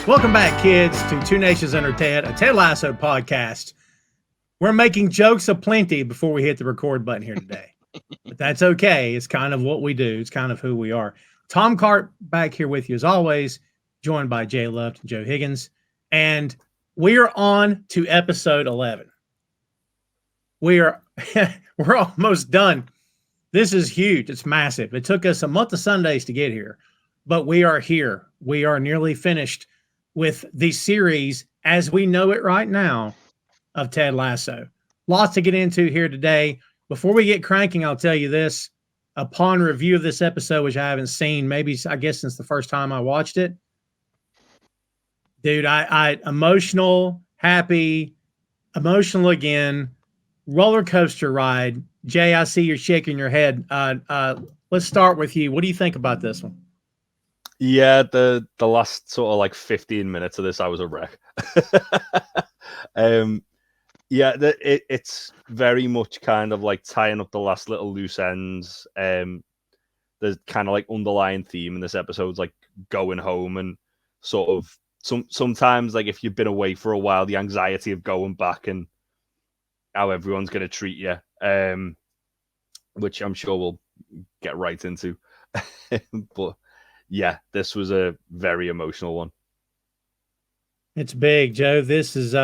Welcome back, kids, to Two Nations Under Ted, a Ted Lasso podcast. We're making jokes aplenty before we hit the record button here today. But that's okay. It's kind of what we do. It's kind of who we are. Tom Cart back here with you as always, joined by Jay Luft and Joe Higgens. And we are on to episode 11. We're almost done. This is huge. It's massive. It took us a month of Sundays to get here, but we are here. We are nearly finished with the series as we know it right now of Ted Lasso. Lots to get into here today. Before we get cranking, I'll tell you this. Upon review of this episode, which I haven't seen, maybe, I guess, since the first time I watched it, dude, I emotional, happy, emotional again, roller coaster ride. Jay, I see you're shaking your head. Let's start with you. What do you think about this one? Yeah, the last sort of like 15 minutes of this, I was a wreck. It's very much kind of like tying up the last little loose ends. There's kind of like underlying theme in this episode is like going home and sort of sometimes like if you've been away for a while, the anxiety of going back and how everyone's going to treat you, which I'm sure we'll get right into. But yeah, this was a very emotional one. It's big, Joe. This is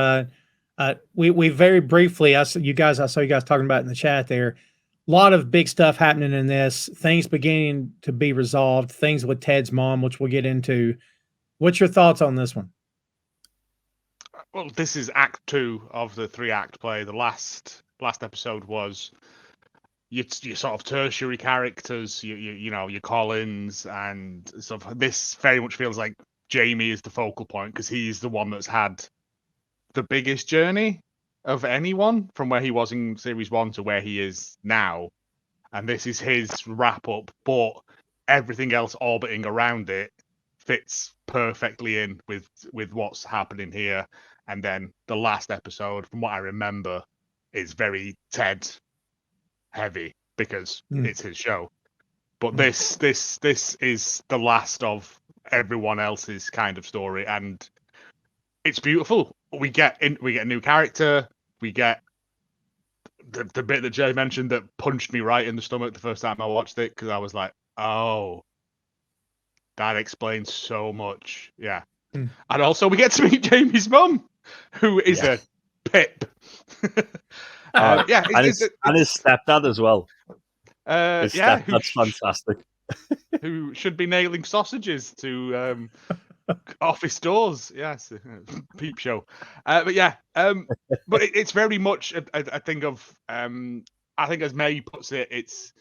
we very briefly, I saw you guys talking about in the chat there. A lot of big stuff happening in this. Things beginning to be resolved. Things with Ted's mom, which we'll get into. What's your thoughts on this one? Well, this is Act 2 of the 3-act play. The last episode was your sort of tertiary characters, you know, your Collins and stuff. This very much feels like Jamie is the focal point because he's the one that's had the biggest journey of anyone from where he was in series 1 to where he is now. And this is his wrap up, but everything else orbiting around it fits perfectly in with what's happening here. And then the last episode, from what I remember, is very Ted heavy because it's his show. But this is the last of everyone else's kind of story, and it's beautiful. We get a new character. We get the bit that Jay mentioned that punched me right in the stomach the first time I watched it because I was like, oh, that explains so much. Yeah. And also we get to meet Jamie's mum, who is a pip. And his stepdad as well. His stepdad's fantastic. Who should be nailing sausages to office doors. Yes, peep show. But it's very much a thing of I think as May puts it, it's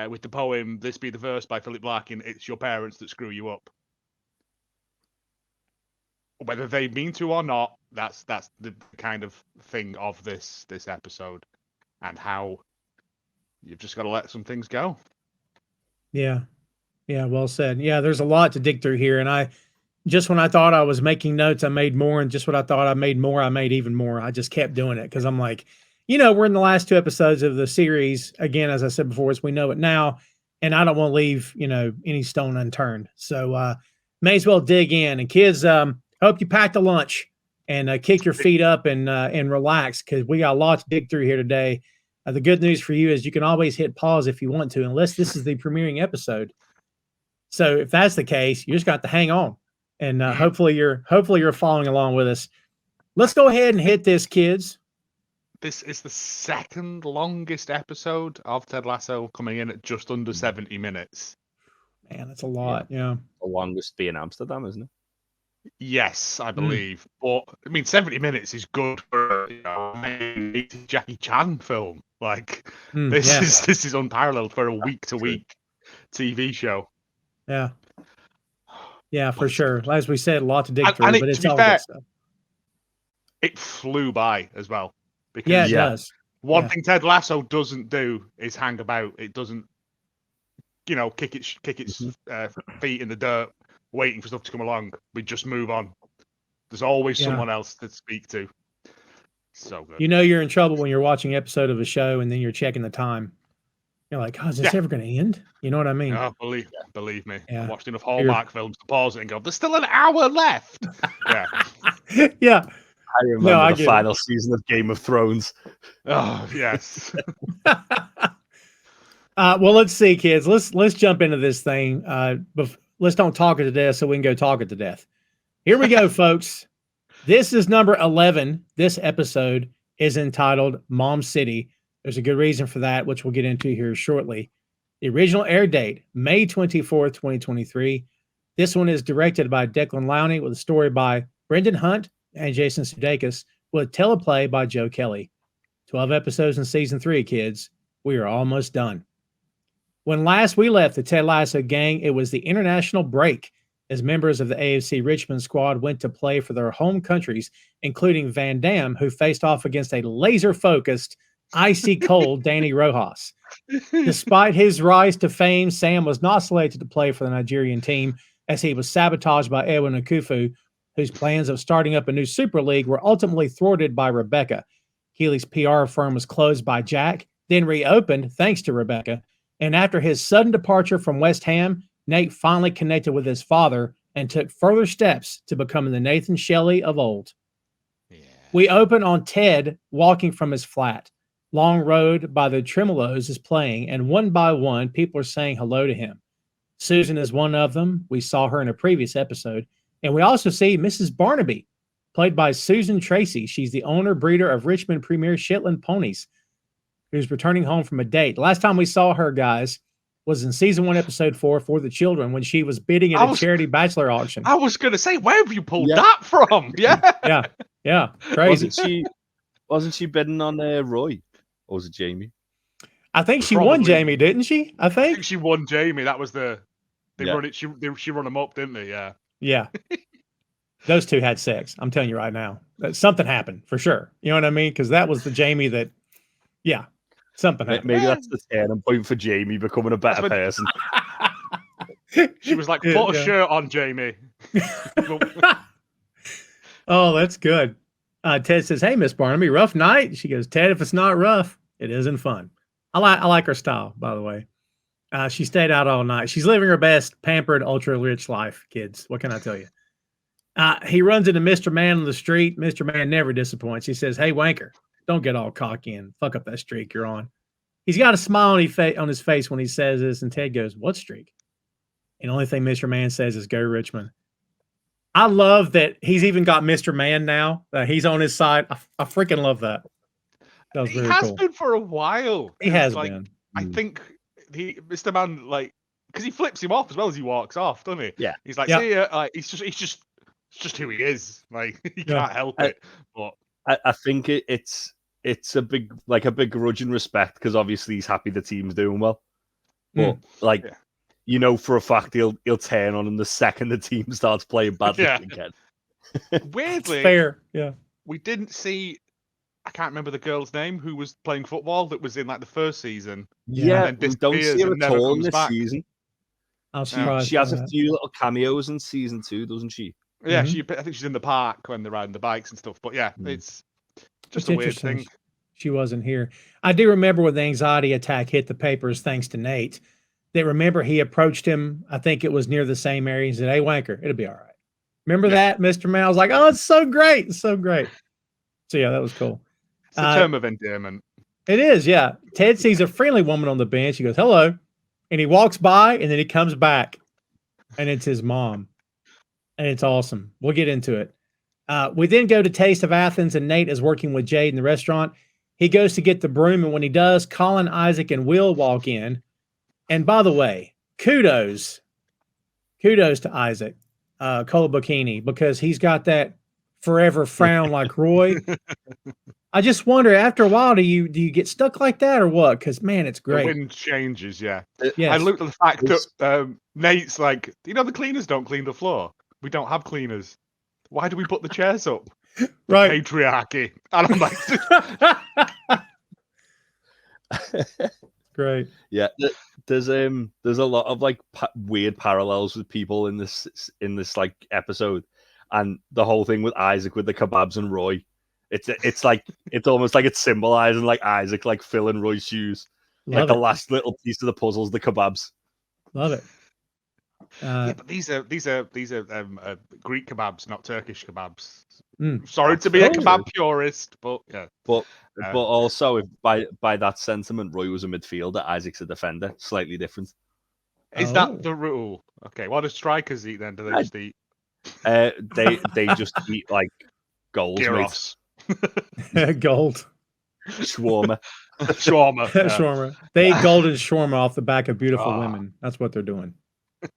with the poem "This Be the Verse" by Philip Larkin. It's your parents that screw you up, whether they mean to or not. That's the kind of thing of this episode, and how you've just got to let some things go. Yeah, well said. Yeah, there's a lot to dig through here, and when I thought I was making notes, I made more, and just when I thought I made more, I made even more. I just kept doing it because I'm like, we're in the last 2 episodes of the series. Again, as I said before, as we know it now, and I don't want to leave, any stone unturned. So may as well dig in. And kids, hope you packed a lunch and kick your feet up and relax because we got a lot to dig through here today. The good news for you is you can always hit pause if you want to, unless this is the premiering episode. So if that's the case, you just got to hang on, and hopefully you're following along with us. Let's go ahead and hit this, kids. This is the second longest episode of Ted Lasso, coming in at just under 70 minutes. Man, that's a lot. Yeah. The longest being Amsterdam, isn't it? Yes, I believe. But I mean, 70 minutes is good for a Jackie Chan film. Like this is unparalleled for a week-to-week TV show. Yeah. Yeah, for sure. As we said, a lot to dig through, but it's all fair, good stuff. It flew by as well. Because it does. One thing Ted Lasso doesn't do is hang about. It doesn't, kick its feet in the dirt, waiting for stuff to come along. We just move on. There's always someone else to speak to. So good. You're in trouble when you're watching an episode of a show and then you're checking the time. You're like, oh, is this ever going to end? You know what I mean? No, believe me. Yeah. I watched enough Hallmark films to pause it and go, there's still an hour left. Yeah. Yeah. I remember the final season of Game of Thrones. Oh, yes. Well, let's see, kids. Let's jump into this thing. Let's don't talk it to death so we can go talk it to death. Here we go, folks. This is number 11. This episode is entitled Mom City. There's a good reason for that, which we'll get into here shortly. The original air date, May 24th, 2023. This one is directed by Declean Lowney with a story by Brendan Hunt and Jason Sudeikis with teleplay by Joe Kelly. 12 episodes in season 3, kids. We are almost done. When last we left the Ted Lasso gang, it was the international break as members of the AFC Richmond squad went to play for their home countries, including Van Damme, who faced off against a laser-focused, icy cold Danny Rojas. Despite his rise to fame, Sam was not selected to play for the Nigerian team as he was sabotaged by Edwin Akufu, whose plans of starting up a new Super League were ultimately thwarted by Rebecca. Keeley's PR firm was closed by Jack, then reopened thanks to Rebecca. And after his sudden departure from West Ham, Nate finally connected with his father and took further steps to becoming the Nathan Shelley of old. Yeah. We open on Ted walking from his flat. Long Road by the Tremolos is playing, and one by one, people are saying hello to him. Susan is one of them. We saw her in a previous episode. And we also see Mrs. Barnaby, played by Susan Tracy. She's the owner breeder of Richmond Premier Shetland ponies, who's returning home from a date. The last time we saw her, guys, was in season 1, episode 4, For the Children, when she was bidding at a charity bachelor auction. I was going to say, where have you pulled that from? Yeah. Yeah. Crazy. Wasn't she bidding on Roy? Or was it Jamie? I think she won Jamie, didn't she? I think she won Jamie. That was they run it. She run them up, didn't they? Yeah. Yeah. Those two had sex. I'm telling you right now. Something happened for sure. You know what I mean? Because that was the Jamie that, something happened. Maybe that's the turning point for Jamie becoming a better person. She was like, put a shirt on, Jamie. Oh, that's good. Ted says, hey, Miss Barnaby, rough night? She goes, Ted, if it's not rough, it isn't fun. I like her style, by the way. She stayed out all night. She's living her best pampered, ultra-rich life, kids. What can I tell you? He runs into Mr. Man on the street. Mr. Man never disappoints. He says, hey, wanker, don't get all cocky and fuck up that streak you're on. He's got a smile on his face when he says this, and Ted goes, what streak? And the only thing Mr. Man says is, go Richmond. I love that he's even got Mr. Man now. He's on his side. I freaking love that. That was really cool. Been for a while. He has been. I think Mr. Man, because he flips him off as well as he walks off, doesn't he? Yeah. He's like, see ya. It's just who he is. Like, he can't help it. But I think it's a big grudging respect because obviously he's happy the team's doing well. But you know for a fact he'll turn on him the second the team starts playing badly again. Weirdly, fair. Yeah. We didn't see. I can't remember the girl's name who was playing football that was in the first season. Yeah, we don't see her at all in this season. I'm surprised. She has a few little cameos in season 2, doesn't she? Yeah, I think she's in the park when they're riding the bikes and stuff. But it's just a weird thing. She wasn't here. I do remember when the anxiety attack hit the papers, thanks to Nate. They remember he approached him. I think it was near the same area. He said, hey, wanker, it'll be all right. Remember that, Mr. Man? I was like, oh, it's so great. It's so great. So, yeah, that was cool. It's a term of endearment. It is, yeah. Ted sees a friendly woman on the bench. He goes, hello. And he walks by, and then he comes back, and it's his mom. And it's awesome. We'll get into it. We then go to Taste of Athens, and Nate is working with Jade in the restaurant. He goes to get the broom, and when he does, Colin, Isaac, and Will walk in. And by the way, kudos to Isaac Kolobokini, because he's got that forever frown like Roy. I just wonder, after a while, do you get stuck like that or what? Because, man, it's great. The wind changes, yeah. Yes. I looked at the fact that Nate's like, the cleaners don't clean the floor. We don't have cleaners. Why do we put the chairs up? Right. Patriarchy. And I'm like... Great. Yeah, there's a lot of weird parallels with people in this episode, and the whole thing with Isaac with the kebabs and Roy. It's almost like it's symbolizing Isaac filling Roy's shoes. Like the last little piece of the puzzle's the kebabs. Love it. Yeah, but these are Greek kebabs, not Turkish kebabs. Sorry to be a kebab purist, but yeah. But also, if by that sentiment, Roy was a midfielder, Isaac's a defender. Slightly different. Is that the rule? Okay, what do strikers eat then? Do they just eat? They just eat like goals, Gyros. Gold. Shawarma. Shawarma. Shawarma. They eat golden shawarma off the back of beautiful women. That's what they're doing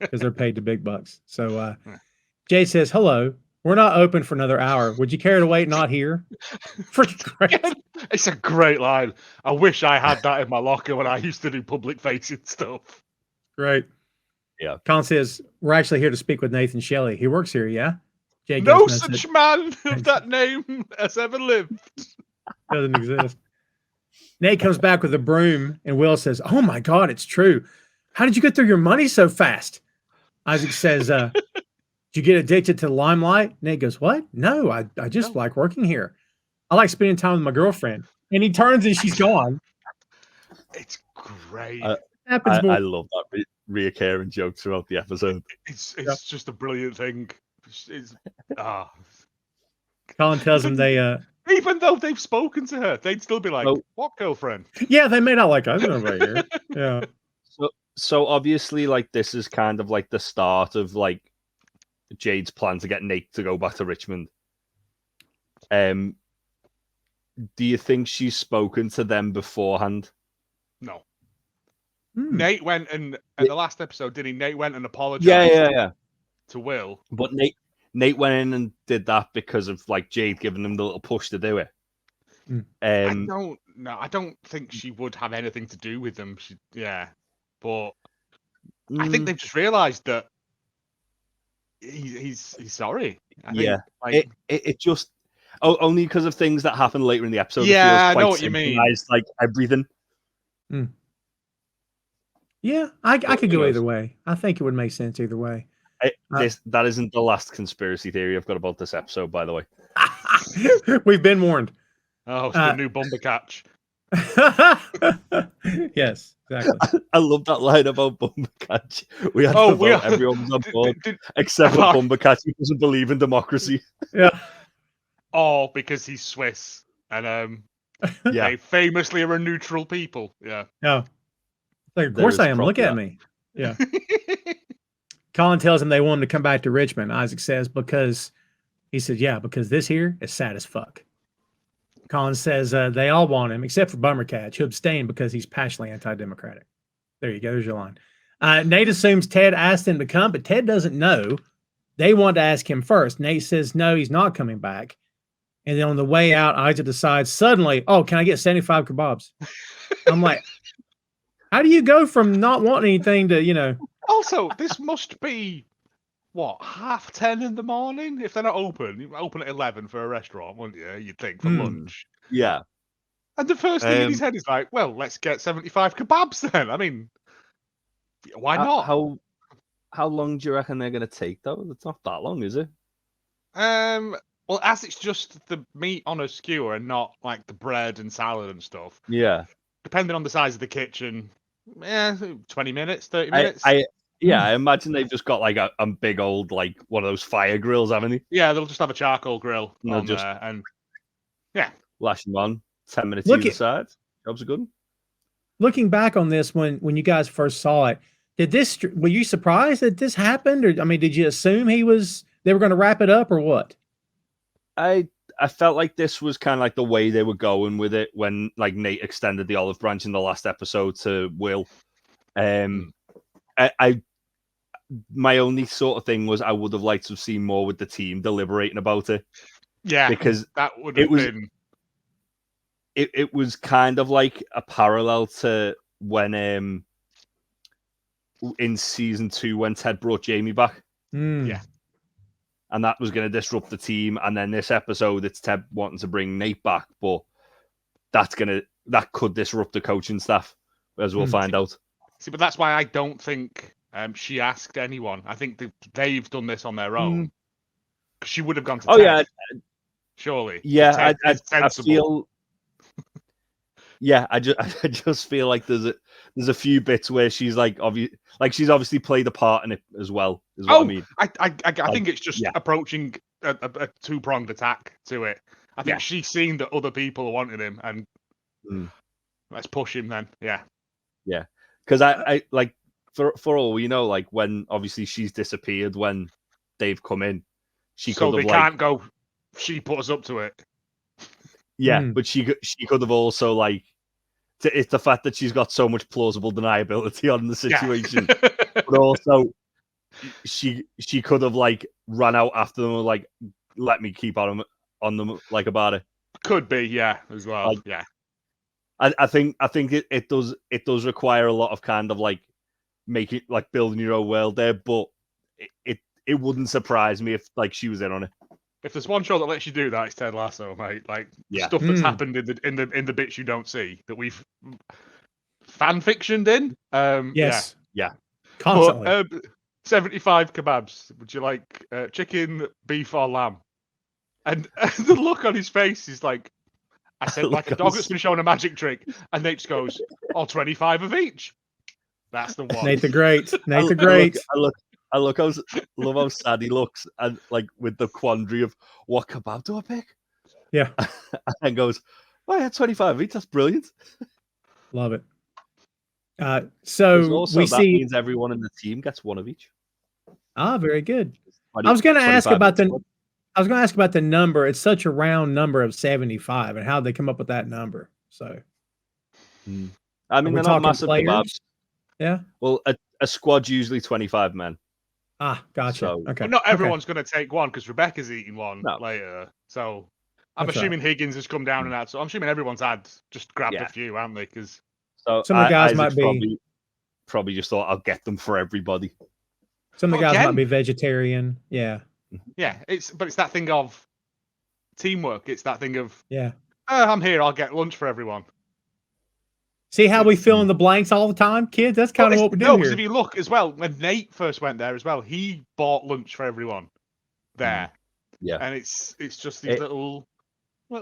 because they're paid the big bucks. So Jay says, hello. We're not open for another hour. Would you care to wait not here? Freaking great. It's a great line. I wish I had that in my locker when I used to do public facing stuff. Great. Yeah. Colin says, we're actually here to speak with Nathan Shelley. He works here, yeah? Jay no such man of that name has ever lived. Doesn't exist. Nate comes back with a broom, and Will says, oh my God, it's true. How did you get through your money so fast? Isaac says, did you get addicted to the limelight? Nate goes, what? No, I just like working here. I like spending time with my girlfriend. And he turns and she's gone. It's great. I love that reoccurring joke throughout the episode. It's just a brilliant thing. Colin tells him they even though they've spoken to her, they'd still be like, what girlfriend? Yeah, they may not like us over here. Yeah. So obviously, like, this is kind of like the start of like Jade's plan to get Nate to go back to Richmond. Do you think she's spoken to them beforehand? No. Nate went and at the last episode, did he? Nate went and apologized. Yeah. To Will, but Nate went in and did that because of like Jade giving him the little push to do it. I don't think she would have anything to do with them. But I think they've just realised that he's sorry. It just only because of things that happen later in the episode. Yeah, I know what you mean. Like everything. Yeah, I could go either way. I think it would make sense either way. That isn't the last conspiracy theory I've got about this episode, by the way. We've been warned. Oh, it's the new Bumper Catch. Yes, exactly. I love that line about Bumper Catch. We had to vote. Everyone was on board, except for Bumper Catch, who doesn't believe in democracy. Yeah. Oh, because he's Swiss, and they famously are a neutral people. Yeah. Yeah. Like, of course I am. Look at me. Yeah. Colin tells him they want him to come back to Richmond. Isaac says, because this here is sad as fuck. Colin says they all want him, except for Bummercatch, who abstained because he's passionately anti-democratic. There you go. There's your line. Nate assumes Ted asked him to come, but Ted doesn't know. They want to ask him first. Nate says, no, he's not coming back. And then on the way out, Isaac decides suddenly, oh, can I get 75 kebabs? I'm like, how do you go from not wanting anything to, Also, this must be, 10:30 in the morning? If they're not open, you open at 11 for a restaurant, wouldn't you? You'd think, for lunch. Yeah. And the first thing in his head is like, well, let's get 75 kebabs then. I mean, why not? How long do you reckon they're going to take, though? It's not that long, is it? Well, as it's just the meat on a skewer and not like the bread and salad and stuff. Yeah. Depending on the size of the kitchen, 20 minutes, 30 minutes. I imagine they've just got like a big old, like one of those fire grills, haven't they? Yeah, they'll just have a charcoal grill on just there, and lash them on, 10 minutes either side. Jobs are good. Looking back on this, when you guys first saw it, were you surprised that this happened, or did you assume they were going to wrap it up, or what? I felt like this was kind of like the way they were going with it when like Nate extended the olive branch in the last episode to Will. My only sort of thing was I would have liked to have seen more with the team deliberating about it. Yeah, because that would have been. It was kind of like a parallel to when in season 2 when Ted brought Jamie back. Yeah. And that was going to disrupt the team. And then this episode, it's Ted wanting to bring Nate back, but that could disrupt the coaching staff, as we'll find out. See, but that's why I don't think she asked anyone. I think they've done this on their own. She would have gone to Ted. Yeah. Surely. Yeah, I feel... Yeah, I just feel like there's a few bits where she's like she's obviously played a part in it as well. Is what I mean. I think it's just approaching a two-pronged attack to it. I think she's seen that other people are wanting him, and let's push him then. Yeah. Because I like for all we know, like when obviously she's disappeared when they've come in, she so could have they can't go. She put us up to it. Yeah, but she could have also like it's the fact that she's got so much plausible deniability on the situation, but also she could have like run out after them and like let me keep on them like about it. Could be, as well. Like, I think it does require a lot of kind of like making like building your own world there, but it wouldn't surprise me if like she was in on it. If there's one show that lets you do that, it's Ted Lasso, mate. Like stuff that's happened in the bits you don't see that we've fan fictioned in. Yes. Yeah. Constantly. But, 75 kebabs. Would you like chicken, beef, or lamb? And the look on his face is like, I said, like a dog that's been shown a magic trick, and Nate just goes, 25 of each. That's the one. Nate the Great. Nate the Great. I love how sad he looks, and like with the quandary of what kebab do I pick? Yeah, and goes, "Oh yeah, 25 each. That's brilliant." Love it. So also, we that see means everyone in the team gets one of each. Very good. I was going to ask about the number. It's such a round number of 75, and how they come up with that number. So, I mean, they're not massive kebabs. Yeah. Well, a squad's usually 25 men. Gotcha. So, okay. But not everyone's going to take one because Rebecca's eating one later. So I'm assuming Higgins has come down and out. So I'm assuming everyone's just grabbed a few, haven't they? Because some of the guys Isaac's might be probably just thought I'll get them for everybody. Some of the guys might be vegetarian. Yeah. Yeah. It's that thing of teamwork. It's that thing of yeah. I'm here. I'll get lunch for everyone. See how we fill in the blanks all the time, kids? That's kind of what we do here. No, because if you look as well, when Nate first went there as well, he bought lunch for everyone there. Yeah. And it's just these little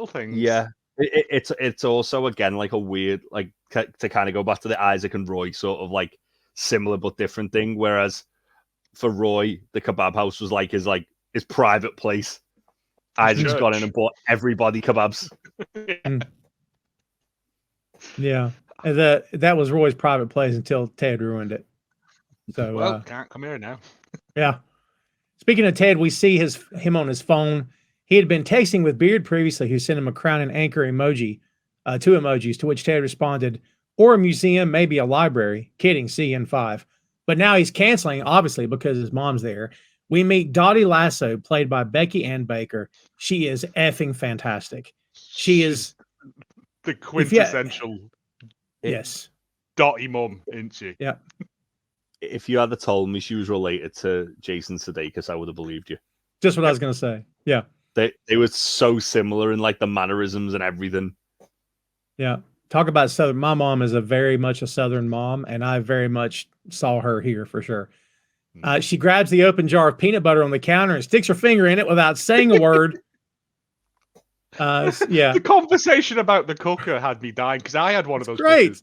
things. Yeah. It's also, again, like a weird, like to kind of go back to the Isaac and Roy sort of like similar but different thing. Whereas for Roy, the kebab house was like his private place. Isaac's gone in and bought everybody kebabs. Yeah. That was Roy's private place until Ted ruined it. So can't come here now. Yeah. Speaking of Ted, we see him on his phone. He had been texting with Beard previously, who sent him a crown and anchor emoji, 2 emojis, to which Ted responded, or a museum, maybe a library. Kidding, CN5. But now he's canceling, obviously, because his mom's there. We meet Dottie Lasso, played by Becky Ann Baker. She is effing fantastic. She is the quintessential. Yes. Dottie mum, isn't she? Yeah. If you had told me she was related to Jason Sudeikis, I would have believed you. Just what I was going to say. Yeah. They were so similar in like the mannerisms and everything. Yeah. Talk about Southern. My mom is very much a Southern mom, and I very much saw her here for sure. She grabs the open jar of peanut butter on the counter and sticks her finger in it without saying a word. The conversation about the cooker had me dying because I had one of those cookers.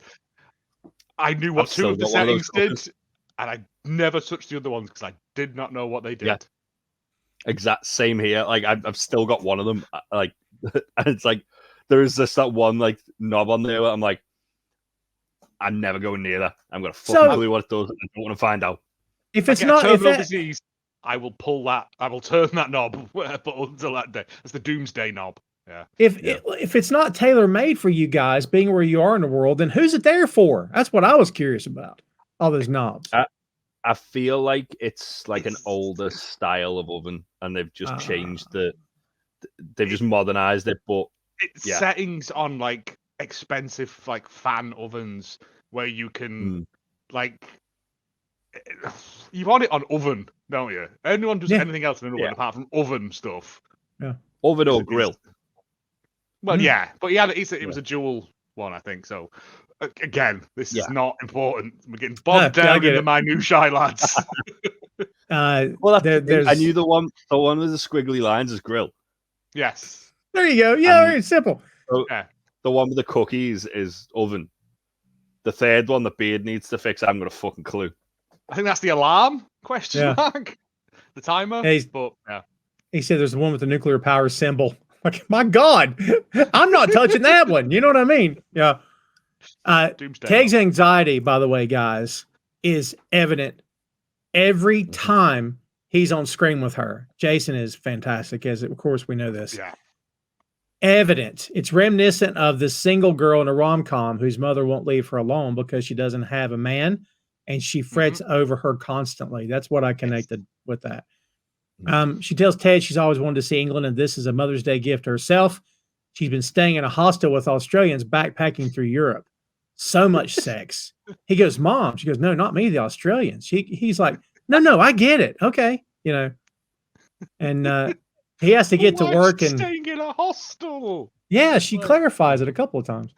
I knew what 2 of the settings did, and I never touched the other ones because I did not know what they did. Yeah. Exact same here. Like I've still got one of them. Like, and it's like there is that one like knob on there. Where I'm like, I'm never going near that. I'm gonna fucking clue what it does. I don't want to find out. If it's not terminal disease, I will pull that. I will turn that knob. But until that day, it's the doomsday knob. Yeah. If it's not tailor made for you guys, being where you are in the world, then who's it there for? That's what I was curious about. All those knobs. I feel like it's like an older style of oven, and they've just changed they've just modernized it. But it's settings on like expensive like fan ovens where you can like you want it on oven, don't you? Anyone does anything else in an oven apart from oven stuff. Yeah, oven or grill. Well, but it was a dual one, I think. So again, this is not important. We're getting bogged down in the minutiae, lads. Well, I knew the one with the squiggly lines is grill. Yes. There you go. Yeah, very simple. So, The one with the cookies is oven. The third one, the beard needs to fix. I haven't got a fucking clue. I think that's the alarm question mark. The timer. But yeah. He said there's the one with the nuclear power symbol. Like, my God, I'm not touching that one. You know what I mean? Yeah. Teg's anxiety, by the way, guys, is evident every time he's on screen with her. Jason is fantastic, as of course we know this. Yeah. Evident. It's reminiscent of the single girl in a rom-com whose mother won't leave her alone because she doesn't have a man, and she frets over her constantly. That's what I connected with that. She tells Ted she's always wanted to see England, and this is a Mother's Day gift to herself. She's been staying in a hostel with Australians backpacking through Europe. So much sex. He goes, Mom. She goes, no, not me, the Australians. He's like, no, I get it. Okay. You know, and he has to get to work and staying in a hostel. Yeah, she clarifies it a couple of times.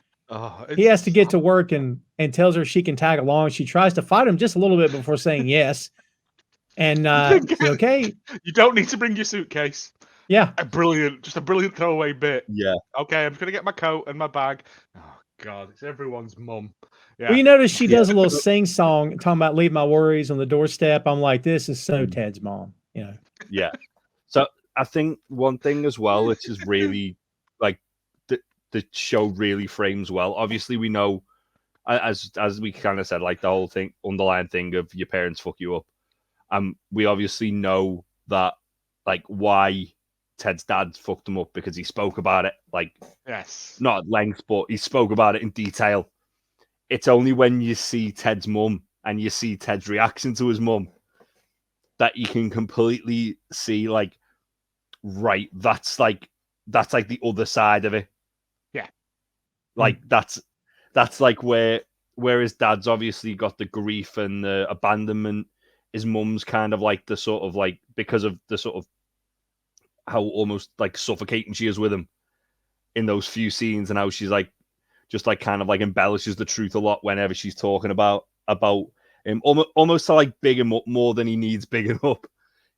He has to get to work and tells her she can tag along. She tries to fight him just a little bit before saying yes. And okay, you don't need to bring your suitcase. Yeah, just a brilliant throwaway bit. Yeah. Okay, I'm just gonna get my coat and my bag. Oh God, it's everyone's mum. Yeah. Well, you notice she does a little sing song talking about leave my worries on the doorstep. I'm like, this is so Ted's mom. You know. Yeah. So I think one thing as well, which is really like the show really frames well. Obviously, we know, as we kind of said, like the whole thing, underlying thing of your parents fuck you up. We obviously know that, like, why Ted's dad fucked him up, because he spoke about it, like, not at length, but he spoke about it in detail. It's only when you see Ted's mum and you see Ted's reaction to his mum that you can completely see, like, right, that's like the other side of it. Yeah. Like, that's like where his dad's obviously got the grief and the abandonment. His mum's kind of like the sort of like, because of the sort of how almost like suffocating she is with him in those few scenes, and how she's like, just like kind of like embellishes the truth a lot whenever she's talking about him, almost to like big him up more than he needs bigging up,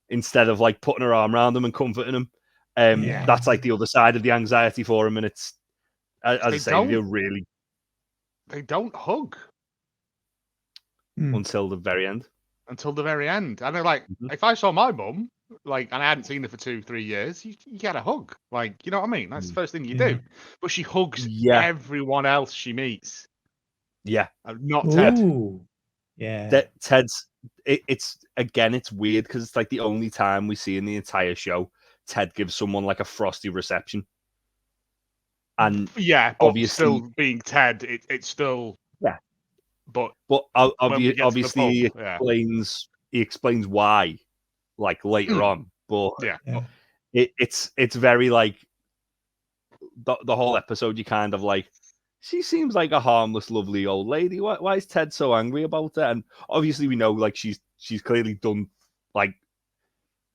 instead of like putting her arm around him and comforting him. That's like the other side of the anxiety for him, and it's, as I say, they don't hug until the very end. Until the very end. And they're like, if I saw my mum, like, and I hadn't seen her for 2-3 years, you get a hug. Like, you know what I mean? That's the first thing you do. But she hugs everyone else she meets. Yeah. Not Ted. Ooh. Yeah. Ted's, it's weird because it's like the only time we see in the entire show Ted gives someone like a frosty reception. And but obviously, still being Ted, it's still But obviously he explains why, like, later on. But it's very like the whole episode. You kind of like, she seems like a harmless, lovely old lady. Why is Ted so angry about it? And obviously we know, like, she's clearly done, like,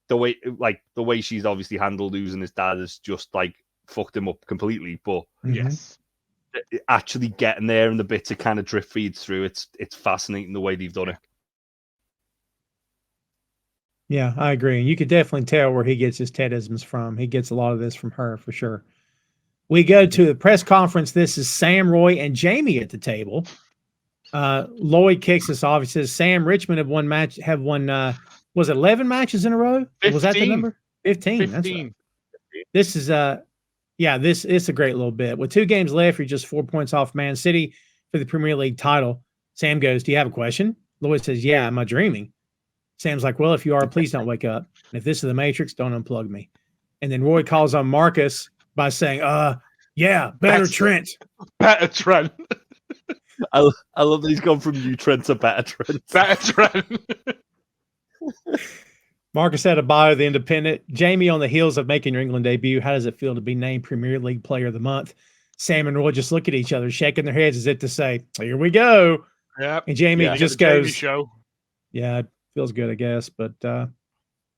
the way she's obviously handled losing his dad is just like fucked him up completely. But actually getting there and the bits it kind of drip feeds through, it's fascinating the way they've done it. Yeah, I agree. And you could definitely tell where he gets his Tedisms from. He gets a lot of this from her, for sure. We go to the press conference. This is Sam, Roy, and Jamie at the table. Lloyd kicks us off. He says, Sam, Richmond have won, was it 11 matches in a row? 15. Was that the number? 15. That's right. This is this is a great little bit. With 2 games left, you're just 4 points off Man City for the Premier League title. Sam goes, do you have a question? Lloyd says, yeah, am I dreaming? Sam's like, well, if you are, please don't wake up. And if this is the Matrix, don't unplug me. And then Roy calls on Marcus by saying, better Trent. Better Trent. I love that he's gone from you Trent to better Trent. Better Trent. Marcus had a bio of the Independent. Jamie, on the heels of making your England debut, how does it feel to be named Premier League Player of the Month? Sam and Roy just look at each other, shaking their heads as if to say, here we go. Yep. And Jamie just goes, show. Yeah, it feels good, I guess. But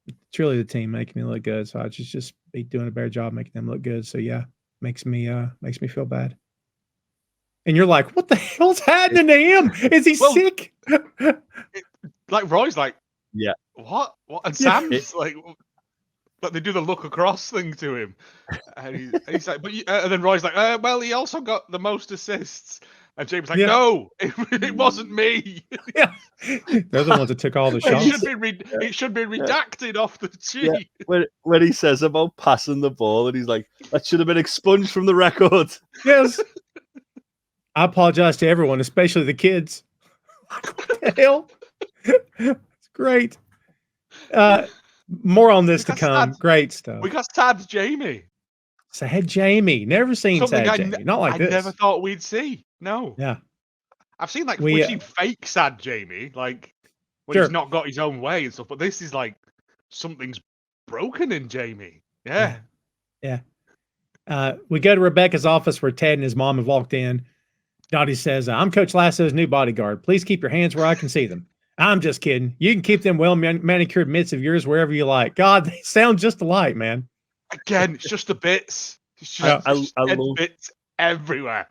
it's really the team making me look good. So I just be doing a better job making them look good. So yeah, makes me feel bad. And you're like, what the hell's happening to him? Is he sick? Like Roy's like, yeah. What? And Sam's like, But they do the look across thing to him, and he's like, but and then Roy's like, well, he also got the most assists, and Jamie's like, no, it wasn't me. Yeah, they're the ones that took all the shots. It should be redacted off the sheet. Yeah. When he says about passing the ball, and he's like, that should have been expunged from the record. Yes. I apologize to everyone, especially the kids. What the hell? It's great. More on this to come. Great stuff. We got sad Jamie. Sad Jamie. Never seen sad Jamie. Not like this. I never thought we'd see. No. Yeah. I've seen we've seen fake sad Jamie, like when he's not got his own way and stuff. But this is like something's broken in Jamie. Yeah. We go to Rebecca's office where Ted and his mom have walked in. Dottie says, I'm Coach Lasso's new bodyguard. Please keep your hands where I can see them. I'm just kidding. You can keep them well manicured mitts of yours wherever you like. God, they sound just alike, man. Again, it's just the bits. It's just, I love bits everywhere.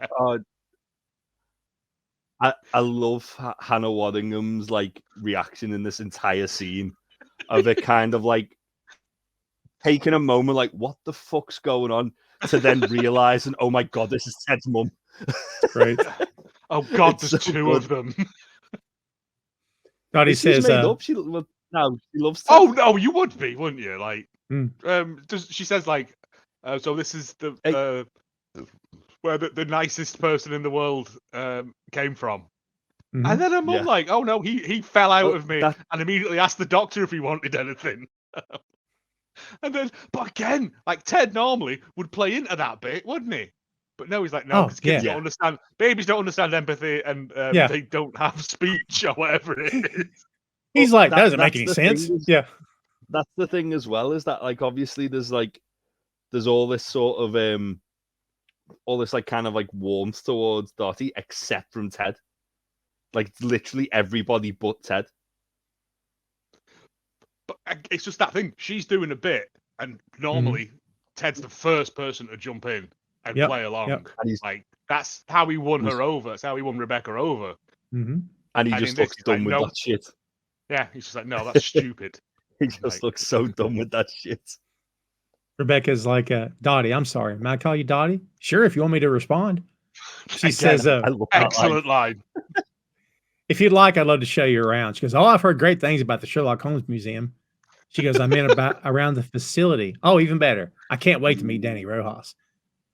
I love Hannah Waddingham's like reaction in this entire scene of it kind of like taking a moment like, what the fuck's going on? To then realizing, oh my God, this is Ted's mum. Right. Oh God, there's two of them. Dottie says, she loves Ted. Oh no, you would be, wouldn't you? Like, she says like, so this is the where the nicest person in the world came from. Mm-hmm. And then her mum like, oh no, he fell out of me and immediately asked the doctor if he wanted anything. And then, but again, like Ted normally would play into that bit, wouldn't he? But no, he's like, no, because kids don't understand. Babies don't understand empathy, and they don't have speech or whatever it is. He's like, that doesn't make any sense. That's the thing as well, is that like obviously there's all this sort of all this like kind of like warmth towards Dottie, except from Ted. Like literally everybody but Ted. But it's just that thing. She's doing a bit, and normally Ted's the first person to jump in and play along. Yep. And like that's how he won her over. That's how he won Rebecca over. Mm-hmm. And he just looks dumb with that shit. Yeah, he's just like, no, that's stupid. He just looks so dumb with that shit. Rebecca's like, Dottie, I'm sorry. May I call you Dottie? Sure, if you want me to respond. She says, excellent line. If you'd like, I'd love to show you around. She goes, oh, I've heard great things about the Sherlock Holmes Museum. She goes, I meant around the facility. Oh, even better. I can't wait to meet Danny Rojas.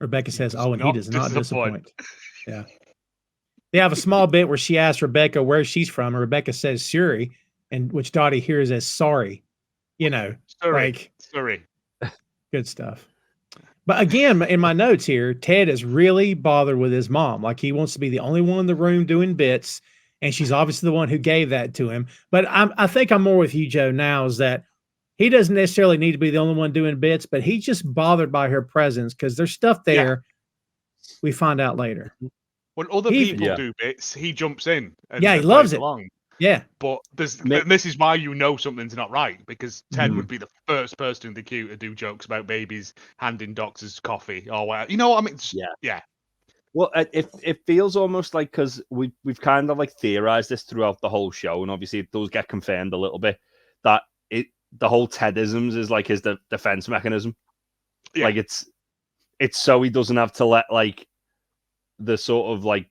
Rebecca says, oh, and he does not disappoint. Yeah. They have a small bit where she asks Rebecca where she's from, and Rebecca says Surrey, and which Dottie hears as sorry. You know, Surrey. Good stuff. But again, in my notes here, Ted is really bothered with his mom. Like he wants to be the only one in the room doing bits. And she's obviously the one who gave that to him. But I think I'm more with you, Joe, now is that he doesn't necessarily need to be the only one doing bits, but he's just bothered by her presence because there's stuff there we find out later. When other people do bits, he jumps in. And he loves it. Along. Yeah. But this is why you know something's not right, because Ted would be the first person in the queue to do jokes about babies handing doctors coffee or whatever. You know what I mean? Yeah. Well, it feels almost like, because we've kind of like theorized this throughout the whole show, and obviously it does get confirmed a little bit, that the whole Tedisms is like his defense mechanism. Yeah. Like it's so he doesn't have to let like the sort of like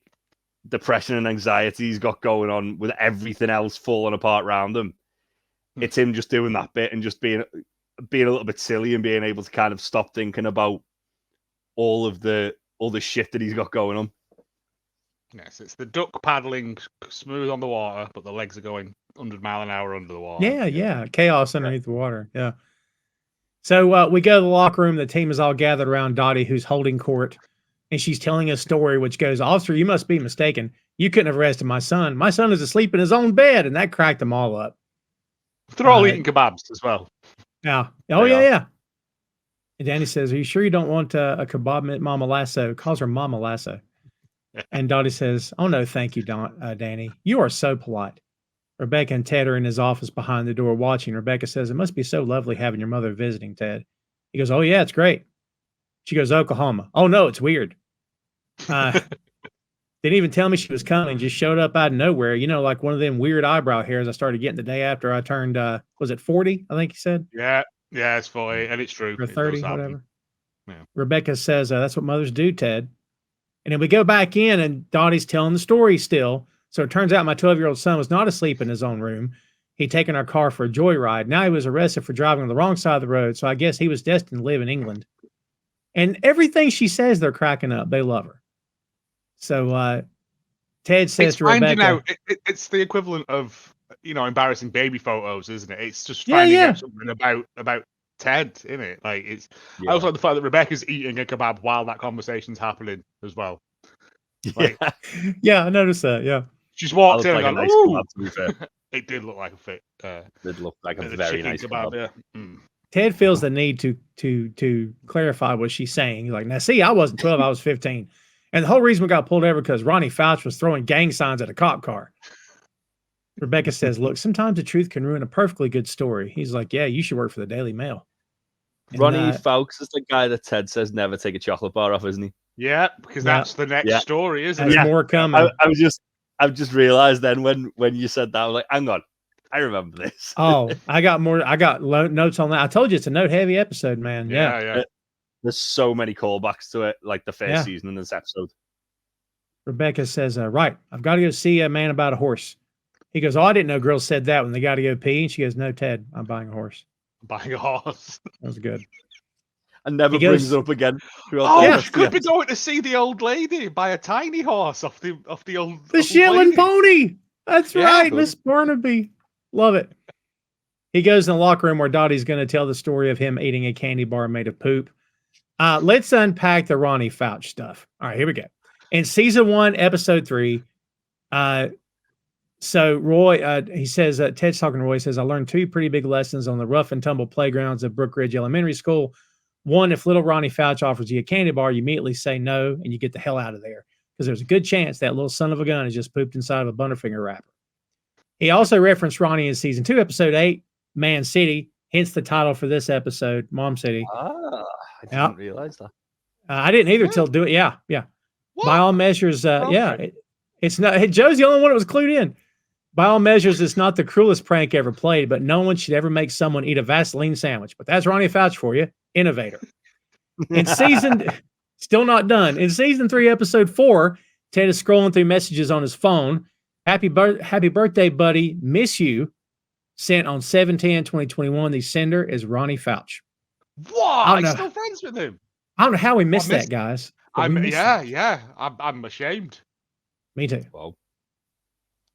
depression and anxiety he's got going on with everything else falling apart around him. It's him just doing that bit and just being a little bit silly and being able to kind of stop thinking about all the shit that he's got going on. Yes, it's the duck paddling smooth on the water, but the legs are going 100 mile an hour under the water. Yeah. Chaos underneath the water. Yeah. So we go to the locker room. The team is all gathered around Dottie, who's holding court, and she's telling a story which goes, officer, you must be mistaken. You couldn't have arrested my son. My son is asleep in his own bed, and that cracked them all up. They're all eating kebabs as well. Yeah. Oh, yeah. And Danny says, are you sure you don't want a kebab, Mama Lasso? Calls her Mama Lasso. And Dottie says, oh, no, thank you, Danny. You are so polite. Rebecca and Ted are in his office behind the door watching. Rebecca says, it must be so lovely having your mother visiting, Ted. He goes, oh, yeah, it's great. She goes, Oklahoma. Oh, no, it's weird. Didn't even tell me she was coming. Just showed up out of nowhere. You know, like one of them weird eyebrow hairs I started getting the day after I turned, was it 40? I think he said. Yeah. Yeah, it's 40, and it's true. Or It does 30, happen. whatever. Yeah. Rebecca says, that's what mothers do, Ted. And then we go back in, and Dottie's telling the story still. So it turns out my 12-year-old son was not asleep in his own room. He'd taken our car for a joyride. Now he was arrested for driving on the wrong side of the road. So I guess he was destined to live in England. And everything she says, they're cracking up. They love her. So Ted says to Rebecca, it's the equivalent of, embarrassing baby photos, isn't it? It's just finding out something about Ted, isn't it? Like it's. Yeah. I also like the fact that Rebecca's eating a kebab while that conversation's happening as well. Like, yeah, I noticed that. Yeah, she's walked in and gone, nice kebab, to be fair. It did look like a fit. Did look like a very nice kebab. Yeah. Mm. Ted feels the need to clarify what she's saying. He's like, now see, I wasn't 12, I was 15. And the whole reason we got pulled over because Ronnie Fouch was throwing gang signs at a cop car. Rebecca says, look, sometimes the truth can ruin a perfectly good story. He's like, yeah, you should work for the Daily Mail. And, Ronnie Fouch is the guy that Ted says never take a chocolate bar off, isn't he? Yeah, because that's the next story, isn't it? There's more coming. I've just realized then when you said that, I was like, hang on, I remember this. Oh, I got more. I got notes on that. I told you it's a note-heavy episode, man. Yeah. There's so many callbacks to it, like the first season in this episode. Rebecca says, right, I've got to go see a man about a horse. He goes, I didn't know girls said that when they got to go pee. And she goes, no, Ted, I'm buying a horse. Buying a horse. That was good. And never brings it up again. She could be going to see the old lady buy a tiny horse off the old. The Shetland pony. That's right, Miss Barnaby. Love it. He goes in the locker room where Dottie's going to tell the story of him eating a candy bar made of poop. Let's unpack the Ronnie Fouch stuff. All right, here we go. In season 1, episode 3, so Roy, he says, Ted's talking to Roy, says, I learned 2 pretty big lessons on the rough and tumble playgrounds of Brook Ridge Elementary School. One, if little Ronnie Fouch offers you a candy bar, you immediately say no and you get the hell out of there because there's a good chance that little son of a gun has just pooped inside of a Butterfinger wrapper. He also referenced Ronnie in season 2, episode 8, Man City, hence the title for this episode, Mom City. I didn't realize that. I didn't either till do it. Yeah. What? By all measures, it's not. Joe's the only one that was clued in. By all measures, it's not the cruelest prank ever played, but no one should ever make someone eat a Vaseline sandwich. But that's Ronnie Fouch for you, innovator. In still not done. In season 3, episode 4, Ted is scrolling through messages on his phone. Happy birthday, buddy. Miss you. Sent on 7/10/2021. The sender is Ronnie Fouch. What? I'm still friends with him. I don't know how we missed that, guys. I'm ashamed. Me too. Wow.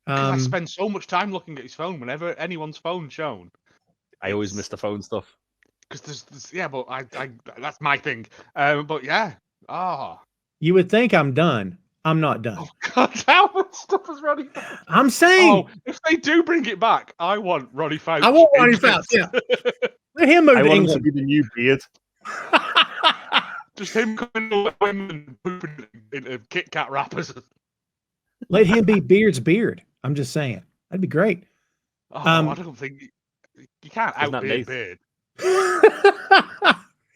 I spend so much time looking at his phone whenever anyone's phone's shown. I always miss the phone stuff. Because but I that's my thing. But yeah. You would think I'm done. I'm not done. Oh God, how much stuff is Ronnie Fouch? I'm saying. If they do bring it back, I want Ronnie Fouch. I want Ronnie Fouch. Yeah. Let him move to England. Him to be the new Beard. Just him coming to women and pooping into Kit Kat wrappers. Let him be Beard's beard. I'm just saying. That'd be great. I don't think you can't out-beard Beard.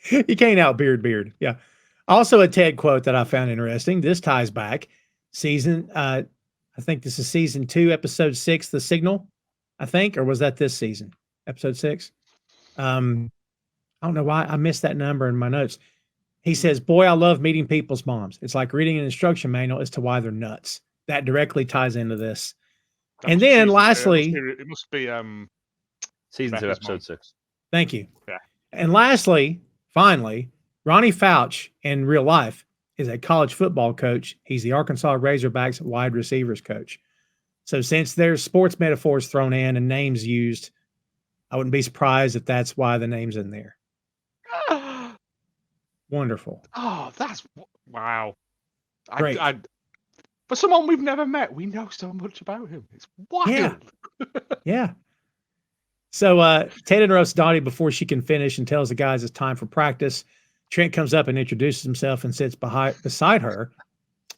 You can't out-beard Beard. Yeah. Also a Ted quote that I found interesting. This ties back. I think this is season 2, episode 6, The Signal, I think, or was that this season? Episode 6? I don't know why I missed that number in my notes. He says, boy, I love meeting people's moms. It's like reading an instruction manual as to why they're nuts. That directly ties into this. And then lastly, it must be season 2, episode 6. Thank you. Yeah. And lastly, finally, Ronnie Fouch in real life is a college football coach. He's the Arkansas Razorbacks wide receivers coach. So since there's sports metaphors thrown in and names used, I wouldn't be surprised if that's why the name's in there. Wonderful. Oh, that's wow. Great. For someone we've never met, we know so much about him. It's wild. Yeah. Yeah. So Ted interrupts Dottie before she can finish and tells the guys it's time for practice. Trent comes up and introduces himself and sits beside her.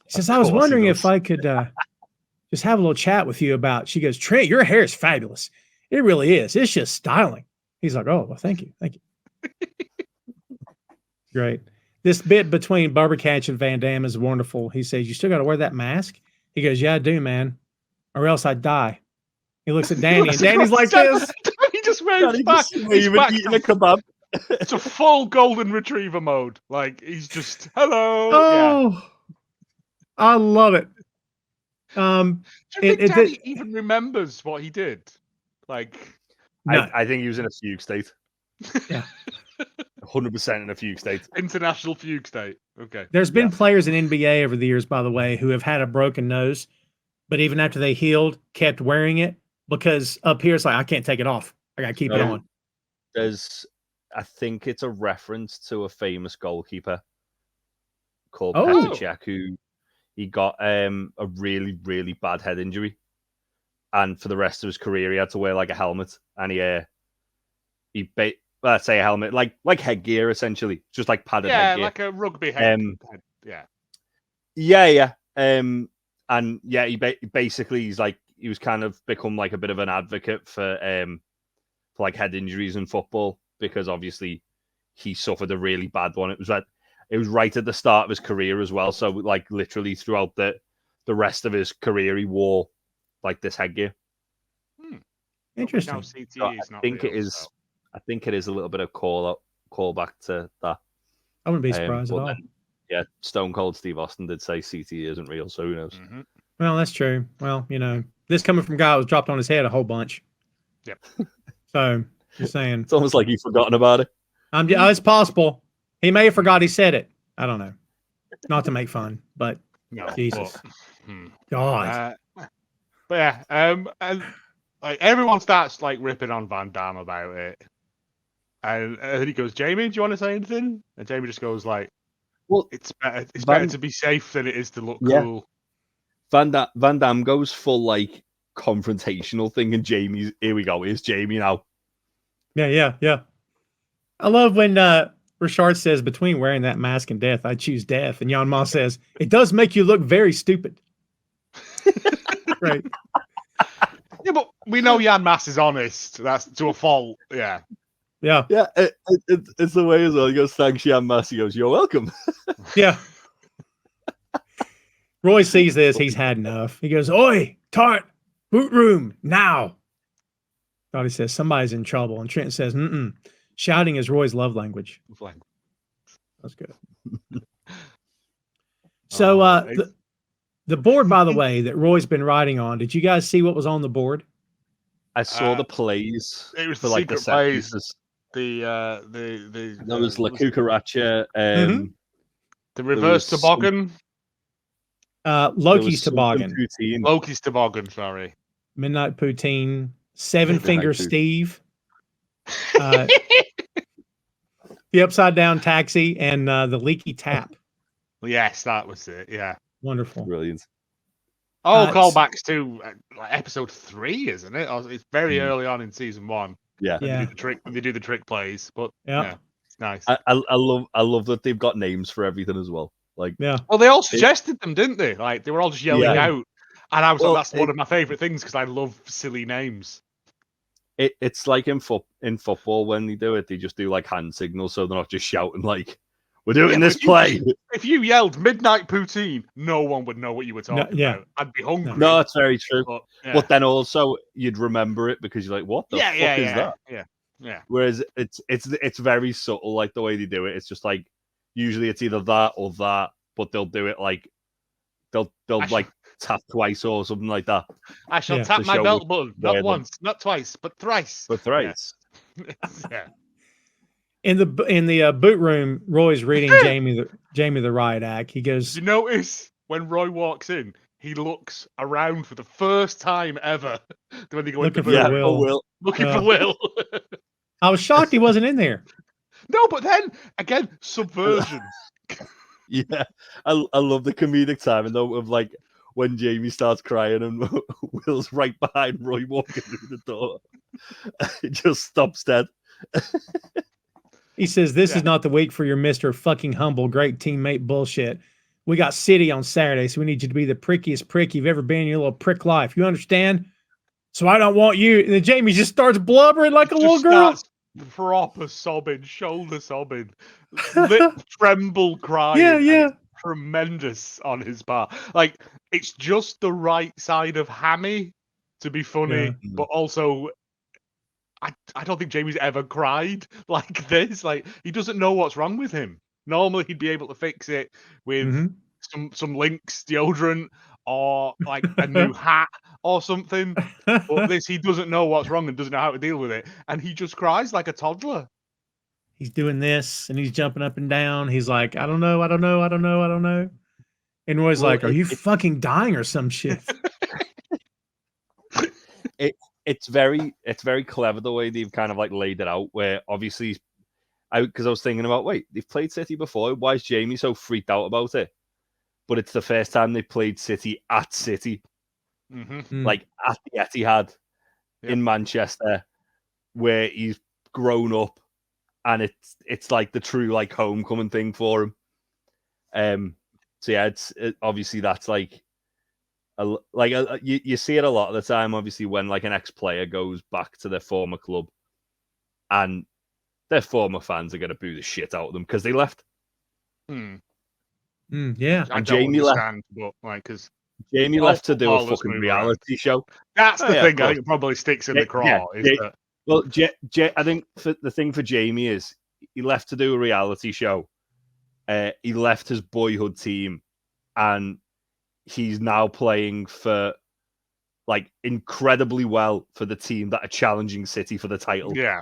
He says, I was wondering if I could just have a little chat with you about, she goes, Trent, your hair is fabulous. It really is. It's just styling. He's like, oh, well, thank you. Thank you. Great. This bit between Barbercatch and Van Damme is wonderful. He says, you still got to wear that mask? He goes, yeah, I do, man. Or else I'd die. He looks at Danny, and Danny's like this. He just waves back. He's back eating a kebab. It's a full golden retriever mode. Like he's just hello. Oh, I love it. Do you think Daddy even remembers what he did? Like, no. I think he was in a fugue state. Yeah. 100% in a fugue state. International fugue state. Okay. There's been players in NBA over the years, by the way, who have had a broken nose, but even after they healed, kept wearing it because up here it's like, I can't take it off. I got to keep it on. I think it's a reference to a famous goalkeeper called Oh. Petr Cech, who he got a really, really bad head injury. And for the rest of his career, he had to wear like a helmet. And let's say a helmet, like headgear, essentially. Just like padded headgear. Yeah, like a rugby head. Yeah. And yeah, basically, he was kind of become like a bit of an advocate for like head injuries in football, because obviously he suffered a really bad one. It was right at the start of his career as well. So like literally throughout the rest of his career, he wore like this headgear. Interesting. Now CTE So is I not think real, it is. so. I think it is a little bit of callback to that. I wouldn't be surprised at all. Yeah, Stone Cold Steve Austin did say CTE isn't real, so who knows? Mm-hmm. Well, that's true. Well, this coming from a guy who was dropped on his head a whole bunch. Yep. So you're saying It's almost like you've forgotten about it. it's possible. He may have forgot he said it. I don't know. Not to make fun, but No, Jesus. But, God. but yeah, and like everyone starts like ripping on Van Damme about it, and then he goes, "Jamie, do you want to say anything?" And Jamie just goes like, "Well, it's better to be safe than it is to look cool." Van Damme goes full like confrontational thing, and Jamie's here we go. Here's Jamie now. Yeah. I love when Richard says, between wearing that mask and death, I choose death. And Jan Ma says, it does make you look very stupid. Right. Yeah, but we know Jan Mass is honest. That's to a fault. Yeah. Yeah. It's the way as well. He goes, thanks, Jan Mass. He goes, you're welcome. Yeah. Roy sees this. He's had enough. He goes, oi, Tart, boot room, now. Thought he says, somebody's in trouble. And Trent says, shouting is Roy's love language. That's good. So the board, by the way, that Roy's been writing on, did you guys see what was on the board? I saw the plays. It was for the like the secret set plays. pieces. There was La Cucaracha. The reverse toboggan. Loki's toboggan. Loki's toboggan, sorry. Midnight Poutine. Seven Finger Steve. The Upside Down Taxi and the Leaky Tap. Yes, that was it. Yeah. Wonderful. Brilliant. All callbacks to episode 3, isn't it? It's very early on in season 1. Yeah. They do the trick plays, but yeah, it's nice. I love that they've got names for everything as well. Like, well, they all suggested them, didn't they? Like they were all just yelling out, and I was like, that's one of my favorite things because I love silly names. It's like in football when they do it, they just do like hand signals, so they're not just shouting like, "We're doing this play." If you yelled "Midnight Poutine," no one would know what you were talking about. I'd be hungry. No, that's very true. But then also you'd remember it because you're like, "What the fuck is that?" Yeah. Whereas it's very subtle, like the way they do it. It's just like usually it's either that or that, but they'll do it like they'll tap twice or something like that. I shall tap my belt button, not once, not twice, but thrice. Yeah. In the boot room, Roy's reading Jamie the Riot Act. He goes, did you notice when Roy walks in, he looks around for the first time ever when they go into the Will. Looking for Will. I was shocked he wasn't in there. No, but then again, subversion. Yeah, I love the comedic timing though of like when Jamie starts crying and Will's right behind Roy walking through the door. It just stops dead. He says, this is not the week for your Mr. fucking humble, great teammate bullshit. We got City on Saturday, so we need you to be the prickiest prick you've ever been in your little prick life. You understand? So I don't want you. And then Jamie just starts blubbering like a little girl. Proper sobbing, shoulder sobbing, lip tremble crying. Yeah. Tremendous on his part. Like, it's just the right side of hammy to be funny, but also I don't think Jamie's ever cried like this. Like, he doesn't know what's wrong with him. Normally, he'd be able to fix it with some Lynx deodorant or like a new hat or something. But this, he doesn't know what's wrong and doesn't know how to deal with it, and he just cries like a toddler. He's doing this and he's jumping up and down. He's like, I don't know. And Roy's like, are you fucking dying or some shit? It's very clever the way they've kind of like laid it out, where obviously because I was thinking about, wait, they've played City before. Why is Jamie so freaked out about it? But it's the first time they played City at City, like at the Etihad in Manchester, where he's grown up, and it's like the true like homecoming thing for him. So yeah, obviously that's like you see it a lot of the time. Obviously, when like an ex-player goes back to their former club, and their former fans are going to boo the shit out of them because they left. Yeah, and Jamie left, but like, because Jamie left to do a fucking reality show. That's the thing. I think it probably sticks in the craw. Well, I think the thing for Jamie is he left to do a reality show. He left his boyhood team, and he's now playing for like incredibly well for the team that are challenging City for the title. Yeah.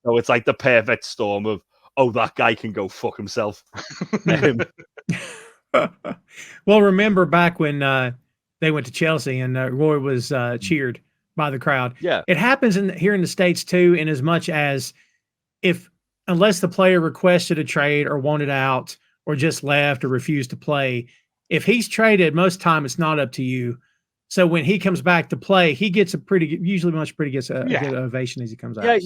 So it's like the perfect storm of, oh, that guy can go fuck himself. Well, remember back when they went to Chelsea and Roy was cheered by the crowd. Yeah, it happens here in the States too, in as much as unless the player requested a trade or wanted out or just left or refused to play, if he's traded, most time it's not up to you. So when he comes back to play, he gets a good ovation as he comes out.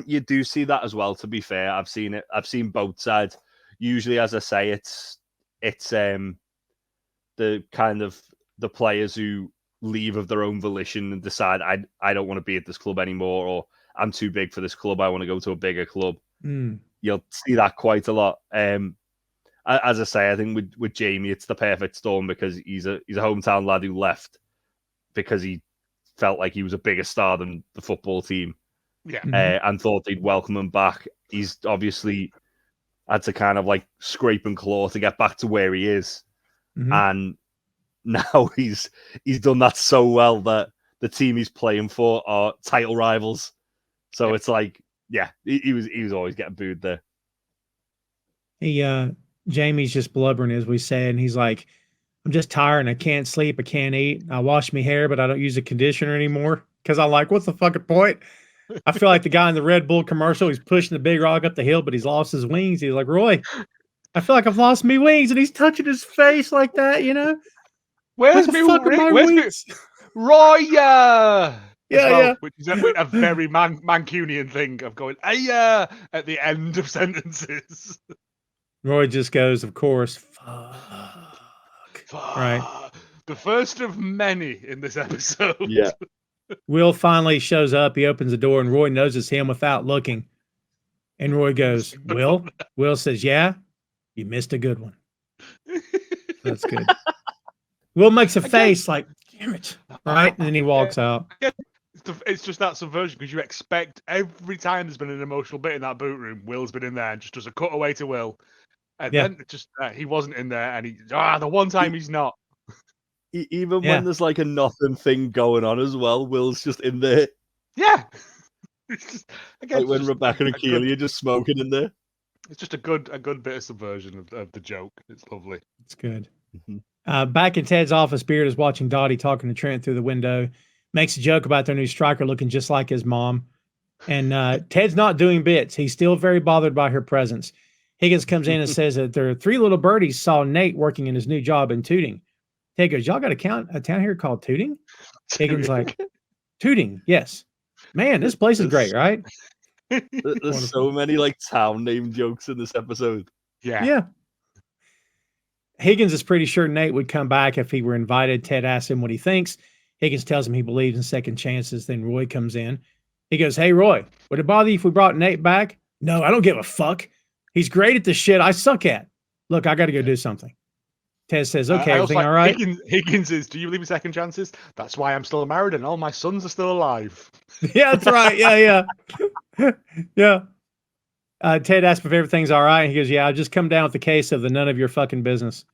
You do see that as well. To be fair, I've seen both sides. Usually, as I say, it's the kind of the players who leave of their own volition and decide I don't want to be at this club anymore, or I'm too big for this club. I want to go to a bigger club. You'll see that quite a lot. As I say, I think with Jamie, it's the perfect storm because he's a hometown lad who left because he felt like he was a bigger star than the football team. And thought they'd welcome him back. He's obviously had to kind of like scrape and claw to get back to where he is. And now he's done that so well that the team he's playing for are title rivals. So it's like, he was always getting booed there. Jamie's just blubbering, as we said, and he's like, I'm just tired and I can't sleep, I can't eat. I wash my hair, but I don't use a conditioner anymore because I'm like, what's the fucking point? I feel like the guy in the Red Bull commercial. He's pushing the big rock up the hill, but he's lost his wings. He's like, Roy, I feel like I've lost me wings, and he's touching his face like that, you know. Where's my wings? Roy, yeah, which is a very Mancunian thing of going, at the end of sentences. Roy just goes, of course, fuck. Right. The first of many in this episode. Yeah. Will finally shows up. He opens the door, and Roy knows it's him without looking. And Roy goes, Will? Will says, yeah, you missed a good one. That's good. Will makes a face like, damn it. Right? And then he walks out. It's just that subversion because you expect every time there's been an emotional bit in that boot room, Will's been in there and just does a cutaway to Will. And then just he wasn't in there, and the one time he's not. Even when there's like a nothing thing going on as well, Will's just in there. Yeah. Like when Rebecca and Keeley are just smoking in there. It's just a good bit of subversion of the joke. It's lovely. It's good. Back in Ted's office, Beard is watching Dottie talking to Trent through the window. Makes a joke about their new striker looking just like his mom. And Ted's not doing bits. He's still very bothered by her presence. Higgins comes in and says that their three little birdies saw Nate working in his new job in Tooting. Ted goes, y'all got a town here called Tooting? Higgins like, Tooting, yes. Man, this place is great, right? There's so many like town name jokes in this episode. Yeah. Higgins is pretty sure Nate would come back if he were invited. Ted asks him what he thinks. Higgins tells him he believes in second chances. Then Roy comes in. He goes, hey, Roy, would it bother you if we brought Nate back? No, I don't give a fuck. He's great at the shit I suck at. Look, I got to go do something. Ted says, okay, everything all right? Higgins is, do you believe in second chances? That's why I'm still married and all my sons are still alive. Yeah, that's right. Yeah. Yeah. Ted asks if everything's all right. He goes, yeah, I'll just come down with the case of the none of your fucking business.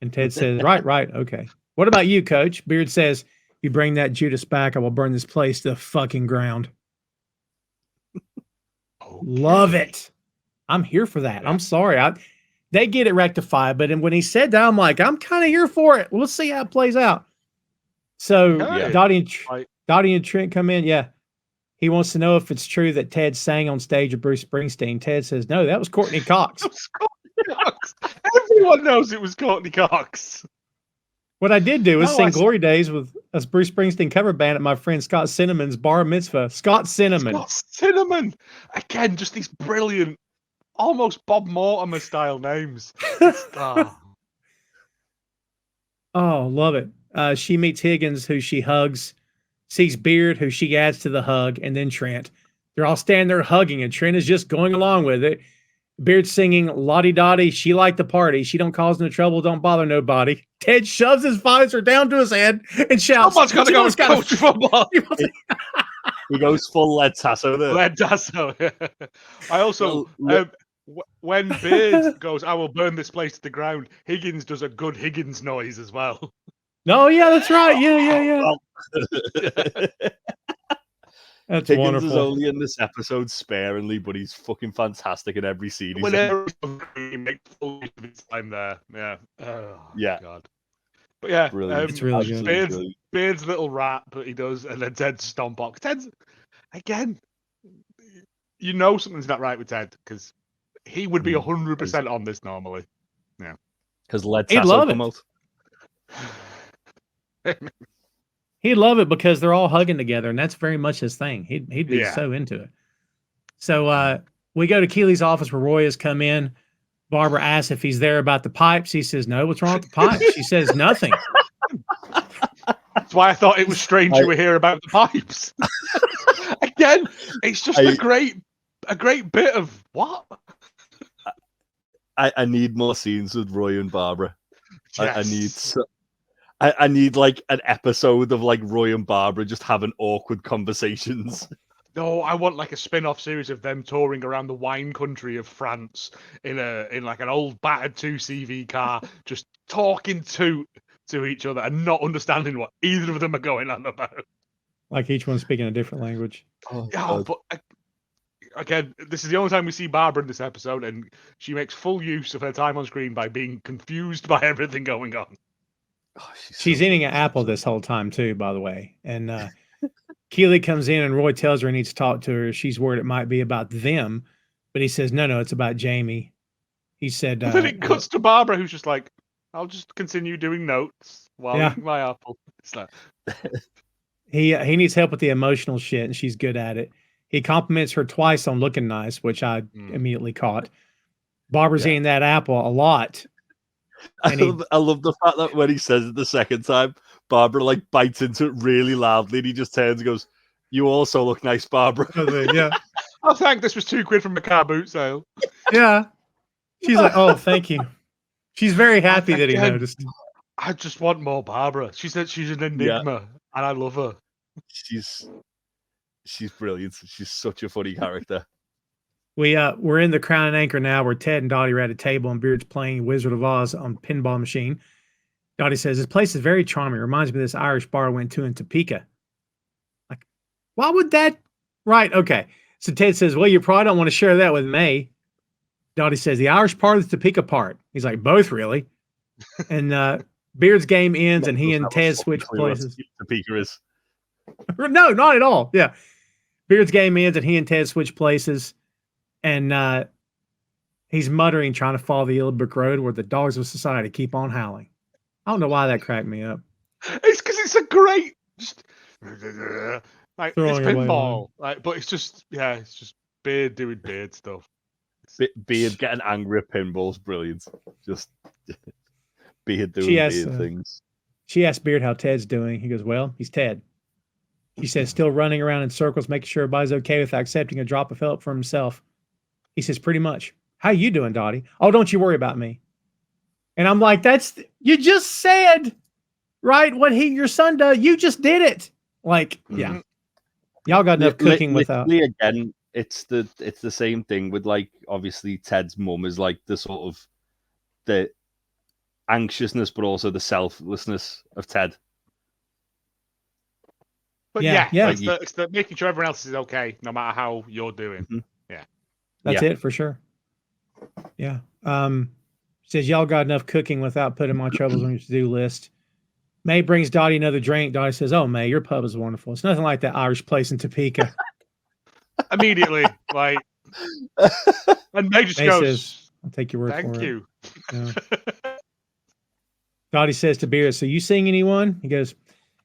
And Ted says, right. Okay. What about you, Coach? Beard says, you bring that Judas back, I will burn this place to the fucking ground. Okay. Love it. I'm here for that. Yeah. I'm sorry. They get it rectified, but when he said that, I'm like, I'm kind of here for it. Let's see how it plays out. So Dottie and Trent come in. Yeah. He wants to know if it's true that Ted sang on stage with Bruce Springsteen. Ted says, no, that was Courtney Cox. Everyone knows it was Courtney Cox. What I did do was sing Glory Days with a Bruce Springsteen cover band at my friend Scott Cinnamon's bar mitzvah. Scott Cinnamon. Again, just these brilliant, almost Bob Mortimer style names. Oh, love it. She meets Higgins, who she hugs, sees Beard, who she adds to the hug, and then Trent. They're all standing there hugging, and Trent is just going along with it. Beard singing Lottie Dottie, she liked the party. She don't cause no trouble, don't bother nobody. Ted shoves his visor down to his head and shouts, someone's got to go coach football. He goes full Ted Lasso there. Ted Lasso. I also, when Beard goes, I will burn this place to the ground, Higgins does a good Higgins noise as well. Oh, yeah, that's right. Yeah. That's Higgins wonderful. Is only in this episode sparingly, but he's fucking fantastic in every scene. Whenever he makes full use of his time there, yeah. Oh, yeah. God. But yeah, it's really good. Beard's little rap, but he does, and then Ted's stomp box. Ted's, again, you know something's not right with Ted, because he would be 100% on this normally. Yeah. Because he'd love it. He'd love it because they're all hugging together, and that's very much his thing. He'd be so into it. So we go to Keeley's office where Roy has come in. Barbara asks if he's there about the pipes. He says, no, what's wrong with the pipes? She says, nothing. That's why I thought it was strange you were here about the pipes. Again, it's just a great bit of what? I need more scenes with Roy and Barbara. Yes. I need like an episode of like Roy and Barbara just having awkward conversations. No, I want like a spin-off series of them touring around the wine country of France in like an old battered 2CV car, just talking to each other and not understanding what either of them are going on about. Like each one speaking a different language. But again, this is the only time we see Barbara in this episode, and she makes full use of her time on screen by being confused by everything going on. She's eating an apple this whole time too, by the way. And Keeley comes in and Roy tells her he needs to talk to her. She's worried it might be about them, but he says, no, it's about Jamie. He said, but then it cuts to Barbara, who's just like, I'll just continue doing notes while eating my apple. It's like... he needs help with the emotional shit, and she's good at it. He compliments her twice on looking nice, which I immediately caught. Barbara's eating that apple a lot. I love the fact that when he says it the second time, Barbara like bites into it really loudly, and he just turns and goes, "You also look nice, Barbara." Yeah. Oh, thank. This was £2 from a car boot sale. Yeah. She's like, "Oh, thank you." She's very happy that he noticed. I just want more Barbara. She said she's an enigma, and I love her. She's brilliant. She's such a funny character. We're in the Crown and Anchor now, where Ted and Dottie are at a table and Beard's playing Wizard of Oz on pinball machine. Dottie says, this place is very charming. Reminds me of this Irish bar I went to in Topeka. Like, why would that? Right. Okay. So Ted says, well, you probably don't want to share that with May. Dottie says, the Irish part or the Topeka part? He's like, both really. And Beard's game ends and he and Ted switch places. Topeka is. No, not at all. Yeah. Beard's game ends and he and Ted switch places. And he's muttering, trying to follow the yellow brick road where the dogs of society keep on howling. I don't know why that cracked me up. It's because it's a great, just, like, it's pinball, like, but it's just Beard doing Beard stuff. Beard getting angry at pinball's brilliant. Just Beard doing Beard things. She asked Beard how Ted's doing. He goes, well, he's Ted. She says, still running around in circles, making sure everybody's okay with accepting a drop of help for himself. He says, pretty much. How you doing, Dottie? Oh, don't you worry about me. And I'm like, you just said, right? What your son does. You just did it. Like, yeah. Y'all got enough cooking without. Again, it's the same thing with, like, obviously Ted's mum is like the sort of the anxiousness, but also the selflessness of Ted. But yeah. It's the making sure everyone else is okay, no matter how you're doing. Mm-hmm. Yeah. That's it for sure. Yeah. Says y'all got enough cooking without putting my troubles on your to-do list. May brings Dottie another drink. Dottie says, "Oh, May, your pub is wonderful. It's nothing like that Irish place in Topeka." Immediately, like, and May just goes, says, "I'll take your word for it." Thank you. Yeah. Dottie says to Beer, "So you seeing anyone?" He goes,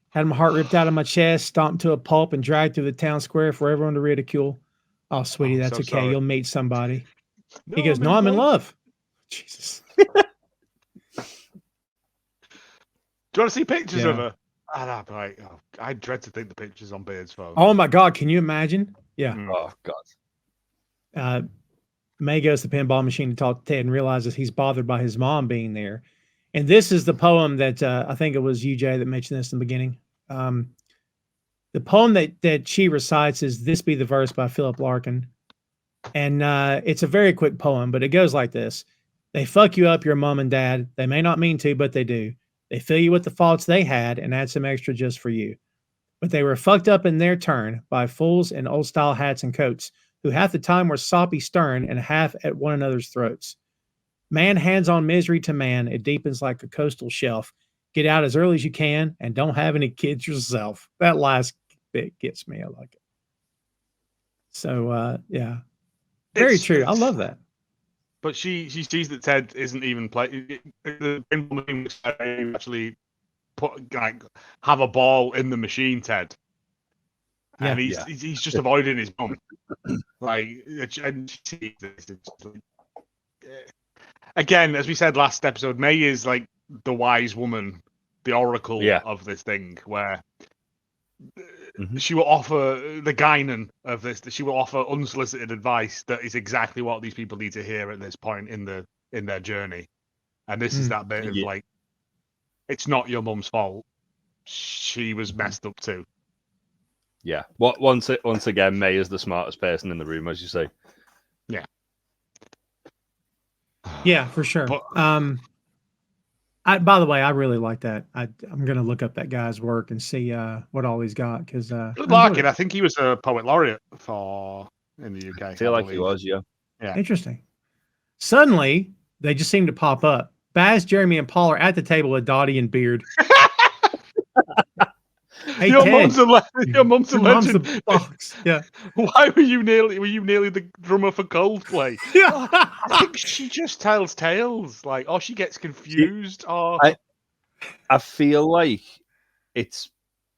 "Had my heart ripped out of my chest, stomped to a pulp, and dragged through the town square for everyone to ridicule." "Oh, sweetie, that's so okay. sorry. You'll meet somebody." No, He goes, "No, I'm in love." Jesus. Do you want to see pictures of her? And I'd be like, oh, I dread to think the pictures on Beard's phone. Oh my God, can you imagine? Yeah. Oh God. May goes to the pinball machine to talk to Ted and realizes he's bothered by his mom being there. And this is the poem that I think it was you, Jay, that mentioned this in the beginning. The poem that she recites is "This Be the Verse" by Philip Larkin. And it's a very quick poem, but it goes like this. They fuck you up, your mom and dad. They may not mean to, but they do. They fill you with the faults they had and add some extra just for you. But they were fucked up in their turn by fools in old-style hats and coats who half the time were soppy stern and half at one another's throats. Man hands on misery to man, it deepens like a coastal shelf. Get out as early as you can and don't have any kids yourself. That last bit gets me. I like it. So, yeah. Very true. I love that. But she sees that Ted isn't even playing. Actually have a ball in the machine, Ted. And he's just avoiding his mum. And she sees this. Again, as we said last episode, May is like the wise woman, the oracle of this thing, where she will offer the Guinan of this. She will offer unsolicited advice that is exactly what these people need to hear at this point in their journey. And this is that bit of like, it's not your mum's fault. She was messed up too. Yeah. Once again, May is the smartest person in the room, as you say. Yeah. Yeah, for sure. But, by the way, I really like that. I'm going to look up that guy's work and see what all he's got. Because I think he was a poet laureate in the UK. I feel like he was, yeah. Interesting. Suddenly, they just seem to pop up. Baz, Jeremy, and Paul are at the table with Dottie and Beard. Hey, your Ted, mom's a legend. Yeah. Why were you nearly the drummer for Coldplay? Yeah. I think she just tells tales. Like, she gets confused. I feel like it's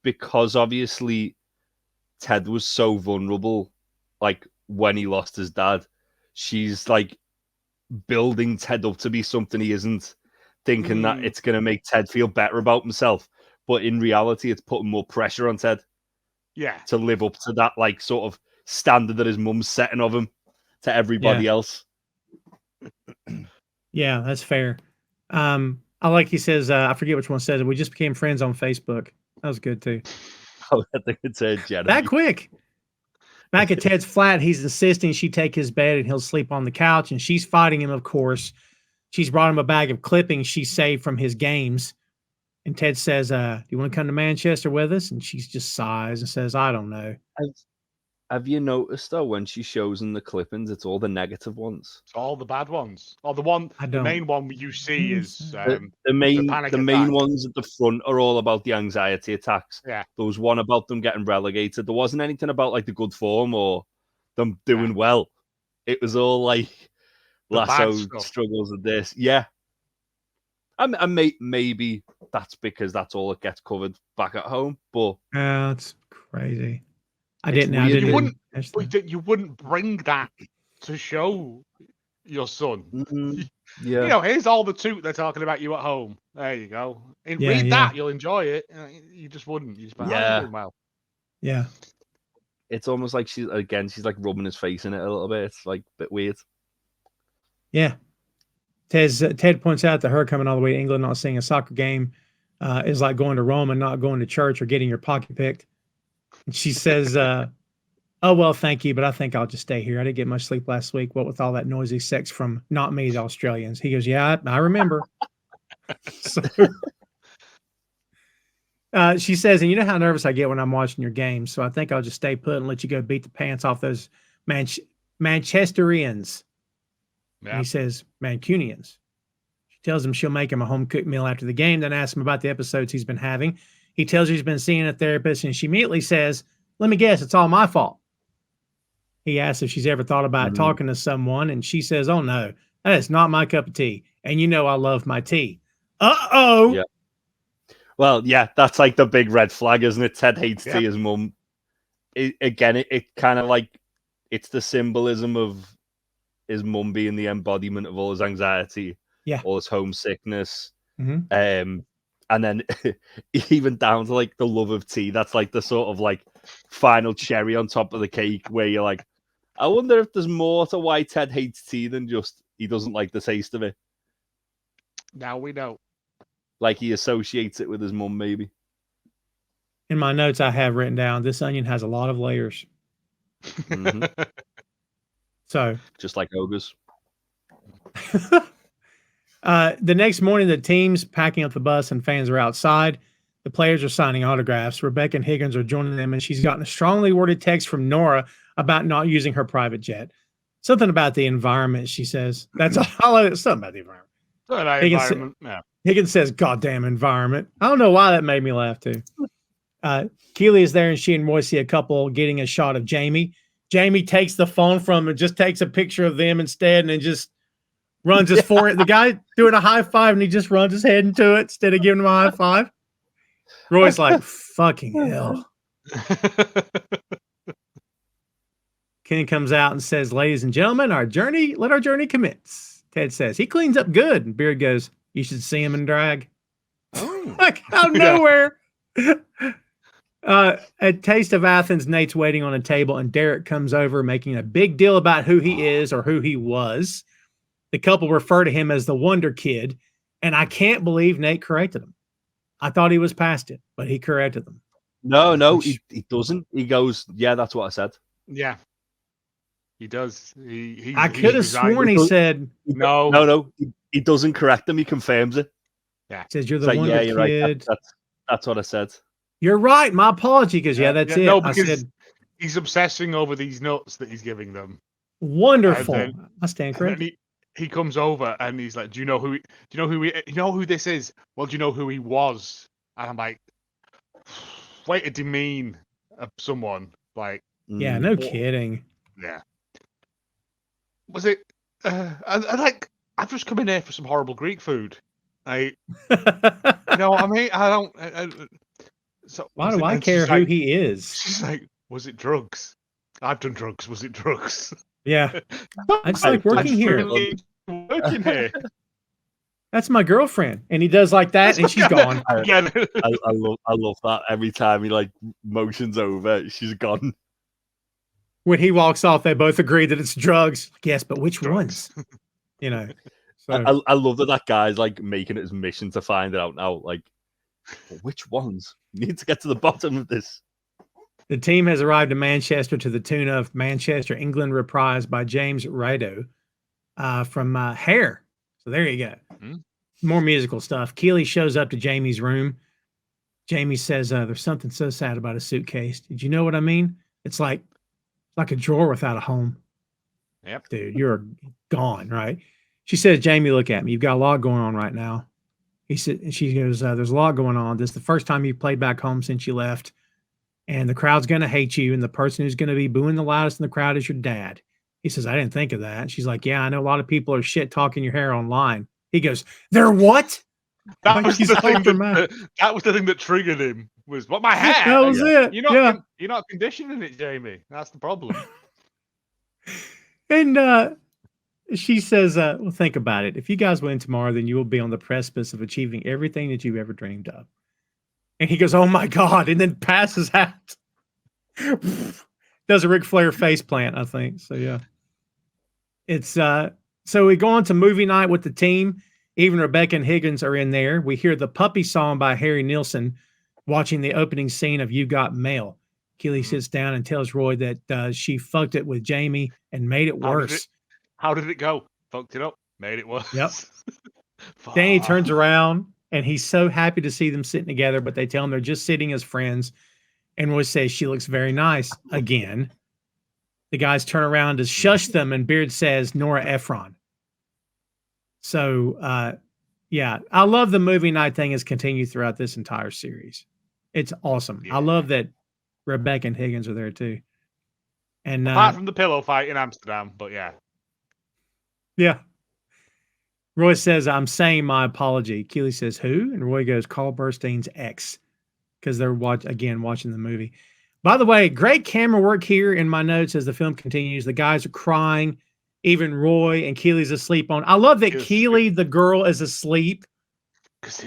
because obviously Ted was so vulnerable, like when he lost his dad. She's like building Ted up to be something he isn't, thinking that it's going to make Ted feel better about himself. But in reality, it's putting more pressure on Ted. Yeah. To live up to that, like, sort of standard that his mum's setting of him to everybody else. Yeah, that's fair. I like he says, I forget which one says it. We just became friends on Facebook. That was good too. I think it said Jenny. That quick. Back at Ted's flat, he's insisting she take his bed and he'll sleep on the couch. And she's fighting him, of course. She's brought him a bag of clippings she saved from his games. And Ted says, do you want to come to Manchester with us? And she just sighs and says, I don't know. Have you noticed, though, when she shows in the clippings, it's all the negative ones? It's all the bad ones. Or the main one you see is the main ones at the front are all about the anxiety attacks. Yeah. There was one about them getting relegated. There wasn't anything about like the good form or them doing well. It was all like Lasso struggles with this. Yeah. And maybe that's because that's all that gets covered back at home. But that's crazy. You wouldn't bring that to show your son. Mm-hmm. Yeah. Here's all the toot they're talking about you at home. There you go. Read that, you'll enjoy it. You just wouldn't. You just doing well. Yeah. It's almost like she's like rubbing his face in it a little bit. It's like a bit weird. Yeah. Ted points out that her coming all the way to England, not seeing a soccer game, is like going to Rome and not going to church or getting your pocket picked. And she says, oh, well, thank you, but I think I'll just stay here. I didn't get much sleep last week. What with all that noisy sex from not me, the Australians. He goes, yeah, I remember. So, she says, and you know how nervous I get when I'm watching your games, so I think I'll just stay put and let you go beat the pants off those Manchesterians. Yeah. And he says, Mancunians. She tells him she'll make him a home-cooked meal after the game, then asks him about the episodes he's been having. He tells her he's been seeing a therapist, and she immediately says, let me guess, it's all my fault. He asks if she's ever thought about talking to someone, and she says, oh, no, that is not my cup of tea. And you know I love my tea. Uh-oh. Yeah. Well, yeah, that's like the big red flag, isn't it? Ted hates tea, his mum. It kind of like, it's the symbolism of his mum being the embodiment of all his anxiety, all his homesickness. Mm-hmm. And then even down to like the love of tea. That's like the sort of like final cherry on top of the cake where you're like, I wonder if there's more to why Ted hates tea than just he doesn't like the taste of it. Now we know. Like he associates it with his mum, maybe. In my notes, I have written down, this onion has a lot of layers. Mm-hmm. So just like ogres. The next morning, the team's packing up the bus and fans are outside. The players are signing autographs. Rebecca and Higgins are joining them, and she's gotten a strongly worded text from Nora about not using her private jet. Something about the environment, she says. That's all. Something about the environment. Higgins says, goddamn environment. I don't know why that made me laugh, too. Keeley is there, and she and Roy see a couple getting a shot of Jamie. Jamie takes the phone from him and just takes a picture of them instead and then just runs his forehead. The guy doing a high five, and he just runs his head into it instead of giving him a high five. Roy's like, fucking hell. Ken comes out and says, ladies and gentlemen, let our journey commence. Ted says, he cleans up good. And Beard goes, you should see him in drag. Oh. Like out of nowhere. A taste of Athens, Nate's waiting on a table, and Derek comes over making a big deal about who he is or who he was. The couple refer to him as the Wonder Kid, and I can't believe Nate corrected him. I thought he was past it, but he corrected them. No, he doesn't. He goes, yeah, that's what I said. Yeah, he does. I could have sworn he said no. He doesn't correct them. He confirms it. Yeah, he says you're the Wonder Kid. Right. That's what I said. You're right. My apology, because that's it. No, because I said he's obsessing over these nuts that he's giving them. Wonderful. I stand corrected. He comes over and he's like, "Do you know who this is? Well, do you know who he was?" And I'm like, "Way to demean someone." Like, yeah, no kidding. Yeah. Was it? I've just come in here for some horrible Greek food. I mean, I don't. So why do I care who he is? She's like, was it drugs? I've done drugs. Was it drugs? Yeah. I just like working here. Working here. That's my girlfriend. And he does like that, and she's gone. I love that. Every time he like motions over, she's gone. When he walks off, they both agree that it's drugs. Yes, but which ones? So. I love that guy's like making it his mission to find it out now. Like, which ones? We need to get to the bottom of this. The team has arrived in Manchester to the tune of Manchester, England, reprised by James Rido from Hair. So there you go. Mm-hmm. More musical stuff. Keeley shows up to Jamie's room. Jamie says, there's something so sad about a suitcase. Did you know what I mean? It's like a drawer without a home. Yep. Dude, you're gone, right? She says, Jamie, look at me. You've got a lot going on right now. She goes, there's a lot going on. This is the first time you've played back home since you left. And the crowd's going to hate you. And the person who's going to be booing the loudest in the crowd is your dad. He says, I didn't think of that. She's like, yeah, I know a lot of people are shit talking your hair online. He goes, they're what? That was the thing that triggered him. Was what my hair. That was it. You're not conditioning it, Jamie. That's the problem. And she says, well, think about it. If you guys win tomorrow, then you will be on the precipice of achieving everything that you've ever dreamed of. And he goes, oh my God, and then passes out. Does a Ric Flair face plant, I think. So yeah. It's So we go on to movie night with the team. Even Rebecca and Higgins are in there. We hear the Puppy song by Harry Nilsson watching the opening scene of You Got Mail. Keeley sits down and tells Roy that she fucked it with Jamie and made it worse. How did it go? Fucked it up, made it worse. Yep. Danny turns around and he's so happy to see them sitting together, but they tell him they're just sitting as friends. And Roy says she looks very nice again. The guys turn around to shush them, and Beard says Nora Ephron. So, yeah, I love the movie night thing has continued throughout this entire series. It's awesome. Yeah. I love that Rebecca and Higgins are there too. And apart from the pillow fight in Amsterdam, but yeah. Yeah. Roy says, I'm saying my apology. Keeley says, who? And Roy goes, Carl Bernstein's ex, because they're watching the movie. By the way, great camera work here in my notes as the film continues. The guys are crying. Even Roy and Keeley's asleep on. I love that Keeley, the girl, is asleep.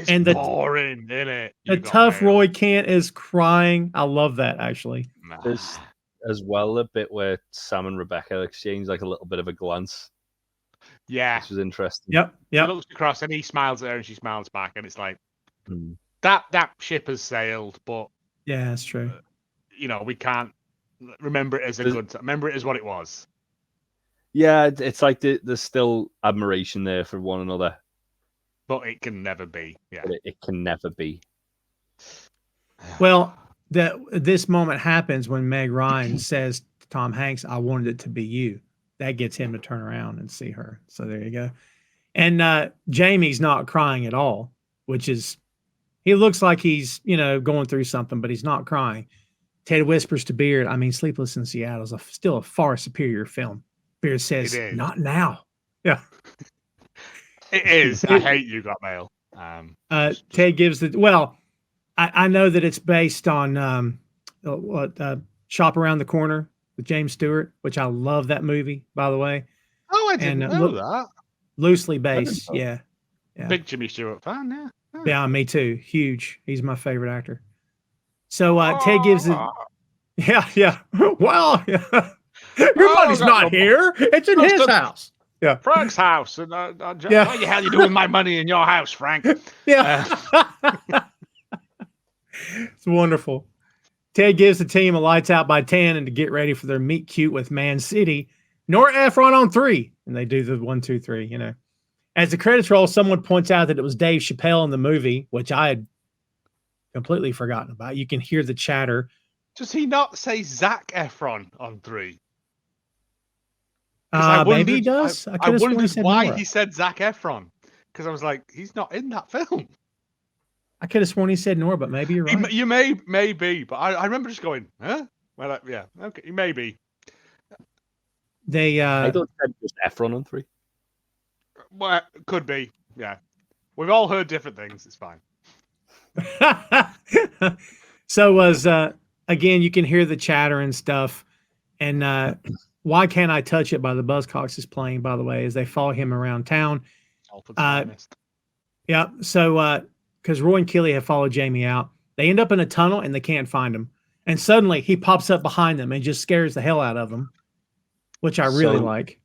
And the boring, isn't it? The tough Roy Kent is crying. I love that, actually. There's as well a bit where Sam and Rebecca exchange like a little bit of a glance. Yeah. Which was interesting. Yep. She looks across and he smiles at her and she smiles back, and it's like that ship has sailed, but yeah, that's true. We can't remember it as a good time. Remember it as what it was. Yeah, it's like there's still admiration there for one another. But it can never be. Yeah. It can never be. Well, this moment happens when Meg Ryan says to Tom Hanks, I wanted it to be you. That gets him to turn around and see her. So there you go. And Jamie's not crying at all, which is, he looks like he's, going through something, but he's not crying. Ted whispers to Beard, Sleepless in Seattle is still a far superior film. Beard says, not now. Yeah. It is. I hate You Got Mail. Ted gives I know that it's based on Shop Around the Corner with James Stewart, which I love that movie, by the way. Oh, I didn't know that. Loosely based, yeah. Big Jimmy Stewart fan, yeah. Oh. Yeah, me too. Huge. He's my favorite actor. So Ted gives it. Yeah. Well, yeah. Your money's not here. It's in his house. Yeah, Frank's house. And what the hell you doing with my money in your house, Frank? Yeah, it's wonderful. Ted gives the team a lights out by 10 and to get ready for their meet cute with Man City. Nora Ephron on 3, and they do the 1, 2, 3. As the credits roll, someone points out that it was Dave Chappelle in the movie, which I had completely forgotten about. You can hear the chatter. Does he not say Zac Efron on 3? Maybe he does. I wondered why he said Zac Efron, because I was like, he's not in that film. I could have sworn he said Nora, but maybe you're right. You may be, but I remember just going, huh? Well, yeah, okay, maybe. I don't think just Efron on 3. Well, could be. Yeah, we've all heard different things. It's fine. So again, you can hear the chatter and stuff, and Why Can't I Touch It by the Buzzcocks is playing, by the way, as they follow him around town. Yeah. So, because Roy and Keeley have followed Jamie out, they end up in a tunnel and they can't find him. And suddenly he pops up behind them and just scares the hell out of them, which I really like.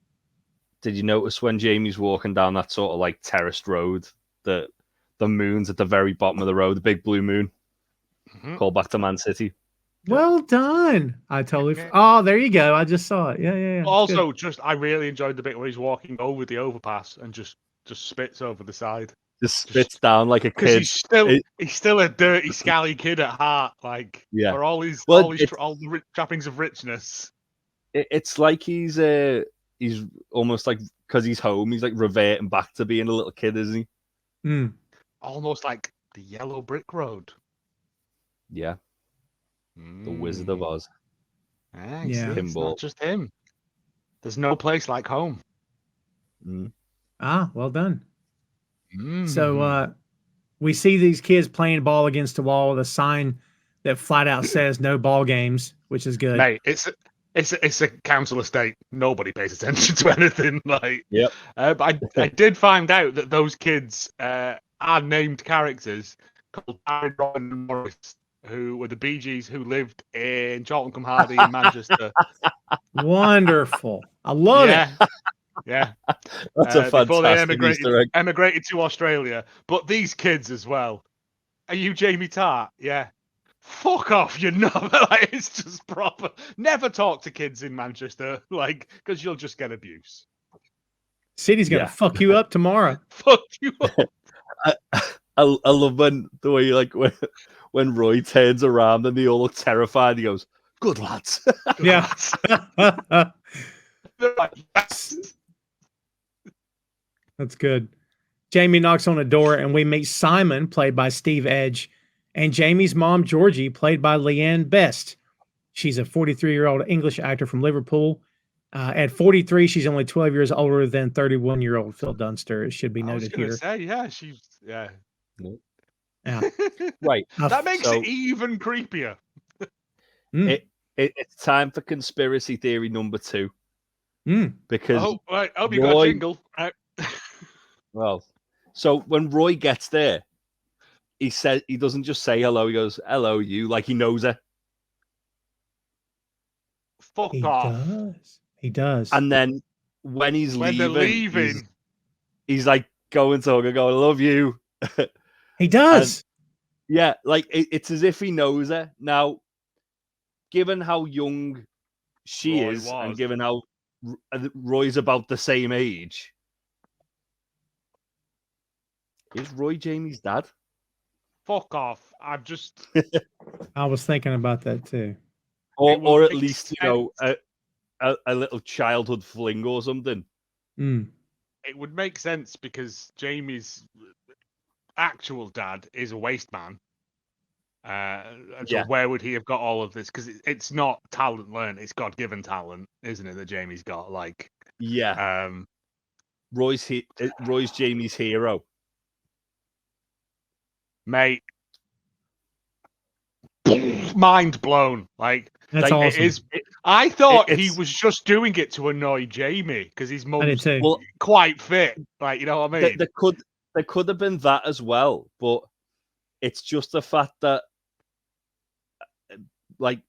Did you notice when Jamie's walking down that sort of like terraced road, that the moon's at the very bottom of the road, the big blue moon? Call back to Man City. Well done. I totally. Oh, there you go. I just saw it. Yeah. Also, I really enjoyed the bit where he's walking over the overpass and just spits over the side. Just spits down like a kid. He's still a dirty, scally kid at heart. Like, for all the trappings of richness. It's like he's almost like, because he's home, he's like reverting back to being a little kid, isn't he? Almost like the Yellow Brick Road. Yeah. The Wizard of Oz. It's not just him. There's no place like home. Well done. So we see these kids playing ball against the wall with a sign that flat out says no ball games, which is good. Mate, it's a council estate. Nobody pays attention to anything. But I did find out that those kids are named characters called Barry, Robin, and Morris, who were the Bee Gees who lived in Charlton-cum-Hardy in Manchester. Wonderful. I love it. Yeah. That's a before they fantastic Easter egg. emigrated to Australia. But these kids as well. Are you Jamie Tart? Yeah. Fuck off, you're not. Like, it's just proper. Never talk to kids in Manchester, like, because you'll just get abuse. City's gonna fuck you up tomorrow. Fuck you up. I love the way like when Roy turns around and they all look terrified. He goes, "Good lads." Yeah. They're like, yes. That's good. Jamie knocks on a door and we meet Simon, played by Steve Edge, and Jamie's mom, Georgie, played by Leanne Best. She's a 43-year-old English actor from Liverpool. At 43, she's only 12 years older than 31-year-old Phil Dunster. It should be noted here. Say, yeah, she's yeah. Right. That makes it even creepier. It's time for conspiracy theory number 2. Because I hope you got a jingle. Well, so when Roy gets there, he doesn't just say hello. He goes, "Hello, you," like he knows her. Fuck off. He does. And then when they're leaving, he's like going to her, going, "I love you." He does. Yeah, like it's as if he knows her. Now, given how young she is, and given how Roy's about the same age, is Roy Jamie's dad? Fuck off. I've just... I was thinking about that too. Or at least, you know, a little childhood fling or something. It would make sense because Jamie's actual dad is a waste man. So where would he have got all of this? Because it's not talent learned, it's God-given talent, isn't it, that Jamie's got? Like, Roy's Jamie's hero. Mate, mind blown. Like, that's awesome. I thought he was just doing it to annoy Jamie because his mum's quite fit. Like, you know what I mean? There could have been that as well, but it's just the fact that, like,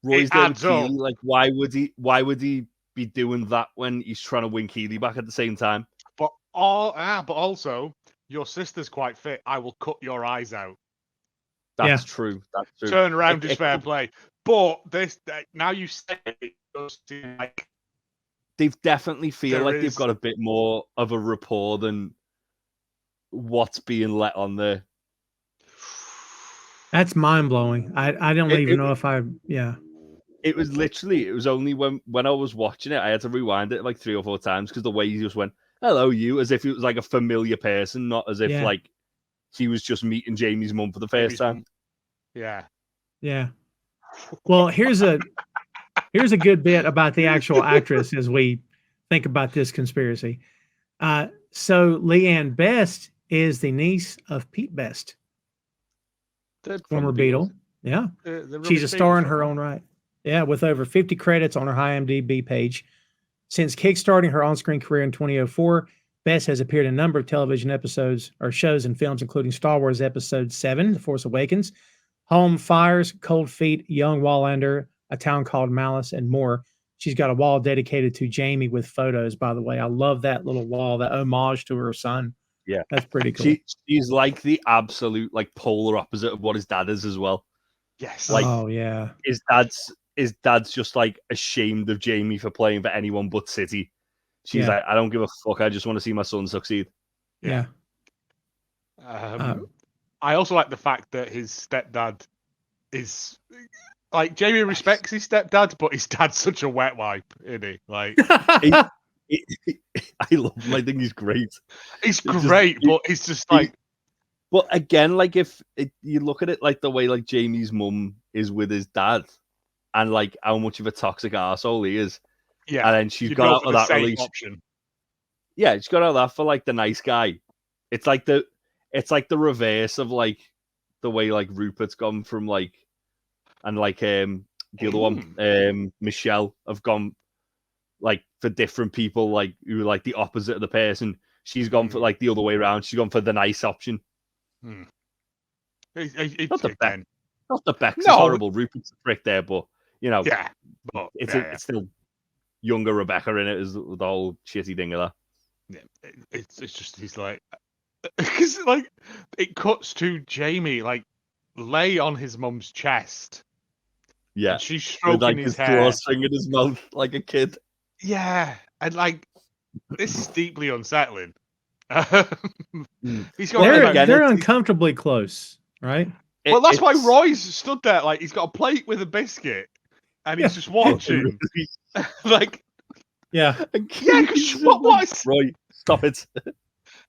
Roy's there with Keeley. Like, why would he be doing that when he's trying to win Keeley back at the same time? But also, your sister's quite fit. I will cut your eyes out. That's true. That's true. Turn around is fair play. But this now you say it does seem like they've definitely feel like they've got a bit more of a rapport than what's being let on there. That's mind blowing. I don't even know if I It was only when I was watching it, I had to rewind it like 3 or 4 times because the way he just went, "Hello, you," as if it was like a familiar person, not as if like he was just meeting Jamie's mum for the first time. Yeah. Yeah. Well, here's a good bit about the actual actress as we think about this conspiracy. So Leanne Best is the niece of Pete Best, former Beatle. Yeah. She's a star in her own right. Yeah, with over 50 credits on her IMDb page. Since kickstarting her on-screen career in 2004, Best has appeared in a number of television episodes or shows and films, including Star Wars Episode 7, The Force Awakens, Home Fires, Cold Feet, Young Wallander, A Town Called Malice, and more. She's got a wall dedicated to Jamie with photos, by the way. I love that little wall, that homage to her son. Yeah. That's pretty cool. She's like the absolute like polar opposite of what his dad is as well. Yes. Like, oh, yeah. His dad's just like ashamed of Jamie for playing for anyone but City. She's like, I don't give a fuck. I just want to see my son succeed. Yeah. I also like the fact that his stepdad is like, Jamie respects his stepdad, but his dad's such a wet wipe, isn't he? Like, I love him. I think he's great. He's great, but he's just like. But again, like if you look at it like the way like Jamie's mum is with his dad, and like how much of a toxic arsehole he is. Yeah, and then she's got out of that relationship. Option. Yeah, she's got out of that for like the nice guy. It's like the reverse of like the way like Rupert's gone from like, and like the other one, Michelle, have gone like for different people like who are like the opposite of the person. She's gone for like the other way around. She's gone for the nice option. Not the Beck's horrible. Rupert's a prick there, but you know, but it's still. younger Rebecca in it is the whole shitty thing of that. Yeah, it's just he's like, because like it cuts to Jamie like lay on his mum's chest. Yeah, and she's with stroking like his his hair. drawstring in his mouth like a kid. Yeah, and like this is deeply unsettling. He's got they're uncomfortably close, right? Well, that's why Roy's stood there like he's got a plate with a biscuit, and he's just watching. Like, yeah, because what is Roy? Stop it!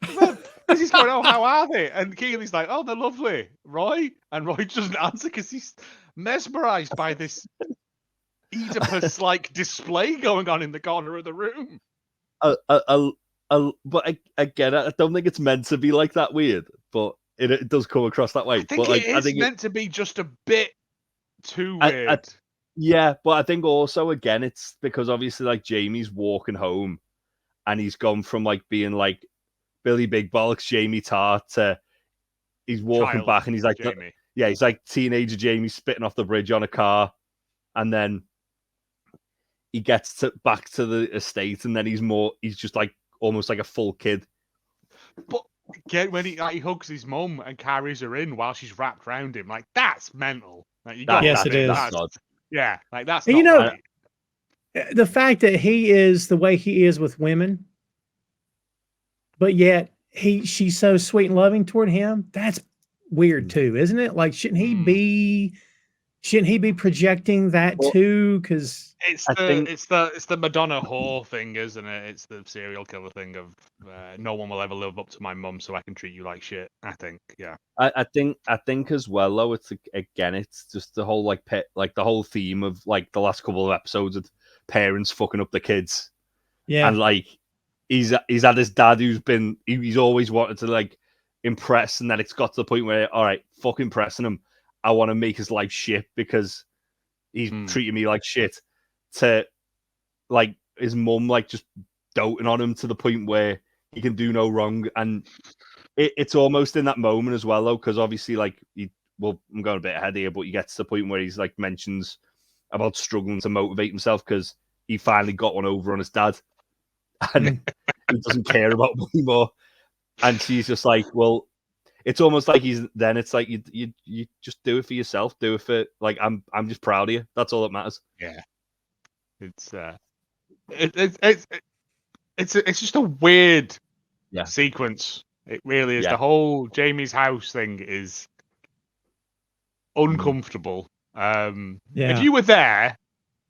Because he's going, oh, how are they? And Keeley's like, oh, they're lovely, Roy. And Roy doesn't answer because he's mesmerized by this Oedipus-like display going on in the corner of the room. But again, I don't think it's meant to be like that weird, but it does come across that way. I think it is meant to be just a bit too weird. Yeah, but I think also, again, it's because obviously, like, Jamie's walking home and he's gone from, like, being, like, Billy Big Bollocks, Jamie Tart to he's walking back and he's like, he's like teenager Jamie spitting off the bridge on a car. And then he gets back to the estate and then he's just, like, almost like a full kid. But again, when he hugs his mum and carries her in while she's wrapped around him, like, that's mental. Like, yes, it is. Yeah, like that's not right. The fact that he is the way he is with women, but yet she's so sweet and loving toward him, that's weird too, isn't it? Like, shouldn't he be projecting that too? Because it's the Madonna whore thing, isn't it? It's the serial killer thing of no one will ever live up to my mum, so I can treat you like shit. I think, yeah. I think as well though. It's just the whole the whole theme of like the last couple of episodes of parents fucking up the kids. Yeah, and like he's had his dad he's always wanted to like impress, and then it's got to the point where all right, fuck impressing him. I want to make his life shit because he's treating me like shit. To like his mum, like just doting on him to the point where he can do no wrong, and it's almost in that moment as well, though, because obviously, like, I'm going a bit ahead here, but he gets to the point where he's like mentions about struggling to motivate himself because he finally got one over on his dad, and he doesn't care about me anymore, and she's just like, well. It's almost like it's like you just do it for yourself, do it for like I'm just proud of you. That's all that matters. Yeah, it's just a weird sequence. It really is. The whole Jamie's house thing is uncomfortable. If you were there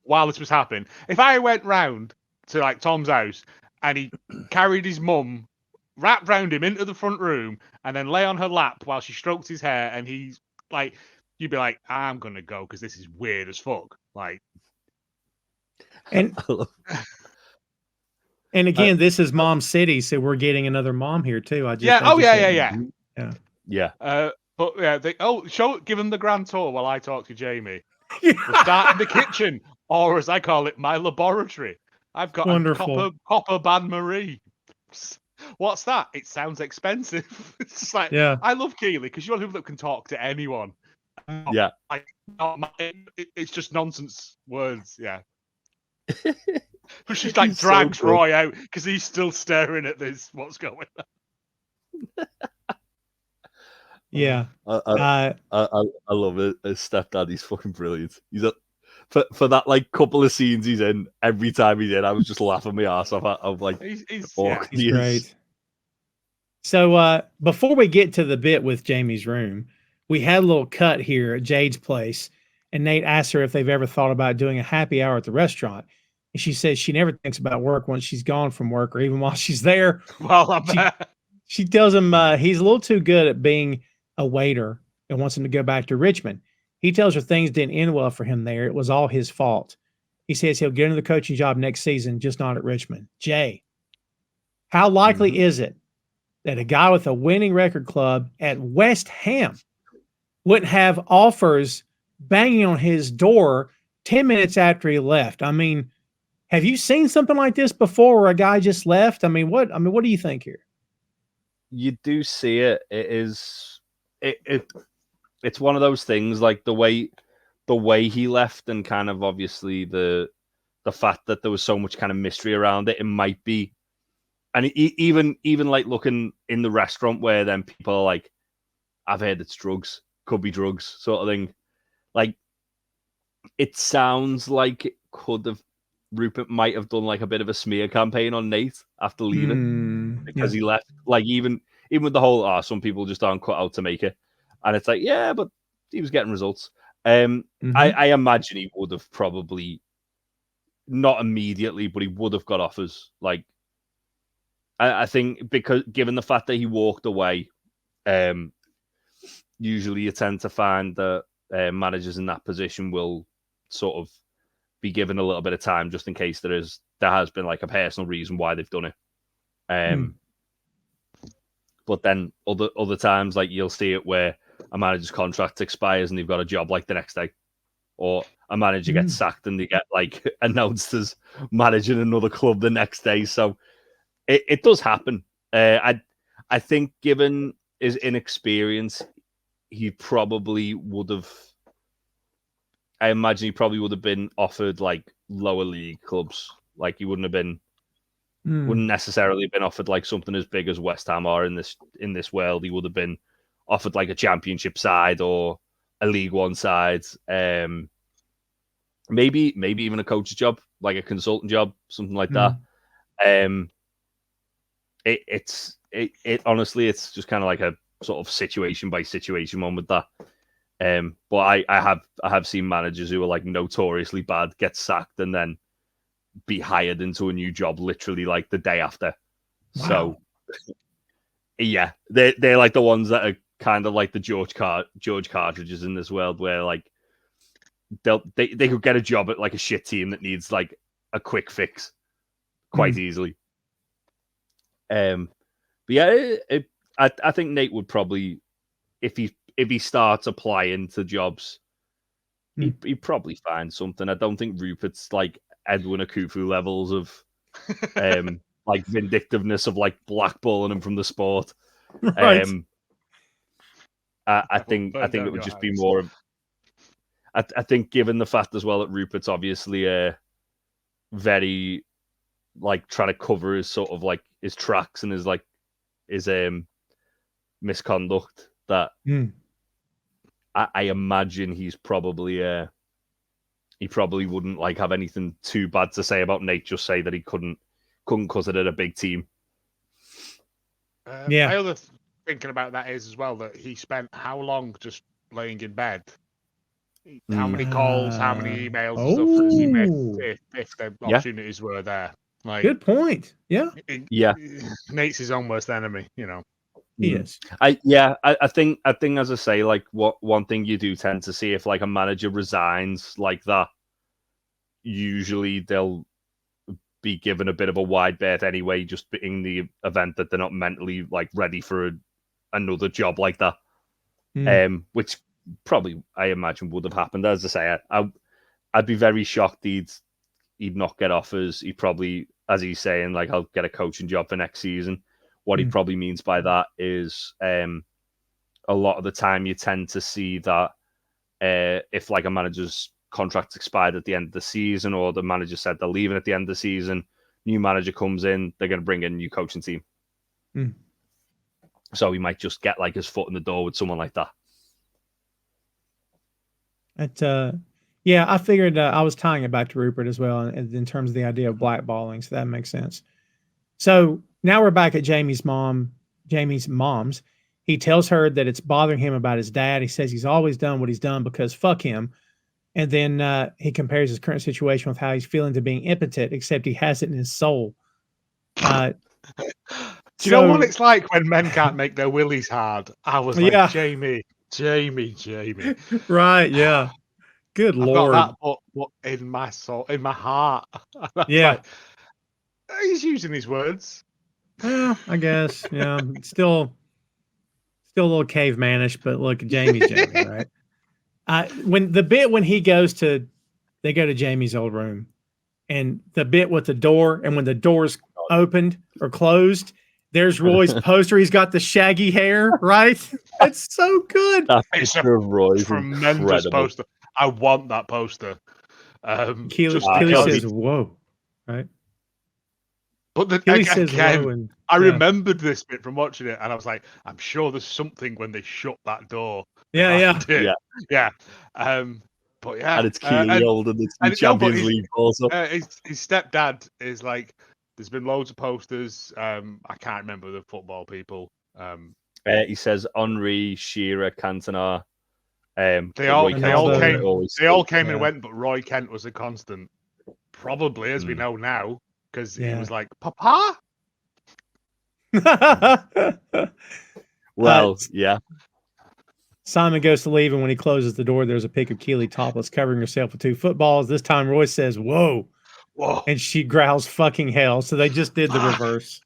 while this was happening, if I went round to like Tom's house and he carried his mum, wrapped round him into the front room, and then lay on her lap while she strokes his hair, and he's like, you'd be like, I'm gonna go because this is weird as fuck. Like, and again, this is Mom City, so we're getting another mom here too. But give him the grand tour while I talk to Jamie. We'll start in the kitchen, or as I call it, my laboratory. I've got a copper Ban Marie. What's that? It sounds expensive. It's just like, I love Keeley because you're people that can talk to anyone. It's just nonsense words. Yeah. But she like drags Roy out because he's still staring at this. What's going on? Yeah. I love it. His stepdad, he's fucking brilliant. He's for that like couple of scenes he's in, every time he's in, I was just laughing my ass off. I'm like, he's great. So before we get to the bit with Jamie's room, we had a little cut here at Jade's place, and Nate asked her if they've ever thought about doing a happy hour at the restaurant. And she says she never thinks about work once she's gone from work or even while she's there. Well, she tells him he's a little too good at being a waiter and wants him to go back to Richmond. He tells her things didn't end well for him there. It was all his fault. He says he'll get into the coaching job next season, just not at Richmond. Jay, how likely is it that a guy with a winning record club at West Ham wouldn't have offers banging on his door 10 minutes after he left? I mean, have you seen something like this before where a guy just left? What do you think here? You do see it. It's one of those things, like the way he left, and kind of obviously the the fact that there was so much kind of mystery around it, it might be. And even like looking in the restaurant where then people are like, I've heard it's drugs, could be drugs, sort of thing. Like, it sounds like it could have, Rupert might have done like a bit of a smear campaign on Nate after leaving because he left. Like, even with the whole, some people just aren't cut out to make it. And it's like, yeah, but he was getting results. I imagine he would have probably, not immediately, but he would have got offers. Like, I think because given the fact that he walked away, usually you tend to find that managers in that position will sort of be given a little bit of time just in case there has been like a personal reason why they've done it. But then other times, like you'll see it where a manager's contract expires and they've got a job like the next day, or a manager gets sacked and they get like announced as managing another club the next day. So it does happen. I think given his inexperience, he probably would have. I imagine he probably would have been offered like lower league clubs. Like he wouldn't necessarily have been offered like something as big as West Ham are in this world. He would have been offered like a championship side or a League One side. Maybe even a coach's job, like a consultant job, something like that. It honestly, it's just kind of like a sort of situation by situation one with that. But I have seen managers who are like notoriously bad get sacked and then be hired into a new job literally like the day after. Wow. So yeah, they're like the ones that are kind of like the George Cartridges in this world, where like they could get a job at like a shit team that needs like a quick fix quite easily. But yeah, I think Nate would probably, if he starts applying to jobs, he'd probably find something. I don't think Rupert's like Edwin Akufu levels of like vindictiveness of like blackballing him from the sport. Right. I think it would just be more. I think given the fact as well that Rupert's obviously very like trying to cover his sort of like his tracks and his misconduct, that I imagine he's probably he probably wouldn't like have anything too bad to say about Nate, just say that he couldn't cut it at a big team. My other thinking about that is as well that he spent how long just laying in bed? How many calls, how many emails and stuff does he make if the opportunities were there? Like, good point. Yeah. Nate's his own worst enemy, you know. He is. I think as I say, like one thing you do tend to see if like a manager resigns like that, usually they'll be given a bit of a wide berth anyway, just in the event that they're not mentally like ready for another job like that. Which probably I imagine would have happened. As I say, I'd be very shocked he'd not get offers. He probably, as he's saying, like, I'll get a coaching job for next season. What he probably means by that is a lot of the time you tend to see that if like a manager's contract expired at the end of the season, or the manager said they're leaving at the end of the season, new manager comes in, they're going to bring in a new coaching team. So he might just get like his foot in the door with someone like that. I figured I was tying it back to Rupert as well in terms of the idea of blackballing, so that makes sense. So now we're back at Jamie's mom's. He tells her that it's bothering him about his dad. He says he's always done what he's done because fuck him. And then he compares his current situation with how he's feeling to being impotent, except he has it in his soul. Do you know what it's like when men can't make their willies hard? I was like, Jamie. Right, yeah. Good Lord. Got that but in my soul, in my heart. Yeah. Like, he's using his words. Well, I guess. Yeah. Still a little cavemanish, but look, Jamie, right? When they go to Jamie's old room, and the bit with the door, and when the door's opened or closed, there's Roy's poster. He's got the shaggy hair, right? It's so good. That picture of Roy's tremendous poster. I want that poster. Keeley says, "Whoa," right? But Keeley says, again, "Whoa," and I remembered this bit from watching it, and I was like, I'm sure there's something when they shut that door. Yeah. But yeah, and it's Keeley holding the Champions League also. His stepdad is like, there's been loads of posters. I can't remember the football people. He says Henri, Shearer, Cantona. They all came Yeah. and went, but Roy Kent was a constant. Probably, as we know now, because he was like, Papa? Well, yeah. Simon goes to leave, and when he closes the door, there's a pic of Keeley topless, covering herself with 2 footballs. This time, Roy says, "Whoa." And she growls fucking hell. So they just did the reverse.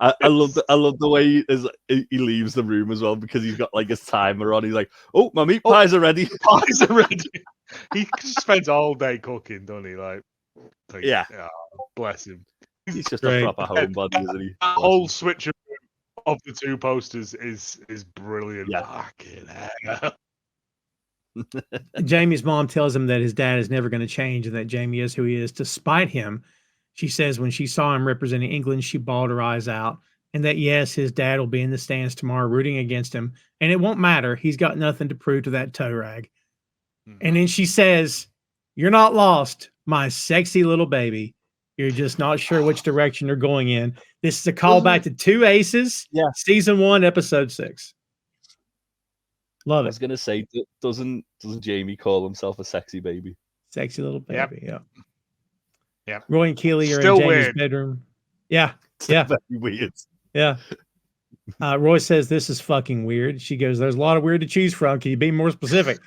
I love the way he leaves the room as well, because he's got like his timer on. He's like, "Oh, my meat pies are ready." Pies are ready. He spends all day cooking, doesn't he? Like yeah. Oh, bless him. He's just a proper homebody, isn't he? That whole switch of the 2 posters is brilliant. Yeah. Fucking hell. Jamie's mom tells him that his dad is never going to change and that Jamie is who he is to spite him. She says when she saw him representing England, she bawled her eyes out, and that, yes, his dad will be in the stands tomorrow rooting against him, and it won't matter. He's got nothing to prove to that toe rag. And then she says, "You're not lost, my sexy little baby. You're just not sure which direction you're going in." This is a callback to 2 Aces, season 1, episode 6. Love it. I was gonna say, doesn't Jamie call himself a sexy baby? Sexy little baby. Yeah. Roy and Keeley are Still in Jamie's weird. bedroom. Yeah. Very weird. Yeah. Roy says, "This is fucking weird." She goes, "There's a lot of weird to choose from. Can you be more specific?"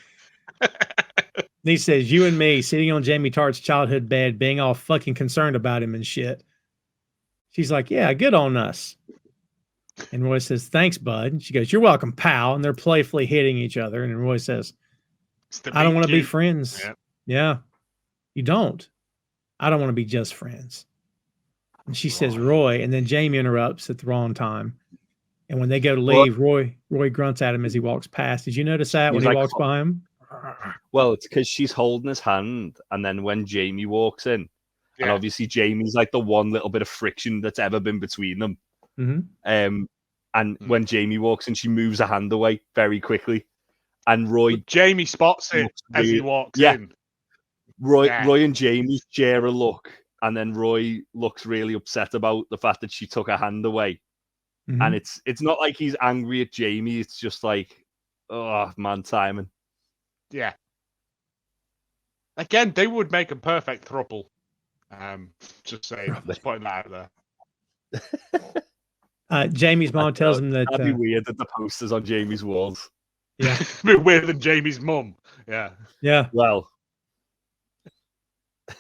He says, "You and me sitting on Jamie Tartt's childhood bed, being all fucking concerned about him and shit." She's like, "Yeah, good on us." And Roy says, "Thanks, bud." And she goes, "You're welcome, pal." And they're playfully hitting each other. And Roy says, "I don't want to be friends." Yeah. You don't. "I don't want to be just friends." And she says, "Roy," and then Jamie interrupts at the wrong time. And when they go to leave, Roy grunts at him as he walks past. Did you notice that when he walks by him? Well, it's because she's holding his hand, and then when Jamie walks in, and obviously Jamie's like the one little bit of friction that's ever been between them. And when Jamie walks in, she moves her hand away very quickly, and Jamie spots it as he walks in. Roy and Jamie share a look, and then Roy looks really upset about the fact that she took her hand away. And it's not like he's angry at Jamie. It's just like, oh man, Simon. Yeah. Again, they would make a perfect throuple. Just saying, let's point that out there. Jamie's mom tells him that that'd be weird that the posters on Jamie's walls. Yeah, a bit weirder than Jamie's mum. Yeah. Well,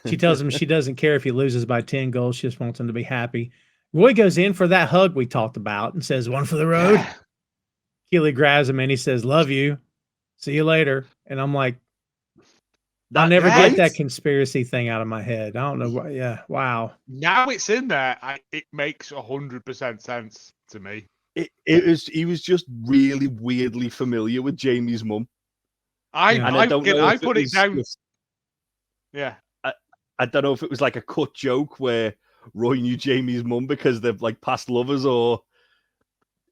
she tells him she doesn't care if he loses by 10 goals. She just wants him to be happy. Roy goes in for that hug we talked about and says, "One for the road." Keeley grabs him and he says, "Love you. See you later." And I'm like, I'll never get that conspiracy thing out of my head. I don't know what. Yeah. Wow. Now it's in there. It makes 100% sense to me. He was just really weirdly familiar with Jamie's mum. I put it down. Yeah. I don't know if it was like a cut joke where Roy knew Jamie's mum because they've like past lovers, or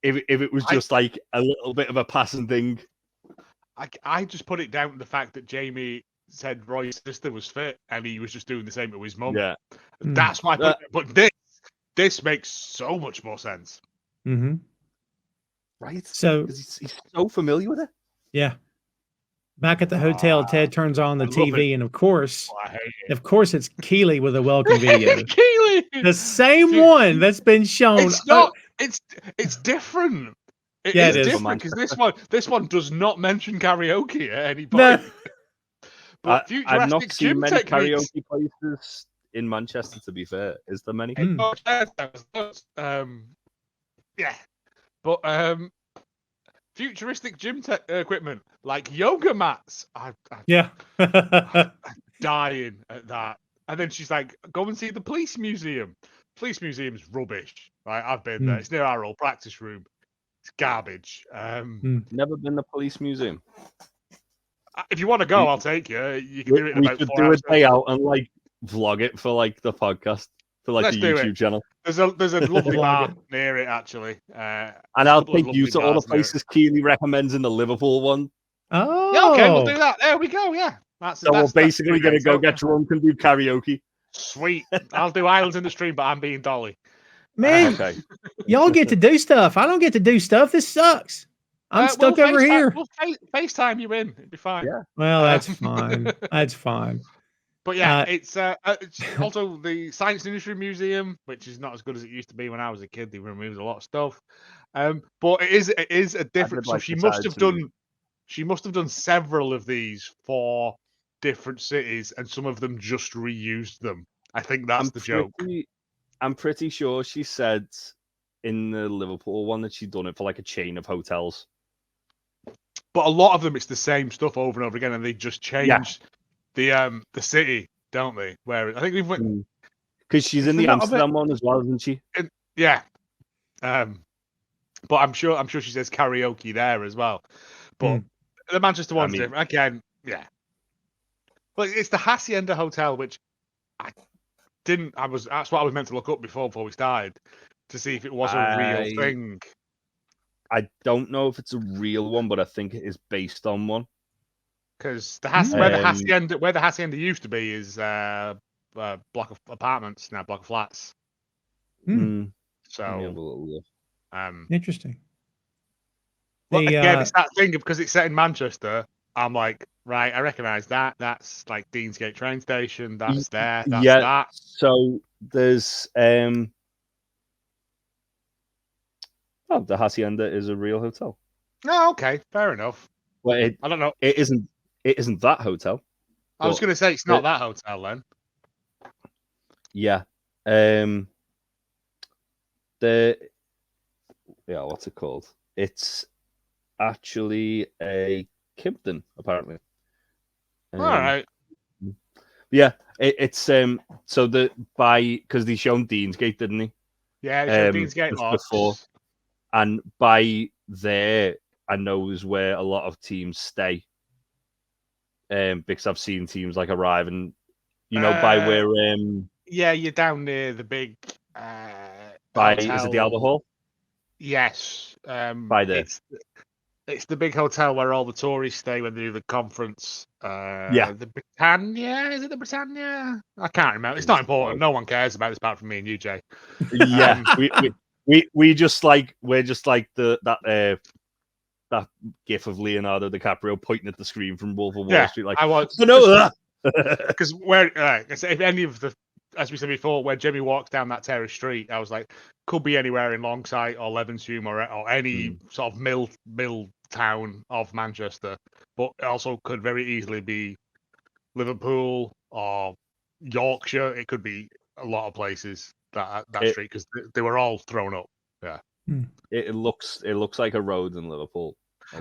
if it was just like a little bit of a passing thing. I just put it down to the fact that Jamie said Roy's sister was fit and he was just doing the same to his mum. Yeah. That's why but this makes so much more sense. Right. So he's so familiar with it. Yeah. Back at the hotel, Ted turns on the TV, and of course, it's Keeley with a welcome video. Keeley, the same one that's been shown. It's not. It's different. It is different because this one does not mention karaoke at any point. No. But I've not seen many karaoke places in Manchester. To be fair, is there many? Yeah, but futuristic gym equipment like yoga mats. I'm dying at that. And then she's like, "Go and see the police museum." Police museum's rubbish. Right, I've been there. It's near our old practice room. It's garbage. Never been to the police museum. If you want to go, I'll take you. You can do it in We about should 4 do a hours. day out and like vlog it for like the podcast, for like Let's the do YouTube it. channel. There's a lovely Vlog bar it. near it, actually. And I'll couple of take you lovely to all the bars near it. places Keeley recommends in the Liverpool one. Oh, Yeah, okay, we'll do that. There we go. Yeah, So we're basically going to go get drunk and do karaoke. Sweet. I'll do Islands in the Stream, but I'm being Dolly. Man, Okay. y'all get to do stuff. I don't get to do stuff. This sucks. I'm stuck over here. We'll FaceTime you in. It'd be fine. Yeah. Well, that's fine. That's fine. But yeah, it's also the Science and Industry Museum, which is not as good as it used to be when I was a kid. They removed a lot of stuff. But it is a different. So she must have done several of these for different cities, and some of them just reused them. I think that's the joke. I'm pretty sure she said in the Liverpool one that she'd done it for like a chain of hotels. But a lot of them, it's the same stuff over and over again, and they just change the city, don't they? Where I think we've went because she's in the Amsterdam one as well, isn't she? Yeah. But I'm sure she says karaoke there as well. But the Manchester one's different. Again, yeah. But it's the Hacienda Hotel, which that's what I was meant to look up before we started to see if it was a real thing. I don't know if it's a real one, but I think it is based on one. Because where the Hacienda used to be is a block of apartments, now block of flats. So interesting. Again, it's that thing because it's set in Manchester. I'm like, right, I recognise that. That's like Deansgate train station. That's there. That's that. So there's the Hacienda is a real hotel. Oh, okay, fair enough. Well, I don't know. It isn't that hotel. I was going to say it's not that hotel then. Yeah. What's it called? It's actually a Kimpton, apparently. All right. Yeah, it's so because they shown Deansgate, didn't he? Yeah, they showed Deansgate before, and by there I know is where a lot of teams stay. Because I've seen teams like arrive and by where you're down near the big is it the Albert Hall? Yes. By there. It's the big hotel where all the tourists stay when they do the conference. The Britannia, is it the Britannia? I can't remember. It's not important. No one cares about this apart from me and you, Jay. Yeah, we're just like that gif of Leonardo DiCaprio pointing at the screen from Wolf of Wall Street. Like I was because if any of the, as we said before, where Jimmy walks down that terrace street, I was like, could be anywhere in Longsight or Levenshulme or any sort of mill town of Manchester, but it also could very easily be Liverpool or Yorkshire. It could be a lot of places that street because they were all thrown up. Yeah, it looks like a road in Liverpool.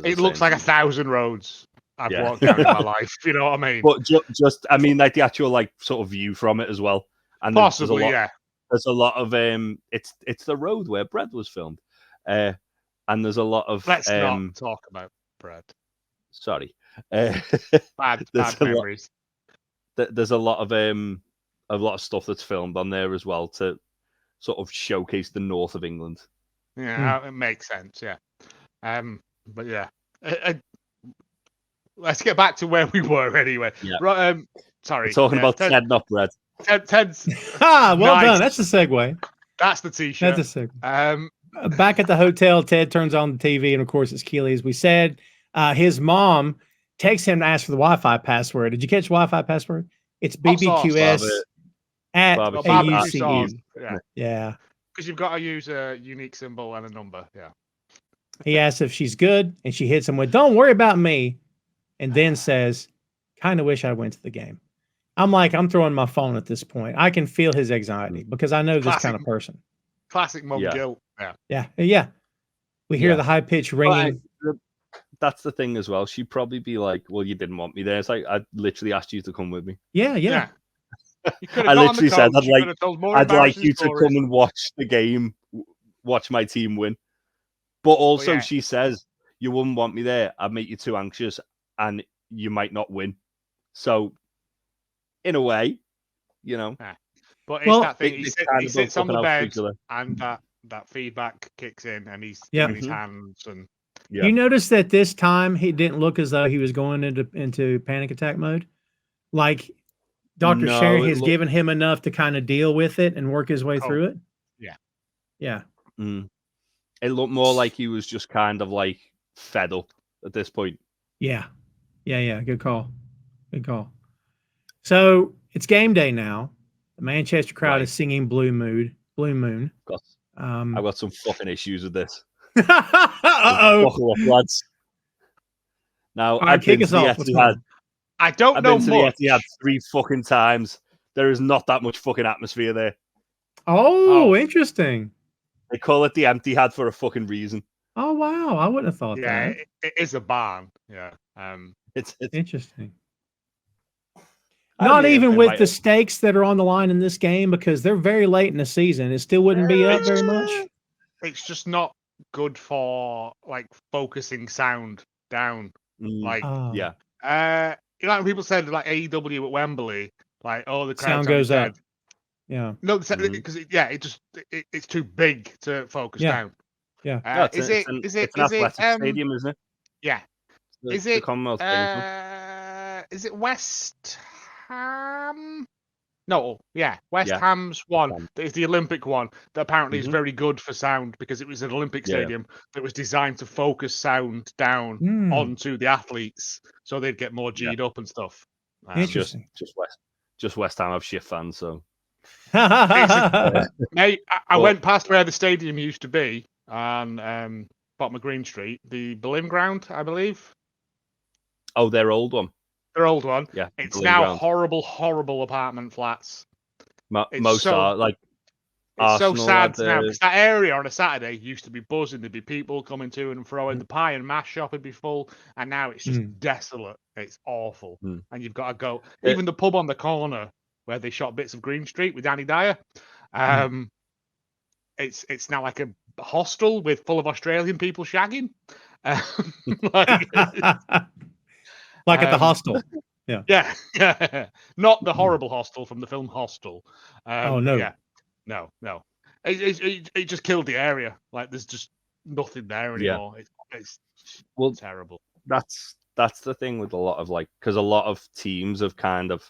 It looks like 1,000 roads I've walked down in my life. You know what I mean? But just I mean, like the actual like sort of view from it as well. And possibly, there's a lot of it's the road where Bread was filmed, and there's a lot of let's not talk about Bread. Sorry, bad memories. There's a lot of stuff that's filmed on there as well to sort of showcase the north of England. Yeah, it makes sense. Yeah, but yeah, let's get back to where we were anyway. Yeah. Right, sorry, we're talking about Ted, not Bread. Ted's well done. That's a segue. That's the t-shirt. That's a segue. Back at the hotel, Ted turns on the TV, and of course, it's Keeley, as we said. His mom texts him to ask for the Wi-Fi password. Did you catch the Wi-Fi password? It's BBQS at AUCE. Yeah. Because you've got to use a unique symbol and a number. Yeah. He asks if she's good, and she hits him with, "Don't worry about me," and then says, "Kind of wish I went to the game." I'm like, I'm throwing my phone at this point. I can feel his anxiety because I know this kind of person. Classic mom guilt. Yeah. We hear the high-pitched ringing. That's the thing as well. She'd probably be like, "Well, you didn't want me there." It's like, I literally asked you to come with me. Yeah. I literally said, I'd like you to come and watch the game, watch my team win. But also she says, you wouldn't want me there. I'd make you too anxious and you might not win. So, in a way, you know. Yeah. But it's Well, that thing. He sits on the looking out for bed, each other. and that feedback kicks in, and he's Yeah. doing his hands and. Yeah. You notice that this time he didn't look as though he was going into panic attack mode. Like Dr. No, Sharon it has given him enough to kind of deal with it and work his way through it. Yeah. Yeah. Mm. It looked more like he was just kind of like fed up at this point. Yeah. Yeah. Good call. So it's game day now. The Manchester crowd Right. is singing Blue Moon. I've got some fucking issues with this. Uh-oh. Buckle up, lads. Now, All right, I've been kick to us the off. What's Etihad. going on? I don't I've know been to much. the Etihad 3 fucking times. There is not that much fucking atmosphere there. Oh, interesting. They call it the Empty Had for a fucking reason. Oh, wow. I wouldn't have thought Yeah, that. it is a barn. Yeah. It's Interesting. I Not mean, even it with might- the stakes that are on the line in this game because they're very late in the season. It still wouldn't be up very much. It's just not good for like focusing sound down. Like, Oh, yeah. you know, when people said like AEW at Wembley, like, oh, the crowd's sound only goes up. dead. Yeah. No, Mhm. because it's too big to focus Yeah. down. Yeah. No, Is it it's an athletic stadium, isn't it? Yeah. It's Is the it Commonwealth Stadium. is it West Ham? No, yeah, West Yeah. Ham's one. Ham. That is the Olympic one. That apparently is Mhm. very good for sound because it was an Olympic Yeah. stadium that was designed to focus sound down Hmm. onto the athletes so they'd get more G'd up and stuff. Interesting. Just West Ham have shit fans, so Mate, I Well- went past where the stadium used to be on bottom of Green Street, the Boleyn Ground, I believe. oh, their old one. Their old one. Yeah. It's Boleyn now Ground. horrible apartment flats. It's Most so- are like It's so Arsenal sad had now the- because that area on a Saturday used to be buzzing. There'd be people coming to and fro. The pie and mash shop would be full, and now it's just desolate. It's awful, Mm. and you've got to go. Yeah. Even the pub on the corner where they shot bits of Green Street with Danny Dyer, it's now like a hostel with full of Australian people shagging. Like, Like at the hostel. yeah, not the horrible hostel from the film Hostel. Oh, no. Yeah, no. It just killed the area. Like there's just nothing there Yeah. anymore. It's Well, terrible. that's the thing with a lot of like, because a lot of teams have kind of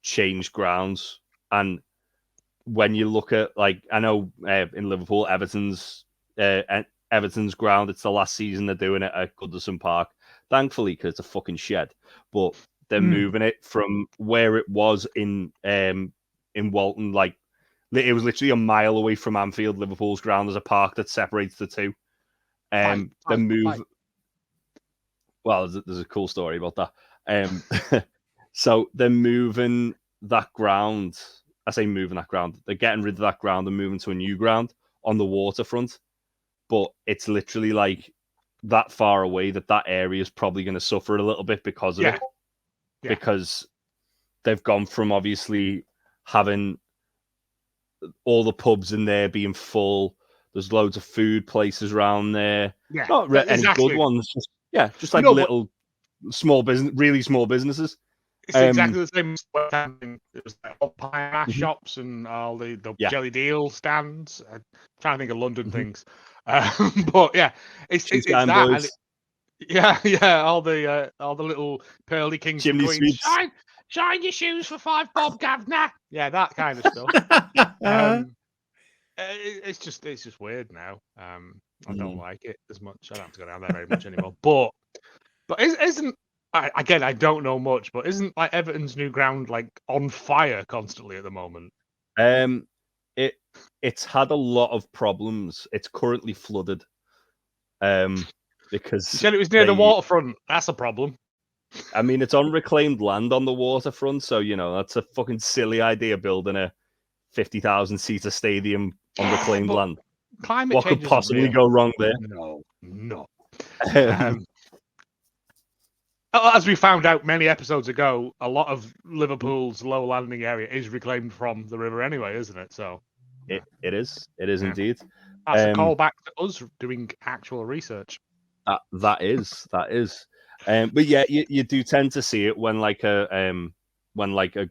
changed grounds, and when you look at like, I know in Liverpool, Everton's ground, it's the last season they're doing it at Goodison Park, thankfully, because it's a fucking shed, but they're moving it from where it was in Walton. Like it was literally a mile away from Anfield. Liverpool's ground, there's a park that separates the two. They move. Well, there's a cool story about that. So they're moving that ground. I say moving that ground. They're getting rid of that ground and moving to a new ground on the waterfront. But it's literally like that far away that area is probably going to suffer a little bit because of it. Yeah. Because they've gone from obviously having all the pubs in there being full. There's loads of food places around there. Yeah, not any good ones. Just like little small business, really small businesses. It's exactly the same as West Ham. It was like all pie and mash shops and all the jelly deal stands. I'm trying to think of London things, but yeah, it's that. And all the little pearly kings and queens. Shine your shoes for $5 bob, Gavna. Yeah, that kind of stuff. It's just weird now. I don't like it as much. I don't have to go down there very much anymore. But isn't again? I don't know much, but isn't like Everton's new ground like on fire constantly at the moment? It's had a lot of problems. It's currently flooded. Because you said it was near the waterfront. That's a problem. I mean, it's on reclaimed land on the waterfront, so that's a fucking silly idea building a 50,000-seater stadium on reclaimed land. Climate what could possibly go wrong there? No. As we found out many episodes ago, a lot of Liverpool's low landing area is reclaimed from the river anyway, isn't it? So it is indeed. That's a callback to us doing actual research. That is. But yeah, you do tend to see it when like a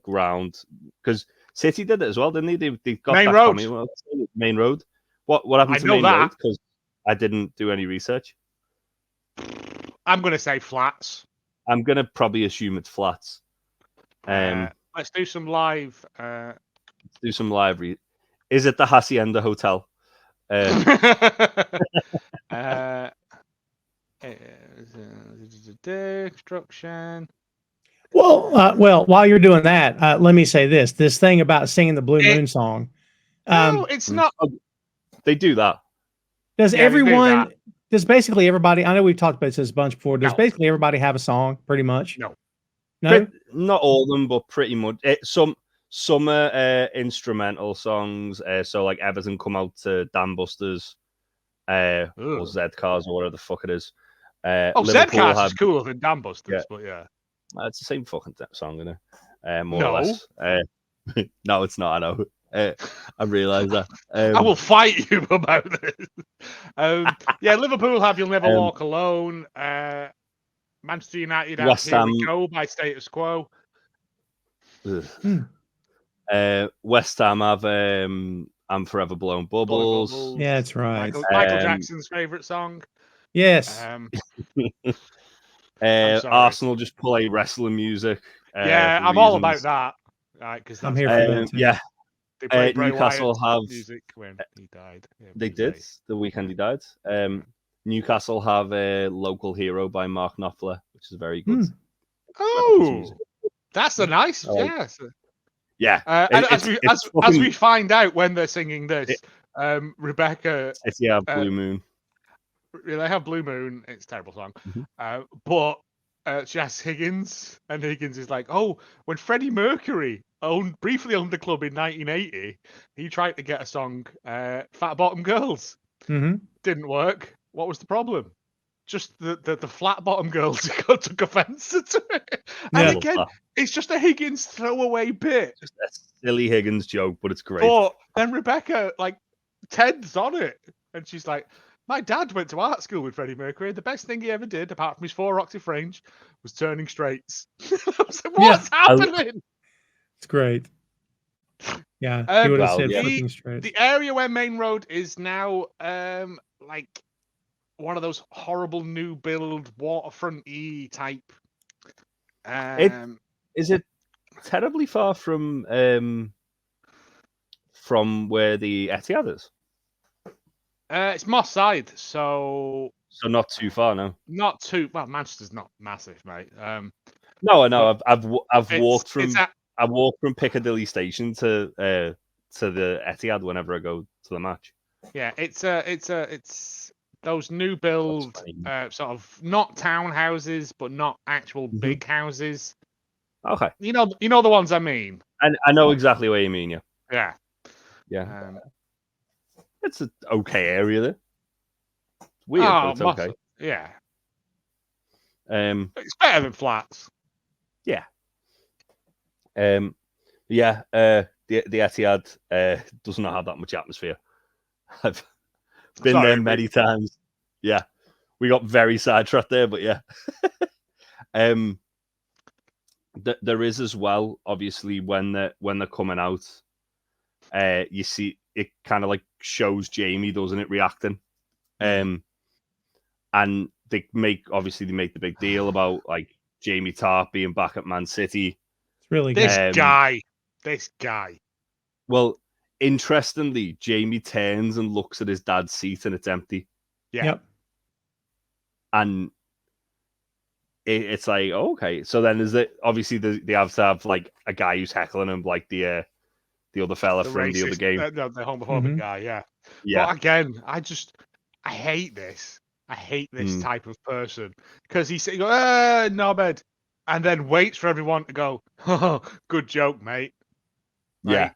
ground, because City did it as well, didn't they? They got Main that Road. Main Road. What happened I to know Main that. Road? Because I didn't do any research. I'm going to say flats. I'm gonna probably assume it's flats. Let's do some live. Do some live. Is it the Hacienda Hotel? Construction. Well, while you're doing that, let me say this thing about singing the Blue Moon song. No, it's not. They do that. Does Yeah, they do everyone? that. Does basically everybody? I know we've talked about this a bunch before. Does No. basically everybody have a song? Pretty much. No. No. Not all of them, but pretty much. Some are instrumental songs. So like Everton come out to Dan Busters, or Z Cars, or whatever the fuck it is. Z Cars is cooler than Dan Busters, but yeah. It's the same fucking song, isn't it? More No. or less. No, it's not. I know. I realise that. I will fight you about this. Yeah, Liverpool have "You'll Never Walk Alone." Manchester United have West "Here Ham. We Go" by Status Quo. West Ham have "I'm Forever Blowing Bubbles." Yeah, that's right. Michael Jackson's favourite song. Yes. Arsenal just play wrestling music. Yeah, I'm all about that. Right, because I'm here for that. Yeah. They played Bray Newcastle Wyatt's have music when he died. Yeah, They did the weekend he died. Newcastle have a Local Hero by Mark Knopfler, which is very good. Oh, that's a nice. Yeah. And as we find out when they're singing this, Rebecca. Blue Moon. They have Blue Moon. It's a terrible song. But she asks Higgins, and Higgins is like, "Oh, when Freddie Mercury briefly owned the club in 1980, he tried to get a song, Fat Bottom Girls. Didn't work. What was the problem? Just the flat bottom girls took offence to it. And again, it's just a Higgins throwaway bit. Just a silly Higgins joke, but it's great. But then Rebecca, like, Ted's on it, and she's like, "My dad went to art school with Freddie Mercury. The best thing he ever did, apart from his 4-octave range, was turning straights." I was like, "What's happening?" It's great. Yeah, he would have said fucking straight. The area where Main Road is now, like one of those horrible new build waterfront-y type. Is it terribly far from where the Etihad is? It's Moss Side, so not too far, no. Not too well. Manchester's not massive, mate. No, I know. I've walked from Piccadilly Station to the Etihad whenever I go to the match. Yeah, it's those new build sort of not townhouses, but not actual big houses. Okay. You know the ones I mean. And I know exactly what you mean. Yeah. Yeah. It's an okay area there. It's weird, but it's okay. Yeah. It's better than flats. Yeah. The Etihad does not have that much atmosphere. I've been there many times. Yeah. We got very sidetracked there, but yeah. There is as well, obviously, when they're coming out, you see it kind of like shows Jamie, doesn't it, reacting? And they make the big deal about like Jamie Tartt being back at Man City. It's really good. This guy. Well, interestingly, Jamie turns and looks at his dad's seat and it's empty. Yeah. Yep. And it's like, okay. So then obviously they have to have like a guy who's heckling him, like the other fella from the other game. The homophobic guy, yeah. But again, I hate this. I hate this type of person because he goes, knobhead, and then waits for everyone to go, "Oh, good joke, mate." Like,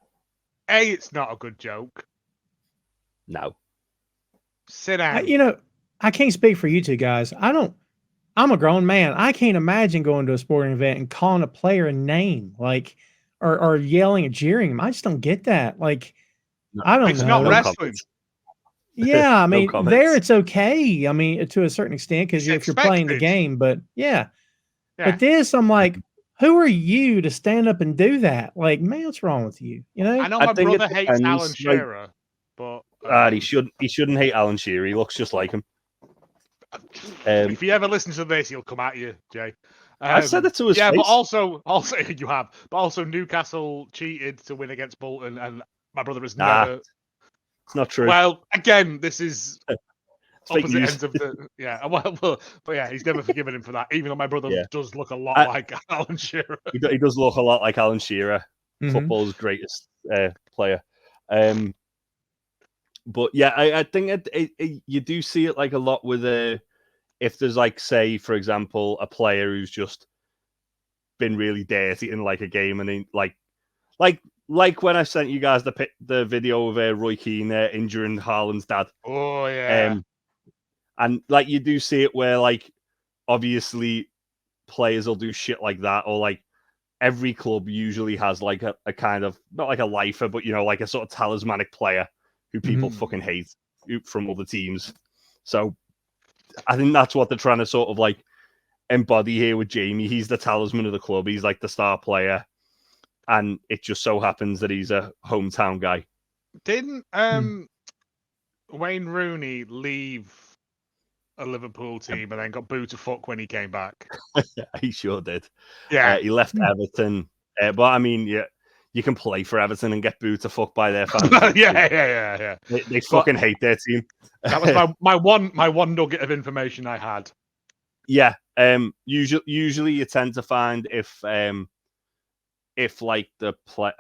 it's not a good joke. No. Sit down. I can't speak for you two guys. I'm a grown man. I can't imagine going to a sporting event and calling a player a name, like, or yelling and jeering him. I just don't get that. Like, I don't know. It's not wrestling. Yeah, I No mean, comments. there it's okay. I mean, to a certain extent, because It's if you're playing the expected. game, but yeah. Yeah. But this, I'm like, who are you to stand up and do that? Like, man, what's wrong with you? You know? I know I my think it brother hates depends, Alan like- Shearer, but He shouldn't hate Alan Shearer. He looks just like him. if he ever listens to this, he'll come at you, Jay. I've said it to his yeah, face. but also you have. But also Newcastle cheated to win against Bolton, and my brother has Nah, never. It's not true. Well, again, this is fake opposite news. ends of the well, but yeah, he's never forgiven him for that. Even though my brother Yeah. does look a lot like Alan Shearer. He does look a lot like Alan Shearer, Mhm. football's greatest player. But yeah, I think you do see it like a lot with if there's like, say, for example, a player who's just been really dirty in like a game, and he, like when I sent you guys the video of Roy Keane injuring Haaland's dad. Oh yeah. And like you do see it where like obviously players will do shit like that, or like every club usually has like a kind of, not like a lifer, but like a sort of talismanic player who people fucking hate from other teams. So I think that's what they're trying to sort of like embody here with Jamie. He's the talisman of the club. He's like the star player, and it just so happens that he's a hometown guy. Didn't Wayne Rooney leave a Liverpool team and then got booed to fuck when he came back? He sure did. Yeah. He left Everton, but I mean, yeah, you can play for Everton and get booed to fuck by their fans. yeah. They fucking hate their team. That was my one nugget of information I had. Yeah. Usually you tend to find if like a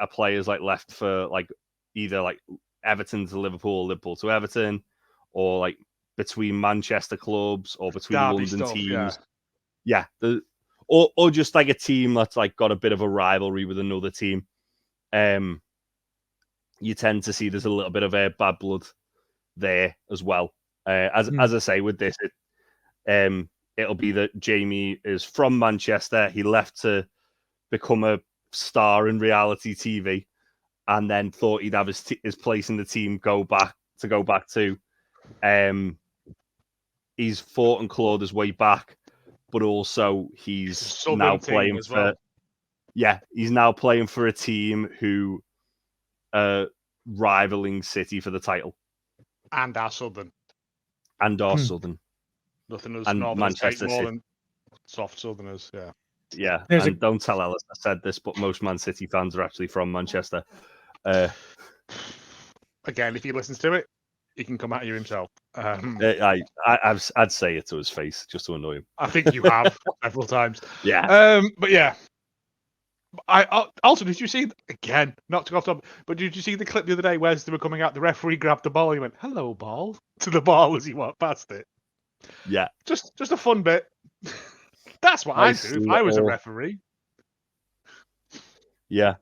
player's like left for like either like Everton to Liverpool, Liverpool to Everton, or like between Manchester clubs or between Derby London stuff, teams. Yeah. Or just like a team that's like got a bit of a rivalry with another team. You tend to see there's a little bit of bad blood there as well. As I say, with this, it'll be that Jamie is from Manchester. He left to become a star in reality TV, and then thought he'd have his place in the team go back to. He's fought and clawed his way back, but also he's now playing for. Well. Yeah, he's now playing for a team who rivaling City for the title. And our Southern. Southern. Nothing as and Northerners Manchester more City. than soft Southerners, yeah. Yeah, and don't tell Ellis I said this, but most Man City fans are actually from Manchester. Again, if he listens to it, he can come at you himself. I'd say it to his face just to annoy him. I think you have several times. Yeah. But yeah. I also, did you see, again, not to go off topic, but did you see the clip the other day where they were coming out, the referee grabbed the ball, he went, "Hello, ball," to the ball as he walked past it? Yeah. Just a fun bit. That's what I'd do if I was a referee. Yeah.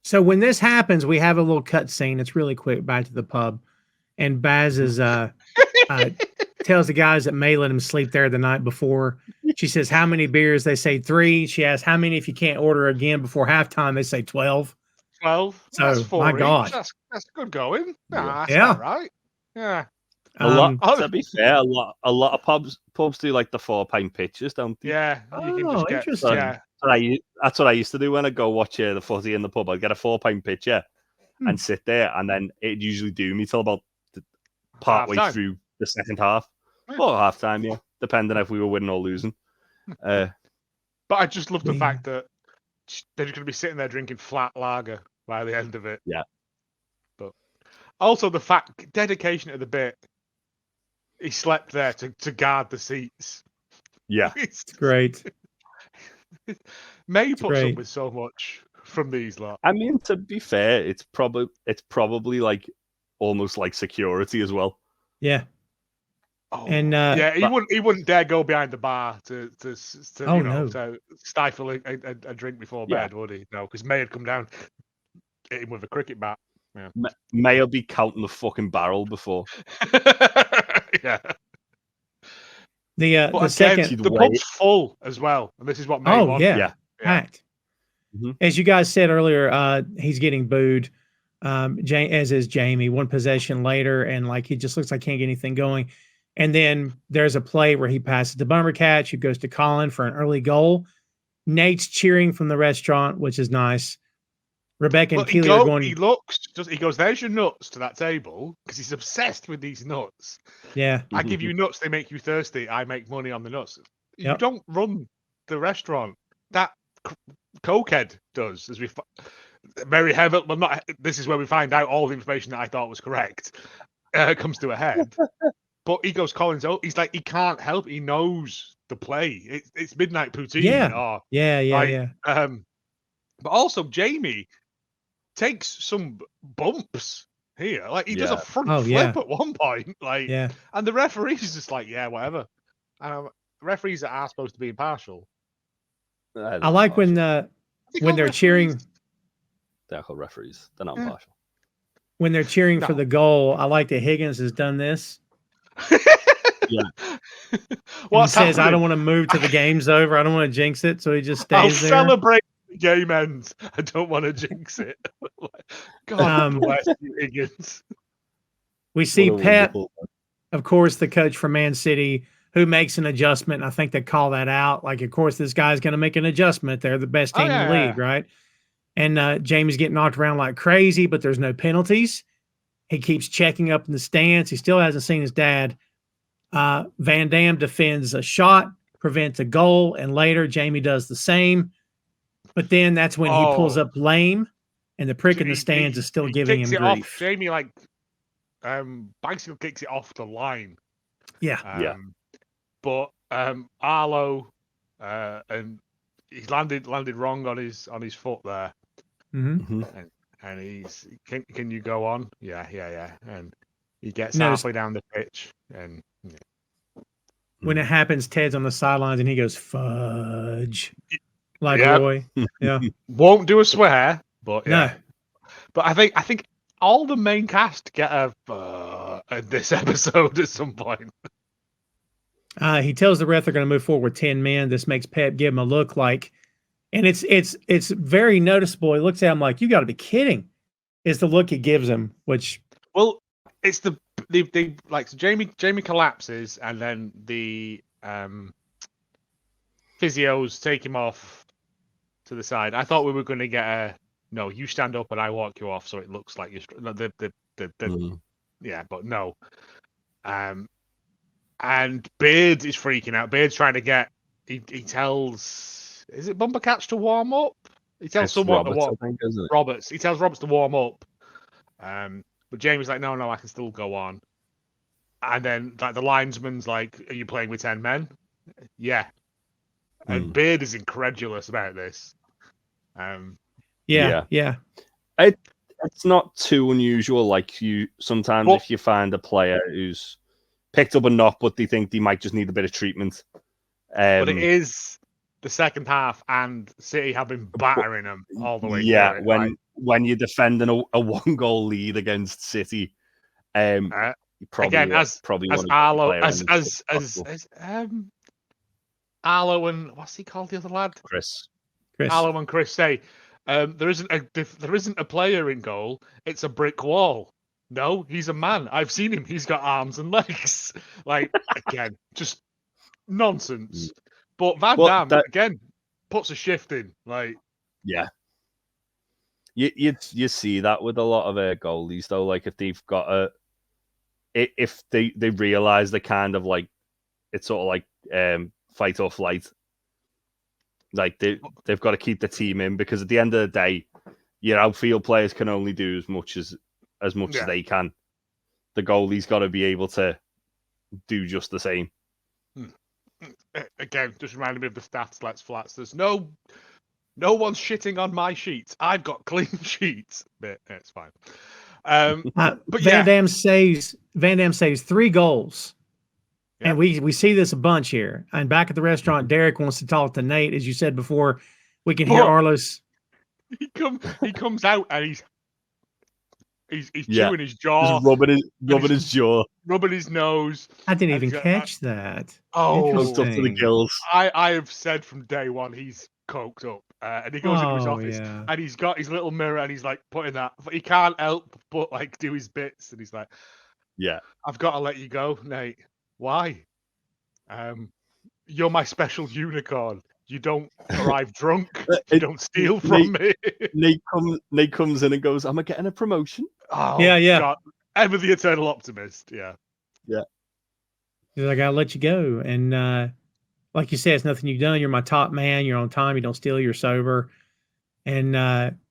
So when this happens, we have a little cut scene. It's really quick. Back to the pub, and Baz is tells the guys that May let him sleep there the night before. She says, "How many beers?" They say 3. She asks, "How many if you can't order again before halftime?" They say 12. 12. So that's 4 my God, that's good going. Nah, that's yeah, all right. Yeah. To be fair, a lot of pubs do like the 4-pint pitches, don't they? Yeah. You can just get, interesting. Yeah. That's what I used to do when I go watch the footy in the pub. I'd get a 4-pint pitcher and sit there, and then it'd usually do me till about partway through the second half. Or half time, yeah. Depending if we were winning or losing. But I just love the fact that they're just going to be sitting there drinking flat lager by the end of it. Yeah. But also the fact, dedication to the bit, he slept there to guard the seats. Yeah. It's great. May puts up with so much from these lot. I mean, to be fair, it's probably like almost like security as well. Yeah. Oh, and yeah, he wouldn't dare go behind the bar to stifle a drink before bed, would he? No, because May had come down, hit him with a cricket bat. Yeah. May be counting the fucking barrel before. Yeah. The second, the pub's full as well, and this is what May wants. Yeah. Packed. Mm-hmm. As you guys said earlier, he's getting booed. as is Jamie. One possession later, and like he just looks like he can't get anything going. And then there's a play where he passes to Bumbercatch, who goes to Colin for an early goal. Nate's cheering from the restaurant, which is nice. Rebecca and Keeley are going. He goes, there's your nuts to that table, because he's obsessed with these nuts. Yeah. I give you nuts, they make you thirsty. I make money on the nuts. You don't run the restaurant. That cokehead does, as we very heavy. Well, not. This is where we find out all the information that I thought was correct comes to a head. But he goes, Colin's. Oh, he's like, he can't help. He knows the play. It's midnight poutine. Yeah. But also Jamie takes some bumps here. Like he does a front flip at one point. Like, and the referee's just like, yeah, whatever. Referees that are supposed to be impartial. I like when they're cheering. They're called referees. They're not impartial. When they're cheering for the goal, I like that Higgins has done this. He says, I don't want to move till the game's over. I don't want to jinx it. So he just stays there. Celebrate the game ends. I don't want to jinx it. God bless you, Higgins. We see Pep, of course, the coach from Man City, who makes an adjustment. I think they call that out. Like, of course, this guy's going to make an adjustment. They're the best team in the league, right? And Jamie's getting knocked around like crazy, but there's no penalties. He keeps checking up in the stands. He still hasn't seen his dad. Van Dam defends a shot, prevents a goal, and later Jamie does the same. But then that's when he pulls up lame, and the prick in the stands is still giving him grief. Jamie, bicycle kicks it off the line. Yeah. But Arlo, and he's landed wrong on his foot there. Mm-hmm. And he's can you go on? Yeah. And he gets halfway down the pitch, and when it happens, Ted's on the sidelines and he goes fudge, like Roy. Yeah, won't do a swear, but no. But I think all the main cast get a this episode at some point. He tells the ref they're going to move forward with 10 men. This makes Pep give him a look like. And it's very noticeable. He looks at him like, you got to be kidding. Is the look he gives him, which it's so Jamie collapses, and then the physios take him off to the side. I thought we were going to get no, you stand up and I walk you off, so it looks like you're but no. And Beard is freaking out. Beard's trying to get. He tells. Is it Bumbercatch to warm up? He tells someone to warm up. Roberts. He tells Roberts to warm up. But Jamie's like, no, I can still go on. And then the linesman's like, are you playing with 10 men? Yeah. And Beard is incredulous about this. Yeah. It's not too unusual. Like sometimes if you find a player who's picked up a knock, but they think they might just need a bit of treatment. But it is the second half, and City have been battering them all the way. Yeah, when you're defending a 1-goal lead against City, probably as Arlo Arlo and what's he called, the other lad? Chris. Arlo and Chris say, there isn't a player in goal. It's a brick wall. No, he's a man. I've seen him. He's got arms and legs. Like, again, just nonsense. But Van Damme, again, puts a shift in. Like, yeah. You see that with a lot of goalies, though. Like, if they've got if they realize they kind of like, it's sort of like fight or flight. Like, they've got to keep the team in, because at the end of the day, your outfield players can only do as much as they can. The goalie's got to be able to do just the same. Again, just reminded me of the stats. Let's flats. There's no one's shitting on my sheets. I've got clean sheets. But it's fine. But Van Damme saves 3 goals. Yeah. And we see this a bunch here. And back at the restaurant, Derek wants to talk to Nate. As you said before, we can hear Arlos. He comes out and he's chewing his jaw, just rubbing his jaw, rubbing his nose. I didn't even catch that. Oh, up to the gills. I have said from day one he's coked up. And he goes into his office, yeah. and he's got his little mirror, and he's like putting that. He can't help but like do his bits, and he's like, Yeah. "I've got to let you go, Nate. Why? You're my special unicorn. You don't arrive drunk. You don't steal from me." Nate comes in and goes, "Am I getting a promotion?" Oh, Yeah. God. Ever the eternal optimist. Yeah. He's like, I gotta let you go. And like you said, it's nothing you've done. You're my top man. You're on time. You don't steal. You're sober. And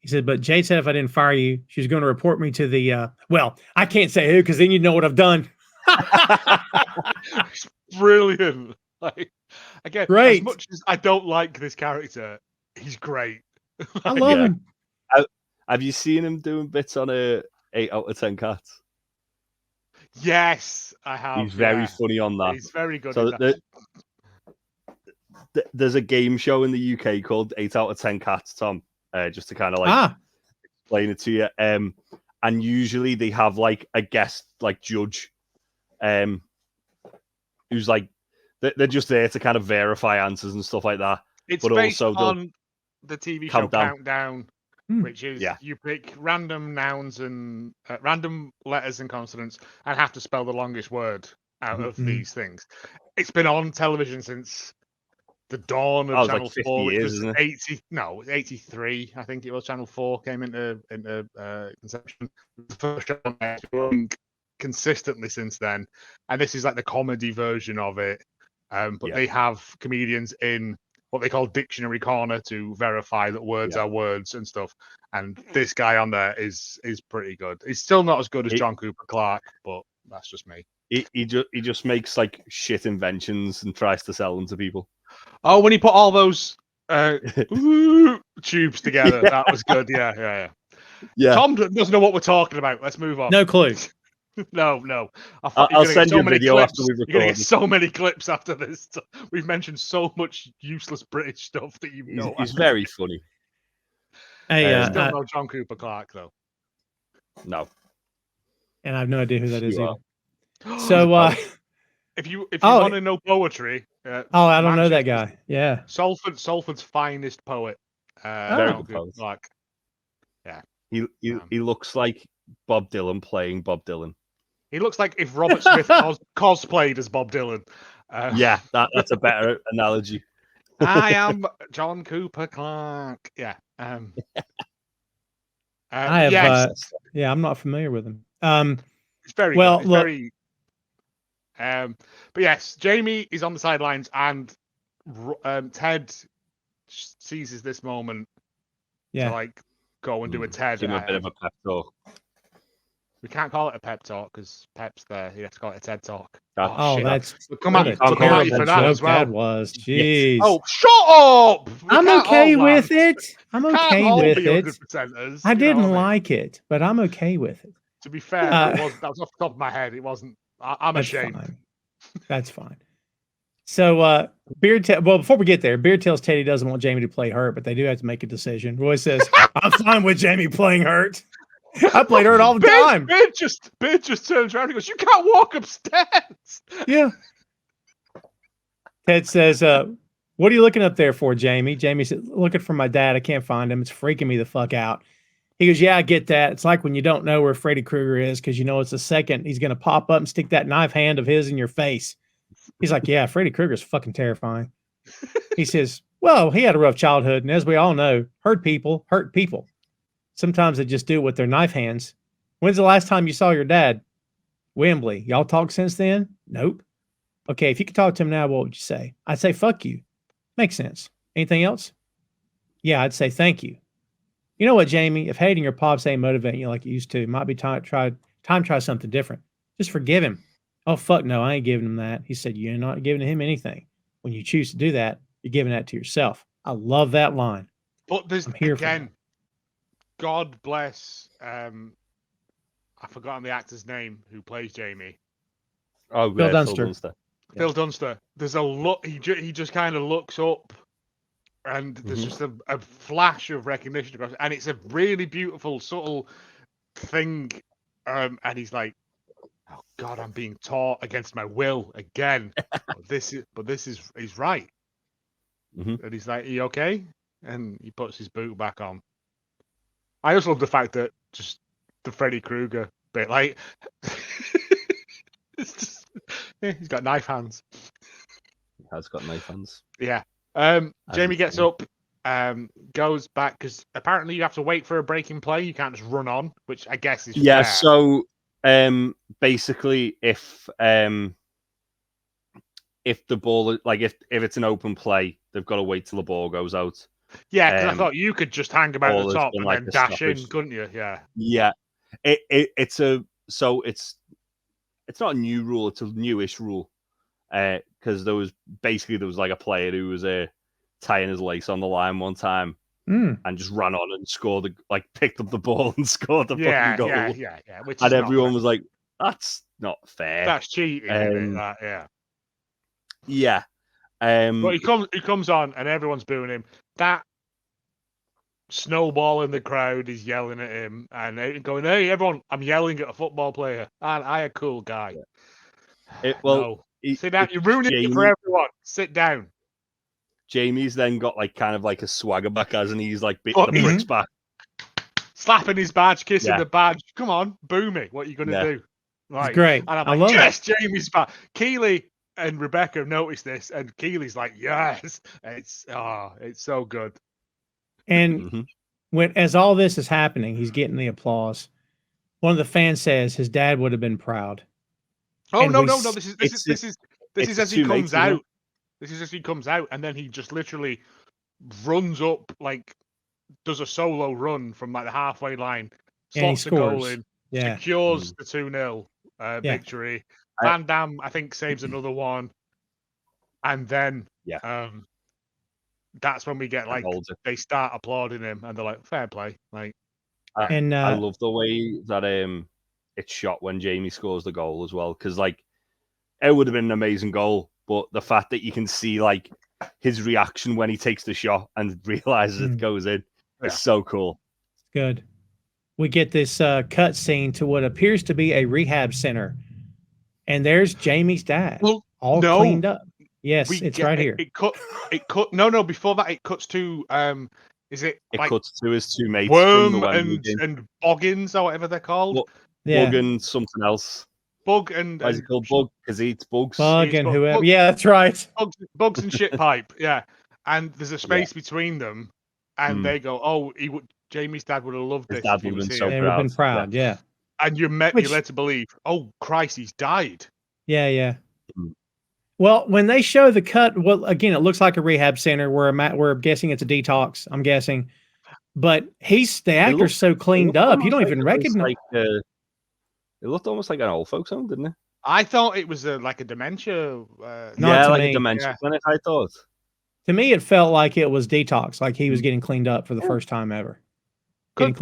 he said, but Jade said if I didn't fire you, she was going to report me to the, well, I can't say who because then you know what I've done. It's brilliant. Like, again, Great. as much as I don't like this character, he's great. I love him. Have you seen him doing bits on a 8 out of 10 Cats? Yes, I have. He's very funny on that. He's very good So at that. there's a game show in the UK called 8 out of 10 Cats, Tom, just to kind of like explain it to you. And usually they have like a guest like judge who's like, they're just there to kind of verify answers and stuff like that. It's but based also on the TV show Countdown, which is you pick random nouns and random letters and consonants and have to spell the longest word out of these things. It's been on television since the dawn of Channel like 4, which years, was isn't it? 83, I think it was. Channel 4 came into conception. The first show on there, running consistently since then, and this is like the comedy version of it. But they have comedians in what they call dictionary corner to verify that words are words and stuff. And this guy on there is pretty good. He's still not as good as John Cooper Clarke, but that's just me. He just makes like shit inventions and tries to sell them to people. Oh, when he put all those tubes together, that was good. Yeah. Tom doesn't know what we're talking about. Let's move on. No clue. No. I'll send you a video after we record. You're going to get so many clips after this. We've mentioned so much useless British stuff that you know. He's very funny. Hey, still no John Cooper Clarke though. No. And I have no idea who that is either. So, if you want to know poetry, I don't know that guy. Yeah, Salford's finest poet. Very John good Cooper poet. Clarke. Yeah. He looks like Bob Dylan playing Bob Dylan. He looks like if Robert Smith cosplayed as Bob Dylan. Yeah, that's a better analogy. I am John Cooper Clarke. Yeah. I have. Yes. I'm not familiar with him. It's very well. Good. It's very. But yes, Jamie is on the sidelines, and Ted seizes this moment to like go and do a Ted. Give him a bit of a pep talk. We can't call it a pep talk because Pep's there. You have to call it a TED talk. That's come at you for that as well. That was, jeez. Yes. Oh, shut up! I'm okay with it. I'm okay with it. I didn't like it, but I'm okay with it. To be fair, that was off the top of my head. It wasn't. I'm ashamed. Fine. That's fine. So, before we get there, Beard tells Teddy doesn't want Jamie to play hurt, but they do have to make a decision. Roy says, I'm fine with Jamie playing hurt. I played hurt all the time. Beard just turns around and goes, you can't walk upstairs. Yeah. Ted says, what are you looking up there for, Jamie? Jamie said, looking for my dad. I can't find him. It's freaking me the fuck out. He goes, yeah, I get that. It's like when you don't know where Freddy Krueger is because you know it's the second he's going to pop up and stick that knife hand of his in your face. He's like, yeah, Freddy Krueger's fucking terrifying. He says, well, he had a rough childhood, and as we all know, hurt people. Sometimes they just do it with their knife hands. When's the last time you saw your dad? Wembley. Y'all talked since then? Nope. Okay, if you could talk to him now, what would you say? I'd say, fuck you. Makes sense. Anything else? Yeah, I'd say thank you. You know what, Jamie? If hating your pops ain't motivating you like you used to, it might be time to try something different. Just forgive him. Oh, fuck no, I ain't giving him that. He said, you're not giving him anything. When you choose to do that, you're giving that to yourself. I love that line. But there's, I'm here again, God bless, I've forgotten the actor's name who plays Jamie. Oh, Phil Dunster. Phil Dunster. There's a look, he just kind of looks up and there's just a flash of recognition across, and it's a really beautiful, subtle thing. And he's like, oh God, I'm being taught against my will again. But this is he's right. And he's like, are you okay? and he puts his boot back on. I also love the fact that just the Freddy Krueger bit, like, it's just, he's got knife hands. He has got knife hands. Yeah. Jamie gets up, goes back, because apparently you have to wait for a breaking play. You can't just run on, which I guess is fair. So basically, if the ball, like if it's an open play, they've got to wait till the ball goes out. Yeah, because I thought you could just hang about the top and like then dash stoppage. in, couldn't you? Yeah. Yeah. It's not a new rule, it's a newish rule. Because there was like a player who was tying his lace on the line one time and just ran on and scored, picked up the ball and scored the fucking goal. Yeah. And everyone was like, "That's not fair. That's cheating." Isn't it? Yeah. But he comes on and everyone's booing him. That snowball in the crowd is yelling at him and going, "Hey, everyone! I'm yelling at a football player. I a cool guy." No. Sit down. You're ruining it for everyone. Sit down. Jamie's then got kind of a swagger back, hasn't he? He's beating the bricks back, slapping his badge, kissing the badge. Come on, boo me. What are you going to do? It's great. And I'm I love yes, it. Jamie's back. Keeley and Rebecca have noticed this, and Keeley's like, yes. It's so good. And as all this is happening, he's getting the applause. One of the fans says his dad would have been proud. Oh, no. This is as he comes out. This is as he comes out, and then he just literally runs up, does a solo run from the halfway line, slots the goal in, secures the 2-0 victory. Van Damme, I think, saves another one, and then that's when we get they start applauding him, and they're like, "Fair play!" I love the way that it's shot when Jamie scores the goal as well, because it would have been an amazing goal, but the fact that you can see his reaction when he takes the shot and realizes it goes in is so cool. Good. We get this cut scene to what appears to be a rehab center, and there's Jamie's dad, cleaned up. Yes, it's right here. It cut. No. Before that, it cuts to is it? It cuts to his two mates, Worm and Boggins or whatever they're called. Bug and something else. Bug and why is it called Bug? Because he eats bugs. Bug and whoever. Yeah, that's right. Bugs and shit pipe. Yeah, and there's a space between them, and they go, "Oh, Jamie's dad would have loved this. His dad would have been so proud. They would have been proud. Yeah. And you're led to believe, oh Christ, he's died. Yeah. Well, when they show the cut, again, it looks like a rehab center where we're guessing it's a detox. I'm guessing, but the actor's so cleaned up, you don't even recognize. It looked almost like an old folks home, didn't it? I thought it was a dementia. A dementia clinic. I thought. To me, it felt like it was detox, like he was getting cleaned up for the first time ever. Could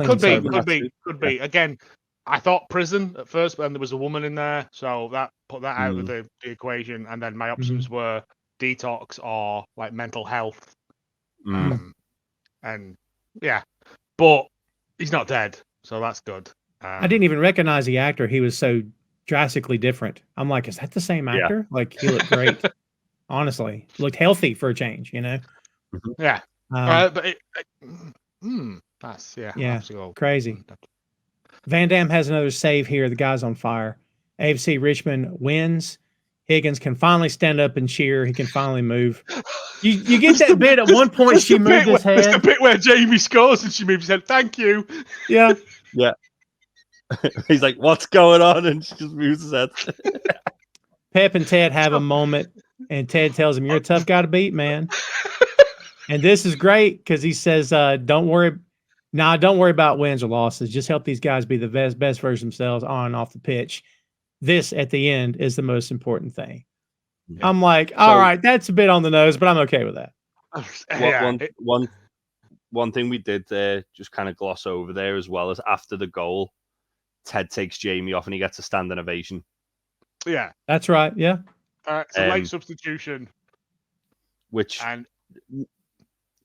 be. Again, I thought prison at first, but then there was a woman in there, so that put that out of the equation. And then my options were detox or mental health. And but he's not dead, so that's good. I didn't even recognize the actor. He was so drastically different. I'm like, is that the same actor? He looked great. Honestly, looked healthy for a change, Yeah. But that's crazy. Van Damme has another save here. The guy's on fire. AFC Richmond wins. Higgins can finally stand up and cheer. He can finally move. You get that bit at one point. She moved his head. It's the bit where Jamie scores and she moves his head. Thank you. Yeah. He's like, what's going on? And she just moves his head. Pep and Ted have a moment, and Ted tells him, "You're a tough guy to beat, man." And this is great because he says, don't worry about wins or losses. Just help these guys be the best version of themselves on and off the pitch. This, at the end, is the most important thing. Yeah. I'm like, all right, that's a bit on the nose, but I'm okay with that. One thing we did just kind of gloss over there as well is after the goal, Ted takes Jamie off and he gets a standing ovation. Yeah. That's right, yeah. It's a late substitution. Which,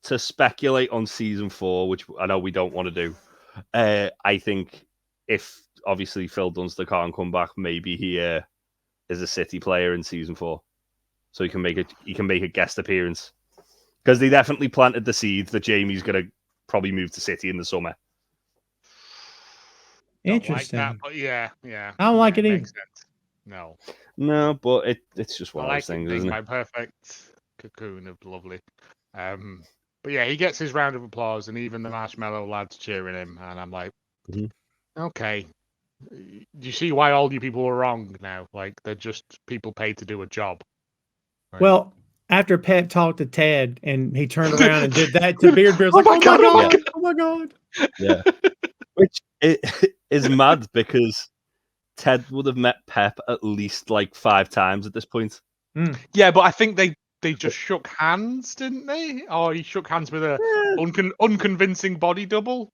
to speculate on season 4, which I know we don't want to do, I think if obviously Phil Dunster can't come back, maybe he is a City player in season 4, so he can make a guest appearance Because they definitely planted the seed that Jamie's going to probably move to City in the summer. Interesting. Don't like that, but yeah. I don't like it either. Makes sense. No, but it's just one I of like those things, it being isn't it? my perfect cocoon of lovely. But yeah, he gets his round of applause, and even the Marshmallow lads cheering him, and I'm like, okay, you see why all you people were wrong now? Like, they're just people paid to do a job. Right? Well, after Pep talked to Ted and he turned around and did that to Beard's Oh my God. oh my God. Yeah. Which is mad because Ted would have met Pep at least like 5 times at this point. Yeah, but I think they just shook hands, didn't they? Or he shook hands with a unconvincing body double.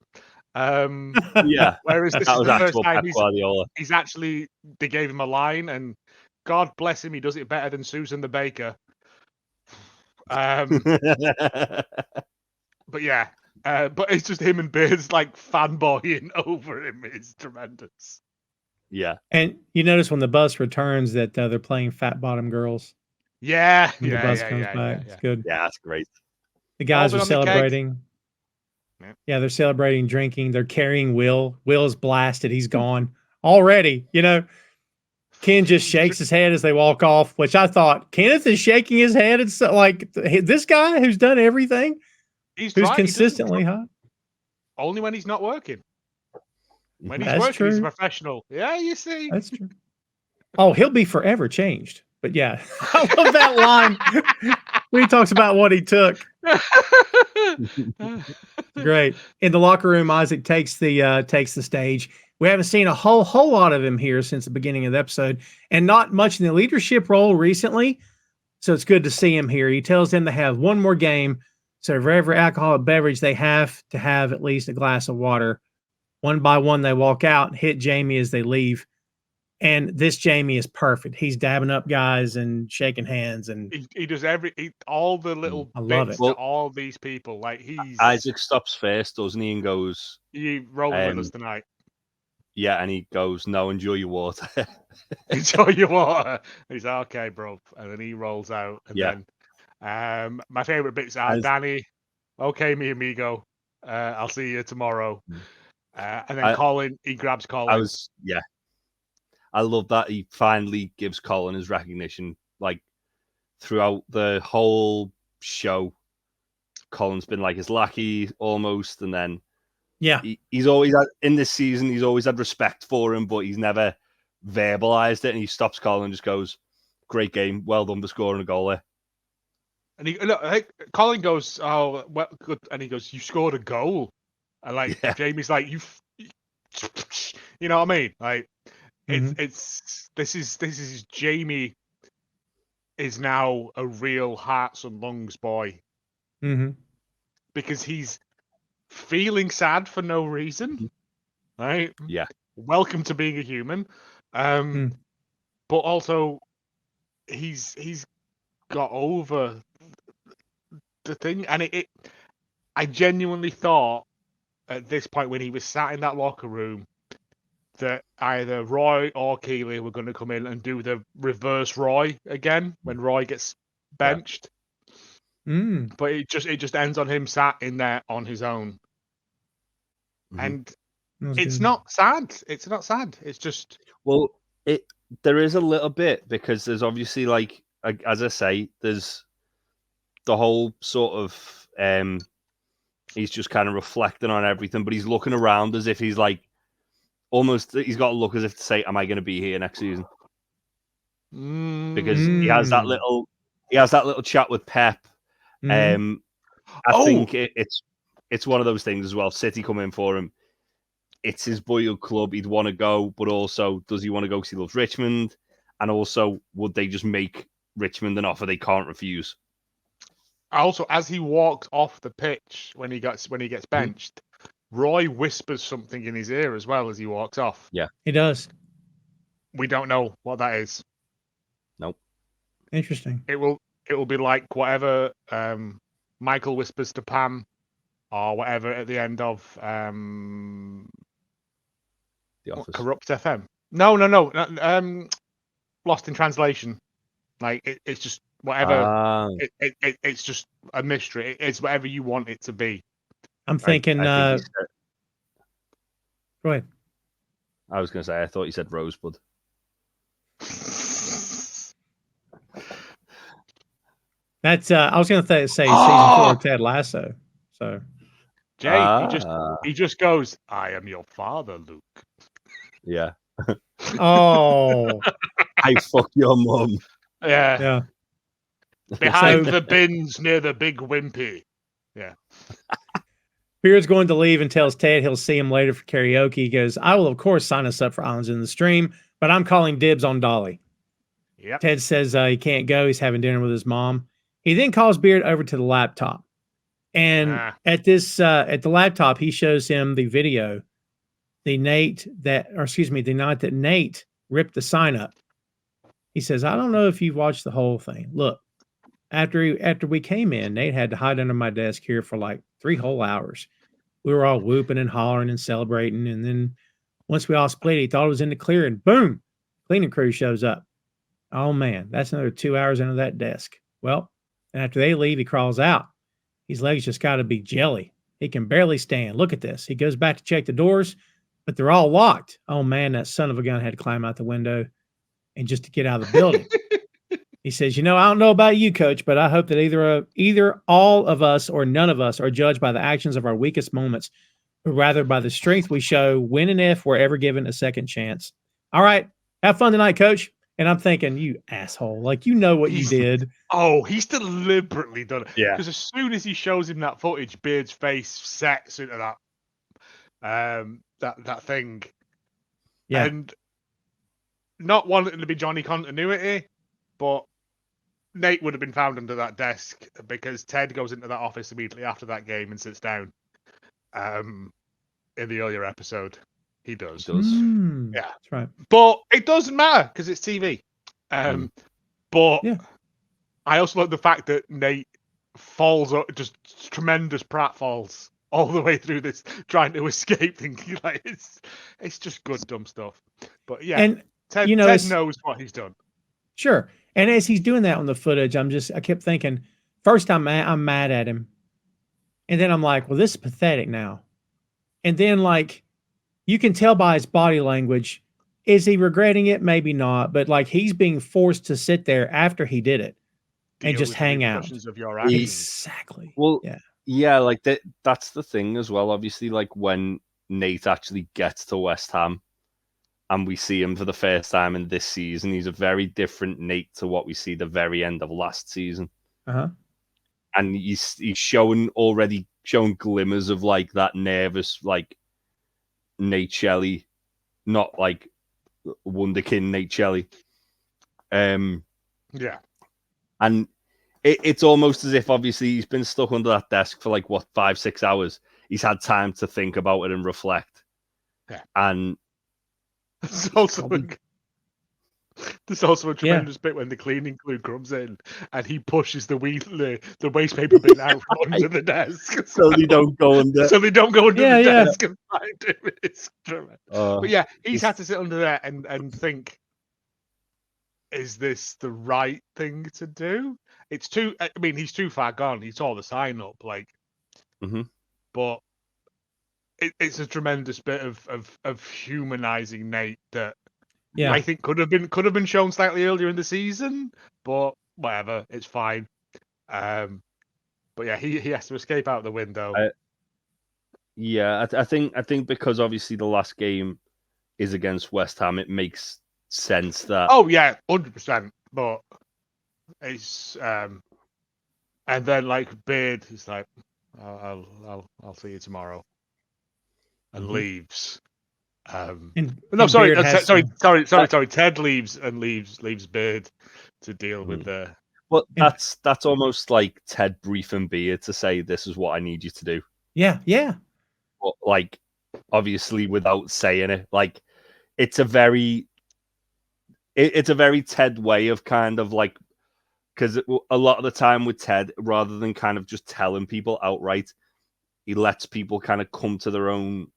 Yeah. Whereas this That is was the first actual time Pep Guardiola. he's actually, they gave him a line, and God bless him, he does it better than Susan the Baker. But yeah, but it's just him and Beard's like fanboying over him is tremendous. Yeah. And you notice when the bus returns that they're playing Fat Bottom Girls. Yeah. When the bus comes back. It's good. Yeah, that's great. The guys Hold are on the keg. celebrating. Yeah, they're celebrating drinking. They're carrying Will. Will's blasted. He's gone already. You know, Ken just shakes his head as they walk off, which I thought Kenneth is shaking his head. It's like this guy who's done everything, who's consistently hot. Only when he's not working. When he's That's working, true. he's a professional. Yeah, you see. That's true. Oh, he'll be forever changed. But yeah, I love that line when he talks about what he took. Great. In the locker room, Isaac takes the stage. We haven't seen a whole lot of him here since the beginning of the episode, and not much in the leadership role recently. So it's good to see him here. He tells them to have one more game. So for every alcoholic beverage, they have to have at least a glass of water. One by one, they walk out, hit Jamie as they leave. And this Jamie is perfect. He's dabbing up guys and shaking hands, and he does all the little I love bits it. to all these people. Like Isaac stops first, doesn't he, and goes, "You rolling with us tonight?" Yeah, and he goes, "No, enjoy your water." Enjoy your water. He's like, okay, bro, and then he rolls out. And then, my favorite bits are Danny. Okay, mi amigo. I'll see you tomorrow. And then Colin, he grabs Colin. I love that he finally gives Colin his recognition. Like throughout the whole show, Colin's been like his lackey almost, and then he's always had, in this season he's always had respect for him, but he's never verbalized it. And he stops Colin and just goes, "Great game, well done for scoring a goal there." And Colin goes, "Oh, well, good," and he goes, "You scored a goal," and like Jamie's like, you know what I mean, like. This is Jamie is now a real hearts and lungs boy because he's feeling sad for no reason, right? Yeah. Welcome to being a human, but also he's got over the thing, and I genuinely thought at this point when he was sat in that locker room that either Roy or Keeley were going to come in and do the reverse Roy again when Roy gets benched. But it just ends on him sat in there on his own. And it's not sad. It's not sad. It's just... Well, there is a little bit because there's obviously, like, as I say, there's the whole sort of... he's just kind of reflecting on everything, but he's looking around as if he's like, almost, he's got to look as if to say, "Am I going to be here next season?" Because he has that little chat with Pep. I think it's one of those things as well. City come in for him. It's his boyhood club. He'd want to go, but also, does he want to go because he loves Richmond? And also, would they just make Richmond an offer they can't refuse? Also, as he walks off the pitch when he gets benched. Roy whispers something in his ear as well as he walks off. Yeah, he does. We don't know what that is. Nope. Interesting. It will be like whatever Michael whispers to Pam, or whatever at the end of The Office. Corrupt FM. No. Lost in Translation. Like it's just Whatever. It's just a mystery. It's whatever you want it to be. I'm thinking. I Go ahead. I was going to say, I thought you said Rosebud. That's. I was going to say season 4 of Ted Lasso. So, Jay, he just goes, "I am your father, Luke." Yeah. oh, I fuck your mum. Yeah. yeah. Behind the bins near the big wimpy. Yeah. Beard's going to leave and tells Ted he'll see him later for karaoke. He goes, "I will of course sign us up for Islands in the Stream, but I'm calling dibs on Dolly." Yep. Ted says he can't go. He's having dinner with his mom. He then calls Beard over to the laptop. And at the laptop, he shows him the video, the night that Nate ripped the sign up. He says, "I don't know if you've watched the whole thing. Look, after we came in, Nate had to hide under my desk here for like 3 whole hours. We were all whooping and hollering and celebrating. And then once we all split, he thought it was in the clear, and boom, cleaning crew shows up. Oh man, that's another 2 hours under that desk. Well, and after they leave, he crawls out. His legs just got to be jelly. He can barely stand. Look at this. He goes back to check the doors, but they're all locked. Oh man, that son of a gun had to climb out the window and just to get out of the building." He says, "I don't know about you, coach, but I hope that either all of us or none of us are judged by the actions of our weakest moments, but rather by the strength we show when and if we're ever given a second chance. All right, have fun tonight, coach." And I'm thinking, you asshole, like, you know what you did. Oh, he's deliberately done it. Yeah. Because as soon as he shows him that footage, Beard's face sets into that thing. Yeah. And not wanting to be Johnny Continuity, but Nate would have been found under that desk because Ted goes into that office immediately after that game and sits down. In the earlier episode, he does. He does. Yeah, that's right. But it doesn't matter because it's TV. But yeah. I also like the fact that Nate falls up, just tremendous pratfalls all the way through this, trying to escape. Thinking like it's just good dumb stuff. But yeah, and Ted knows what he's done. Sure. And as he's doing that on the footage, I kept thinking, first I'm mad at him. And then I'm like, well, this is pathetic now. And then like, you can tell by his body language, is he regretting it? Maybe not. But like, he's being forced to sit there after he did it and just hang out. Of your exactly. Well, yeah, like that's the thing as well. Obviously, like when Nate actually gets to West Ham, and we see him for the first time in this season, he's a very different Nate to what we see the very end of last season. Uh-huh. And he's already shown glimmers of like that nervous, like Nate Shelley, not like Wonderkin Nate Shelley. Yeah. And it's almost as if obviously he's been stuck under that desk for like 5-6 hours. He's had time to think about it and reflect. Yeah. And there's also a tremendous bit when the cleaning crew comes in and he pushes the waste paper bin out from under the desk. So they don't go under. So they don't go under the desk and find him. It's tremendous. But yeah, he's had to sit under there and think, is this the right thing to do? He's too far gone. He saw the sign up, like, but it's a tremendous bit of humanizing Nate that I think could have been shown slightly earlier in the season, but whatever, it's fine. But yeah, he has to escape out the window. I think because obviously the last game is against West Ham, it makes sense that. Oh yeah, 100%. But it's and then like Beard is like, I'll see you tomorrow. And leaves. Sorry. Ted leaves and leaves Beard to deal with the. Well, that's almost like Ted briefing Beard to say, "This is what I need you to do." Yeah. But like, obviously, without saying it, like, it's a very Ted way of kind of like, because a lot of the time with Ted, rather than kind of just telling people outright, he lets people kind of come to their own.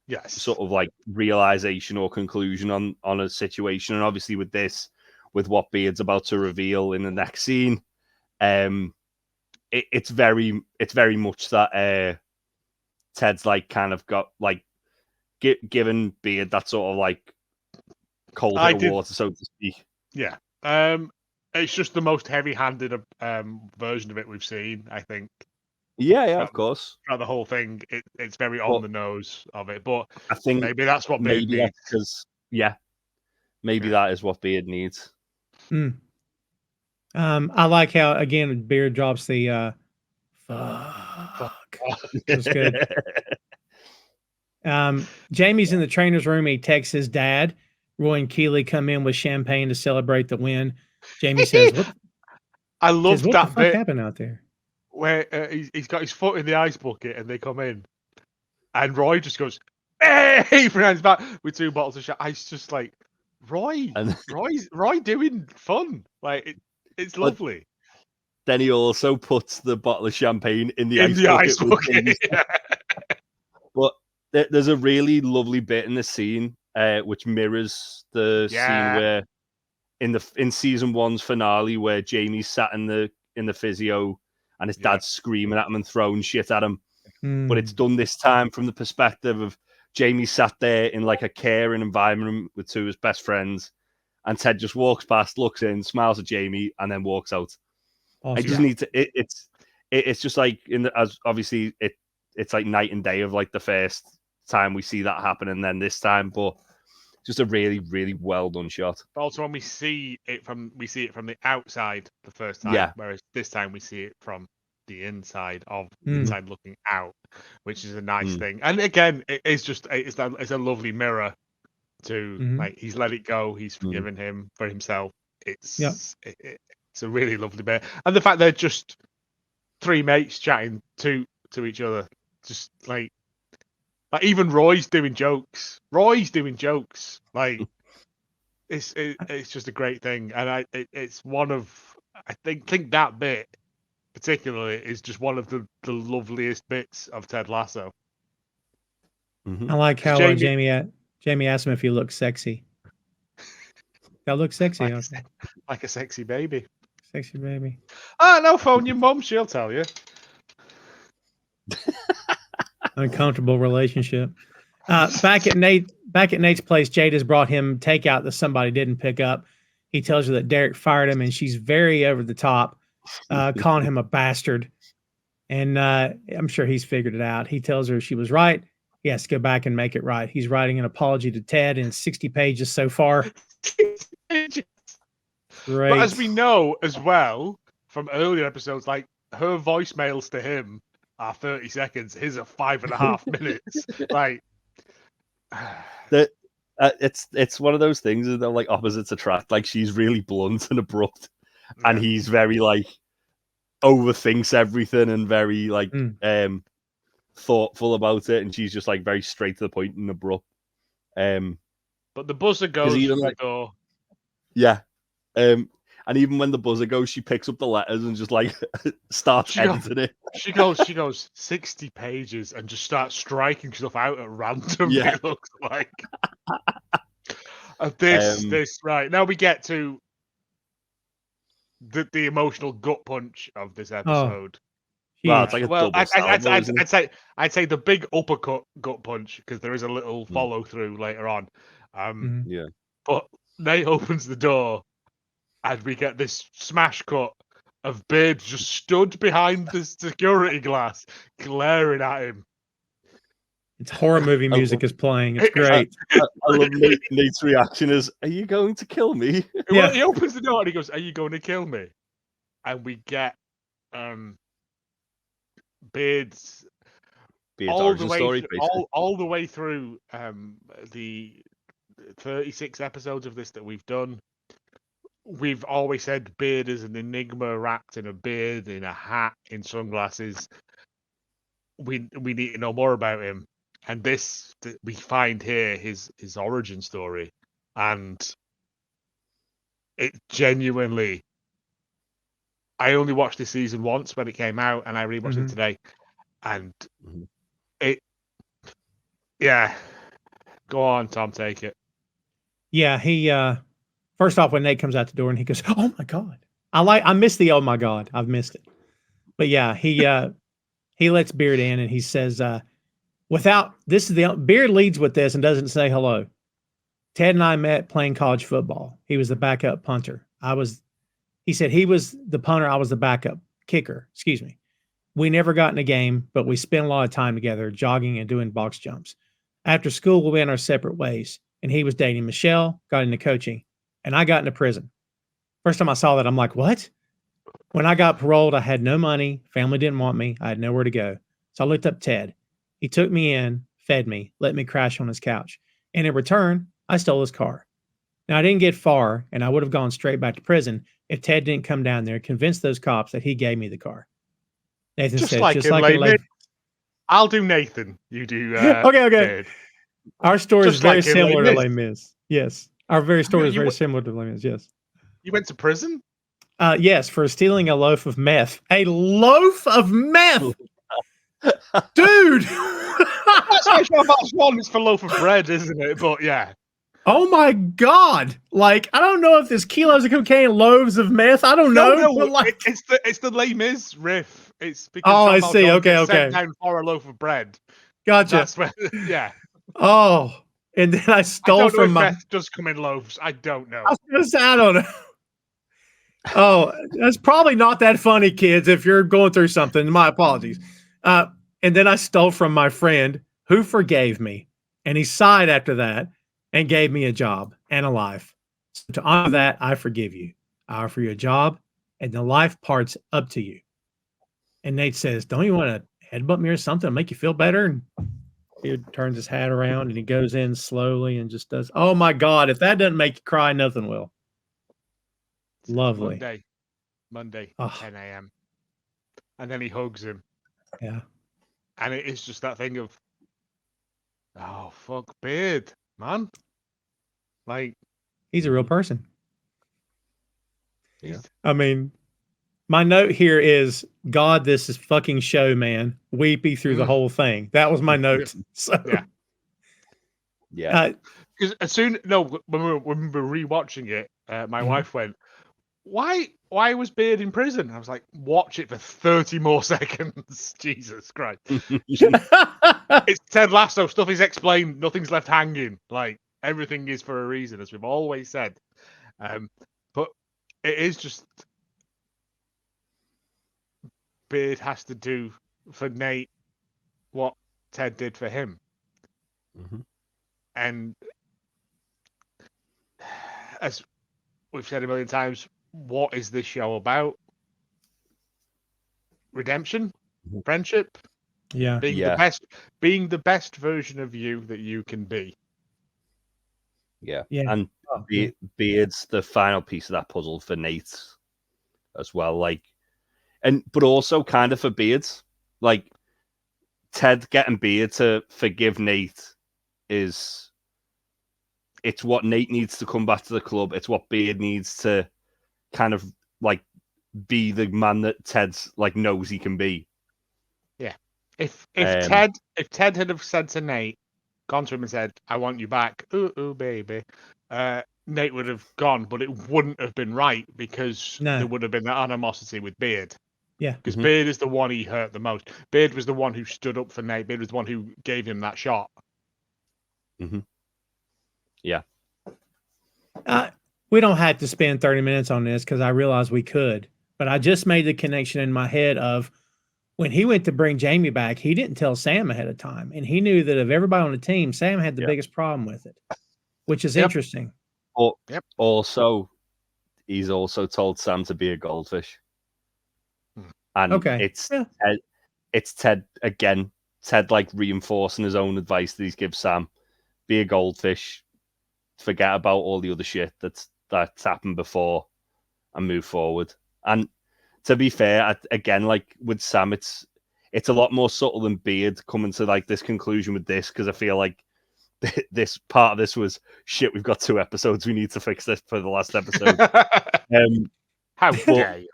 Yes. Sort of like realization or conclusion on a situation. And obviously with this, with what Beard's about to reveal in the next scene. It's very much that Ted's like kind of got like given Beard that sort of like cold hit of water, so to speak. Yeah. It's just the most heavy-handed version of it we've seen, I think. Yeah, of course. Throughout the whole thing, it's very on the nose of it, but I think maybe that's what Beard needs. Because maybe that is what Beard needs. I like how again Beard drops the fuck. That's good. Jamie's in the trainer's room. He texts his dad. Roy and Keeley come in with champagne to celebrate the win. Jamie says, "What?" I love what that the fuck bit happened out there where he's got his foot in the ice bucket and they come in, and Roy just goes, "Hey!" behind his back with 2 bottles of champagne. It's just like Roy doing fun. Like it's lovely. Then he also puts the bottle of champagne in the ice bucket. But there's a really lovely bit in the scene, which mirrors the scene where in season 1's finale, where Jamie's sat in the physio and his dad's screaming at him and throwing shit at him. But it's done this time from the perspective of Jamie sat there in like a caring environment with 2 of his best friends, and Ted just walks past, looks in, smiles at Jamie, and then walks out. Awesome. I just need to. It's just like as obviously it's like night and day of like the first time we see that happen, and then this time, but just a really, really well done shot. But also when we see it from the outside the first time, whereas this time we see it from the inside inside looking out, which is a nice thing. And again, it's a lovely mirror to like he's let it go, he's forgiven him for himself. It's a really lovely bit, and the fact they're just 3 mates chatting to each other, just like even Roy's doing jokes. Like it's just a great thing, and it's one of I think that bit particularly is just one of the loveliest bits of Ted Lasso. I like how Jamie asked him if he looked sexy. That looks sexy. Like a sexy baby. Sexy baby. No, phone your mum. She'll tell you. Uncomfortable relationship. Back at Nate's place, Jade has brought him takeout that somebody didn't pick up. He tells her that Derek fired him, and she's very over the top, calling him a bastard. And I'm sure he's figured it out. He tells her she was right. He has to go back and make it right. He's writing an apology to Ted in 60 pages so far. Great. But as we know as well from earlier episodes, like her voicemails to him are 30 seconds. His are 5.5 minutes. Like it's one of those things that like opposites attract. Like she's really blunt and abrupt, and he's very like overthinks everything and very like thoughtful about it, and she's just like very straight to the point and abrupt. But the buzzer goes through the door. Yeah. And even when the buzzer goes, she picks up the letters and just like starts editing it. She goes 60 pages and just starts striking stuff out at random. It looks like. This right now we get to the emotional gut punch of this episode. Well, it's like I'd say the big uppercut gut punch, because there is a little follow through later on. But Nate opens the door, and we get this smash cut of Beard just stood behind the security glass, glaring at him. It's horror movie music is playing. It's great. I love Nate's reaction is, "Are you going to kill me?" Well, he opens the door and he goes, "Are you going to kill me?" And we get Beard's all the way through the 36 episodes of this that we've done. We've always said Beard is an enigma wrapped in a beard, in a hat, in sunglasses. We need to know more about him, and we find here his origin story, and it genuinely. I only watched this season once when it came out, and I rewatched it today, and it. Yeah, go on, Tom, take it. Yeah, he First off, when Nate comes out the door and he goes, "Oh my God." I miss the "oh my God." I've missed it. But yeah, he lets Beard in and he says, Beard leads with this and doesn't say hello. Ted and I met playing college football. He was the backup punter. He said he was the punter. I was the backup kicker. Excuse me. We never got in a game, but we spent a lot of time together jogging and doing box jumps. After school, we went our separate ways, and he was dating Michelle, got into coaching, and I got into prison. First time I saw that, I'm like, what? When I got paroled, I had no money. Family didn't want me. I had nowhere to go. So I looked up Ted. He took me in, fed me, let me crash on his couch. And in return, I stole his car. Now, I didn't get far, and I would have gone straight back to prison if Ted didn't come down there and convince those cops that he gave me the car. Nathan just said, like just in like in Les Mis. I'll do Nathan. You do. Okay. Ted. Our story is Just very like in similar Les to Mis. Les Mis. Yes. Our very story is You very went- similar to Les Mis. Yes. You went to prison? Yes, for stealing a loaf of meth. A loaf of meth! Dude! That's actually about one. It's for loaf of bread, isn't it? But yeah. Oh my God. Like, I don't know if there's kilos of cocaine, loaves of meth. I don't know. No, but like, it's the Les Mis riff. It's because Oh, I Samuel see. Johnson Okay, sent okay. down for a loaf of bread. gotcha. That's where, yeah. Oh, and then I I stole don't know from if my. meth does come in loaves. I don't know. I was gonna say, I don't know. Oh, that's probably not that funny, kids. If you're going through something, my apologies. And then I stole from my friend who forgave me, and he sighed after that and gave me a job and a life. So to honor that, I forgive you. I offer you a job, and the life part's up to you. And Nate says, "Don't you want to headbutt me or something to make you feel better?" And he turns his hat around and he goes in slowly and just does. Oh my God! If that doesn't make you cry, nothing will. Lovely. Monday, Oh. 10 a.m. And then he hugs him. Yeah. And it is just that thing of, oh, fuck, Beard, man. Like, He's a real person. Yeah. I mean, my note here is, God, this is fucking show, man. Weepy through the whole thing. That was my note. So, Yeah. because when we were rewatching it, my Mhm. wife went, why was Beard in prison? I was like, watch it for 30 more seconds. Jesus Christ. It's Ted Lasso. Stuff is explained. Nothing's left hanging. Like, everything is for a reason, as we've always said. But it is just Beard has to do for Nate what Ted did for him. Mhm. And as we've said a million times, what is this show about? Redemption, friendship, yeah. being the best version of you that you can be. Yeah. Yeah. And Beard's the final piece of that puzzle for Nate as well. Like, but also kind of for Beard. Like, Ted getting Beard to forgive Nate it's what Nate needs to come back to the club. It's what Beard needs to kind of like be the man that Ted's like knows he can be. Yeah. If Ted had have said to Nate, gone to him and said, "I want you back," ooh baby, Nate would have gone, but it wouldn't have been right because there would have been that animosity with Beard. Yeah. Because Beard is the one he hurt the most. Beard was the one who stood up for Nate. Beard was the one who gave him that shot. Mm-hmm. Yeah. We don't have to spend 30 minutes on this because I realize we could, but I just made the connection in my head of when he went to bring Jamie back, he didn't tell Sam ahead of time. And he knew that of everybody on the team, Sam had the biggest problem with it, which is interesting. Also, he's also told Sam to be a goldfish. And it's Ted again. Ted like reinforcing his own advice that he's given Sam. Be a goldfish. Forget about all the other shit that's happened before and move forward. And to be fair, again, like with Sam, it's a lot more subtle than Beard coming to like this conclusion with this, because I feel like this part of this was shit. We've got 2 episodes. We need to fix this for the last episode. How dare you?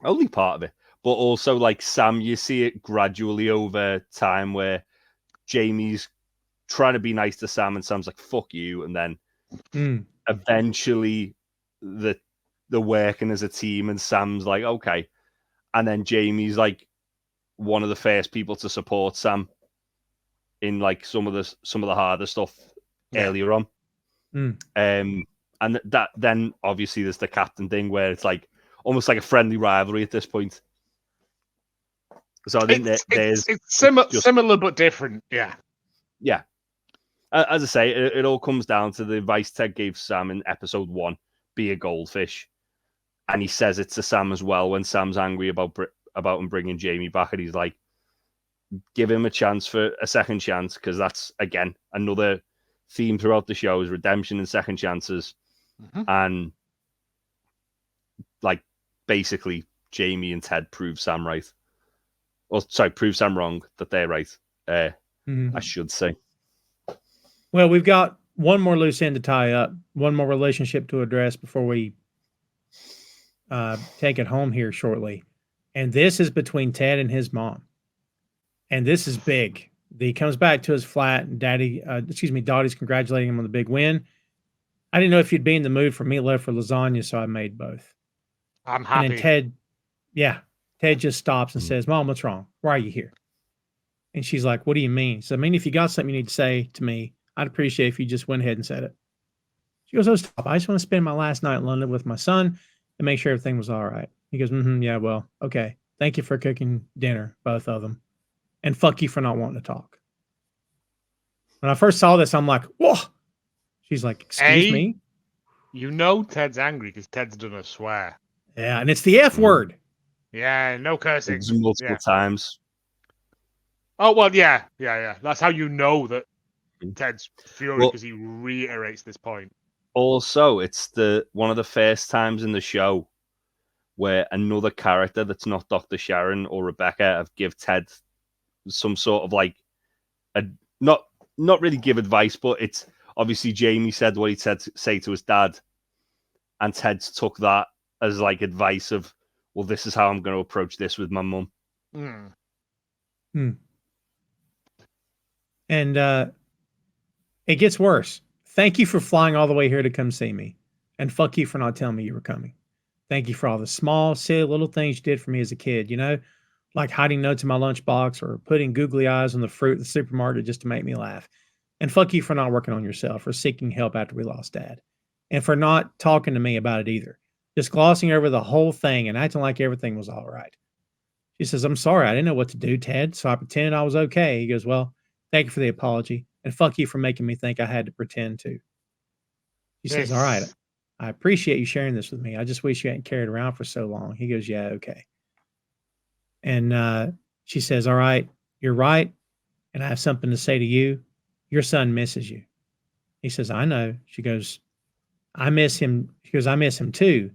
Only part of it, but also like Sam, you see it gradually over time where Jamie's trying to be nice to Sam, and Sam's like, "Fuck you," and then Eventually, they're working as a team, and Sam's like, okay. And then Jamie's like one of the first people to support Sam in like some of the harder stuff earlier on. And that then obviously there's the captain thing where it's like almost like a friendly rivalry at this point. So I think it's similar but different. Yeah. As I say, it all comes down to the advice Ted gave Sam in episode 1: be a goldfish, and he says it to Sam as well when Sam's angry about him bringing Jamie back, and he's like, give him a chance for a second chance, because that's again another theme throughout the show is redemption and second chances. And like basically Jamie and Ted prove Sam right. Prove Sam wrong, that they're right. I should say. Well, we've got one more loose end to tie up, one more relationship to address before we take it home here shortly. And this is between Ted and his mom. And this is big. He comes back to his flat and Dottie's congratulating him on the big win. I didn't know if you'd be in the mood for meatloaf or lasagna, so I made both. I'm happy. And then Ted just stops and says, Mom, what's wrong? Why are you here? And she's like, what do you mean? So, I mean, if you got something you need to say to me, I'd appreciate if you just went ahead and said it. She goes, oh, stop. I just want to spend my last night in London with my son and make sure everything was all right. He goes, yeah, well, okay. Thank you for cooking dinner, both of them. And fuck you for not wanting to talk. When I first saw this, I'm like, whoa. She's like, excuse me? You know Ted's angry because Ted's done a swear. Yeah, and it's the F word. Yeah, no cursing. Multiple times. Oh, well, yeah. That's how you know that Ted's furious, because he reiterates this point. Also, it's one of the first times in the show where another character that's not Dr. Sharon or Rebecca have give Ted some sort of like not really give advice, but it's obviously Jamie said what he said to say to his dad, and Ted took that as like advice of, well, this is how I'm going to approach this with my mum. And it gets worse. Thank you for flying all the way here to come see me, and fuck you for not telling me you were coming. Thank you for all the small, silly little things you did for me as a kid, like hiding notes in my lunchbox or putting googly eyes on the fruit at the supermarket just to make me laugh. And fuck you for not working on yourself or seeking help after we lost Dad. And for not talking to me about it either. Just glossing over the whole thing and acting like everything was all right. She says, I'm sorry, I didn't know what to do, Ted, so I pretended I was okay. He goes, well, thank you for the apology. And fuck you for making me think I had to pretend to. She says, all right, I appreciate you sharing this with me. I just wish you hadn't carried around for so long. He goes, yeah, okay. And she says, all right, you're right. And I have something to say to you. Your son misses you. He says, I know. She goes, I miss him. She goes, I miss him too.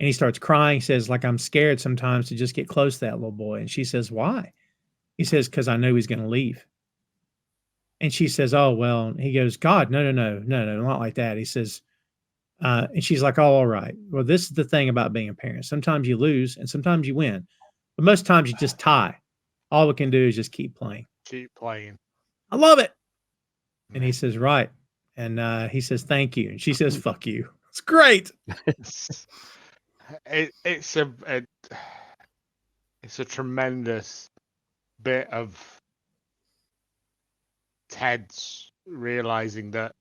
And he starts crying. He says, like, I'm scared sometimes to just get close to that little boy. And she says, why? He says, because I know he's going to leave. And she says, oh, well, he goes, God, no, not like that. He says, and she's like, oh, all right. Well, this is the thing about being a parent. Sometimes you lose and sometimes you win. But most times you just tie. All we can do is just keep playing. Keep playing. I love it. And he says, right. And he says, thank you. And she says, fuck you. It's great. It's a tremendous bit of Ted's realizing that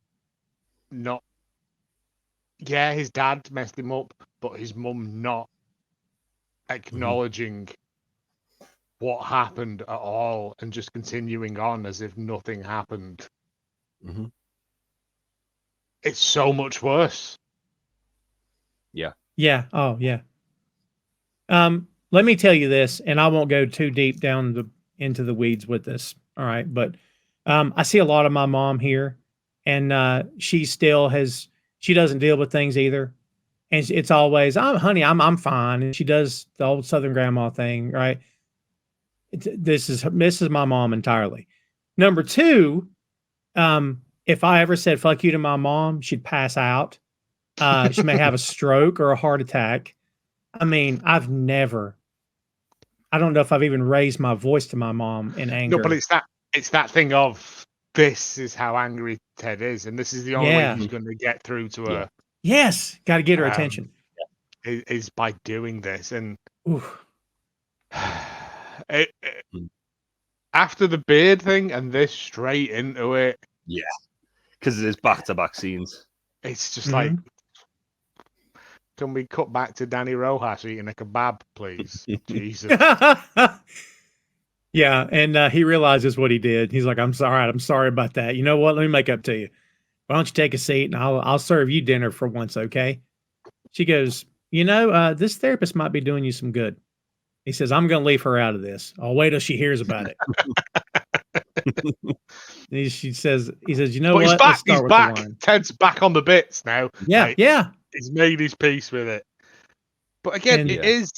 his dad messed him up, but his mum not acknowledging what happened at all and just continuing on as if nothing happened. It's so much worse. Yeah. Oh, yeah. Let me tell you this, and I won't go too deep down into the weeds with this. All right. But I see a lot of my mom here, and she doesn't deal with things either. And it's always, honey, I'm fine. And she does the old Southern grandma thing, right? This is my mom entirely. Number two, if I ever said fuck you to my mom, she'd pass out. She may have a stroke or a heart attack. I mean, I don't know if I've even raised my voice to my mom in anger. No, but it's that thing of this is how angry Ted is, and this is the only way he's going to get through to her. Yes, got to get her attention. Is by doing this, and after the beard thing and this straight into it, because it is back-to-back scenes. It's just like, can we cut back to Danny Rojas eating a kebab, please? Jesus. Yeah, and he realizes what he did. He's like, I'm sorry about that. You know what? Let me make up to you. Why don't you take a seat and I'll serve you dinner for once, okay? She goes, this therapist might be doing you some good. He says, I'm going to leave her out of this. I'll wait till she hears about it. He says, you know what? He's back. Ted's back on the bits now. Yeah, He's made his peace with it. But again, it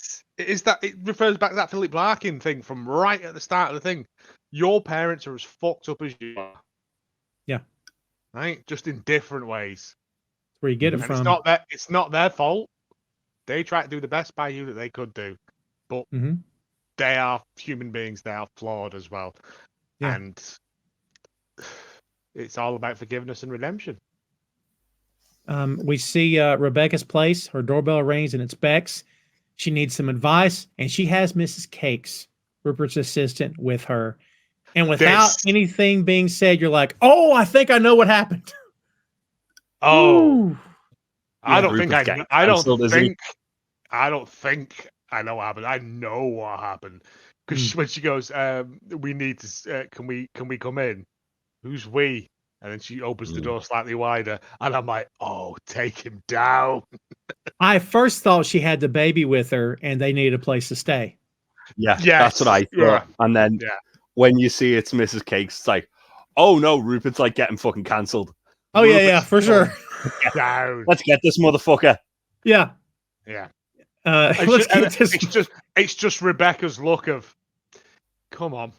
refers back to that Philip Larkin thing from right at the start of the thing. Your parents are as fucked up as you are. Yeah. Right? Just in different ways. That's where you get it from. It's not their fault. They try to do the best by you that they could do. But they are human beings. They are flawed as well. Yeah. And it's all about forgiveness and redemption. We see Rebecca's place. Her doorbell rings and it's Bex. She needs some advice, and she has Mrs. Cakes, Rupert's assistant, with her. And without anything being said, you're like, oh, I think I know what happened. Oh, I don't think I know what happened. I know what happened. Because when she goes, we need to, can we come in? Who's we? And then she opens the door slightly wider. And I'm like, oh, take him down. I first thought she had the baby with her and they needed a place to stay. Yeah, that's what I thought. Yeah. And then when you see it's Mrs. Cakes, it's like, oh no, Rupert's like getting fucking cancelled. Oh, yeah, for sure. Down. Let's get this motherfucker. Yeah. Yeah. It's just Rebecca's look of, come on,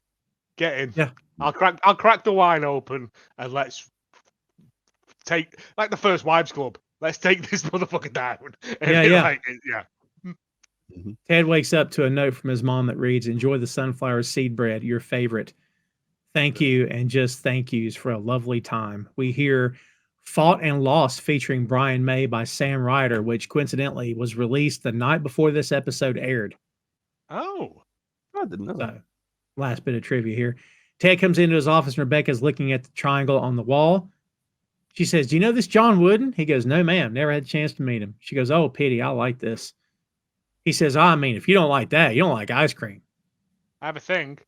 get in. Yeah. I'll crack the wine open and let's take, like the First Wives Club. Let's take this motherfucker down. Ted wakes up to a note from his mom that reads, enjoy the sunflower seed bread, your favorite. Thank you, and just thank yous for a lovely time. We hear Fought and Lost featuring Brian May by Sam Ryder, which coincidentally was released the night before this episode aired. Oh. I didn't know that. So, last bit of trivia here. Ted comes into his office and Rebecca's looking at the triangle on the wall. She says, do you know this John Wooden? He goes, no, ma'am. Never had a chance to meet him. She goes, oh, pity. I like this. He says, I mean, if you don't like that, you don't like ice cream. I have a thing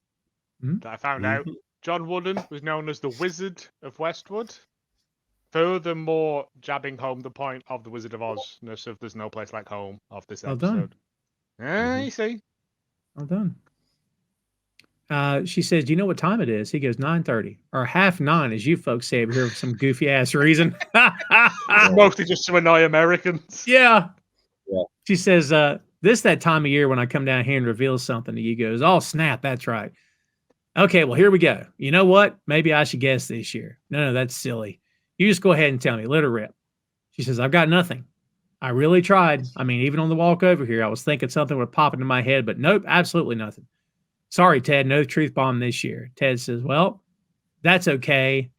that I found out. John Wooden was known as the Wizard of Westwood. Furthermore, jabbing home the point of the Wizard of Ozness of There's No Place Like Home of this episode. You see. Well done. She says, do you know what time it is? He goes, 9:30 or 9:30, as you folks say over here for some goofy ass reason. Mostly just to annoy Americans. Yeah. She says, this that time of year when I come down here and reveal something to you. Goes, oh, snap. That's right. Okay, well, here we go. You know what? Maybe I should guess this year. No, that's silly. You just go ahead and tell me. Let her rip. She says, I've got nothing. I really tried. I mean, even on the walk over here, I was thinking something would pop into my head, but nope, absolutely nothing. Sorry, Ted, no truth bomb this year. Ted says, well, that's okay.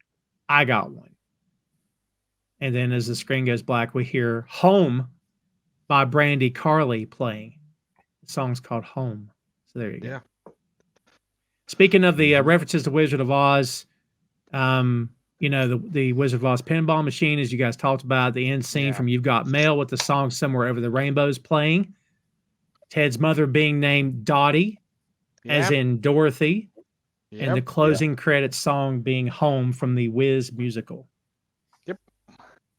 I got one. And then as the screen goes black, we hear Home by Brandy Carly playing. The song's called Home. So there you go. Yeah. Speaking of the references to Wizard of Oz, the Wizard of Oz pinball machine, as you guys talked about, the end scene from You've Got Mail with the song Somewhere Over the Rainbow's playing. Ted's mother being named Dottie, as in Dorothy, and the closing credits song being Home from the Wiz musical. Yep.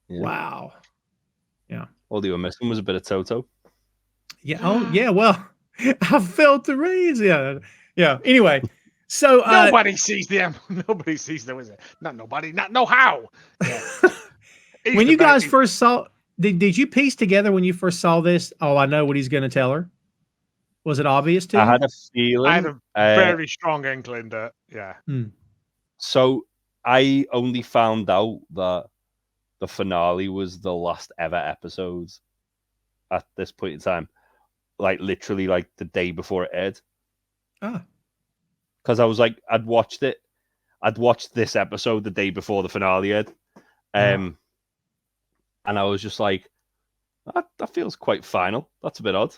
Yeah. Wow. Yeah. All they were missing was a bit of Toto. Yeah. Oh, yeah. Well, I felt the raise. Yeah. Yeah. Anyway, so nobody sees the Wizard. Not nobody. Not know how. Yeah. When you guys first saw, did you piece together when you first saw this? Oh, I know what he's going to tell her. Was it obvious to you? I had a feeling. I had a very strong inkling that, So I only found out that the finale was the last ever episode at this point in time. Like literally like the day before it aired. Ah. Because I was like, I'd watched it I'd watched this episode the day before the finale aired, and I was just like, that feels quite final. That's a bit odd.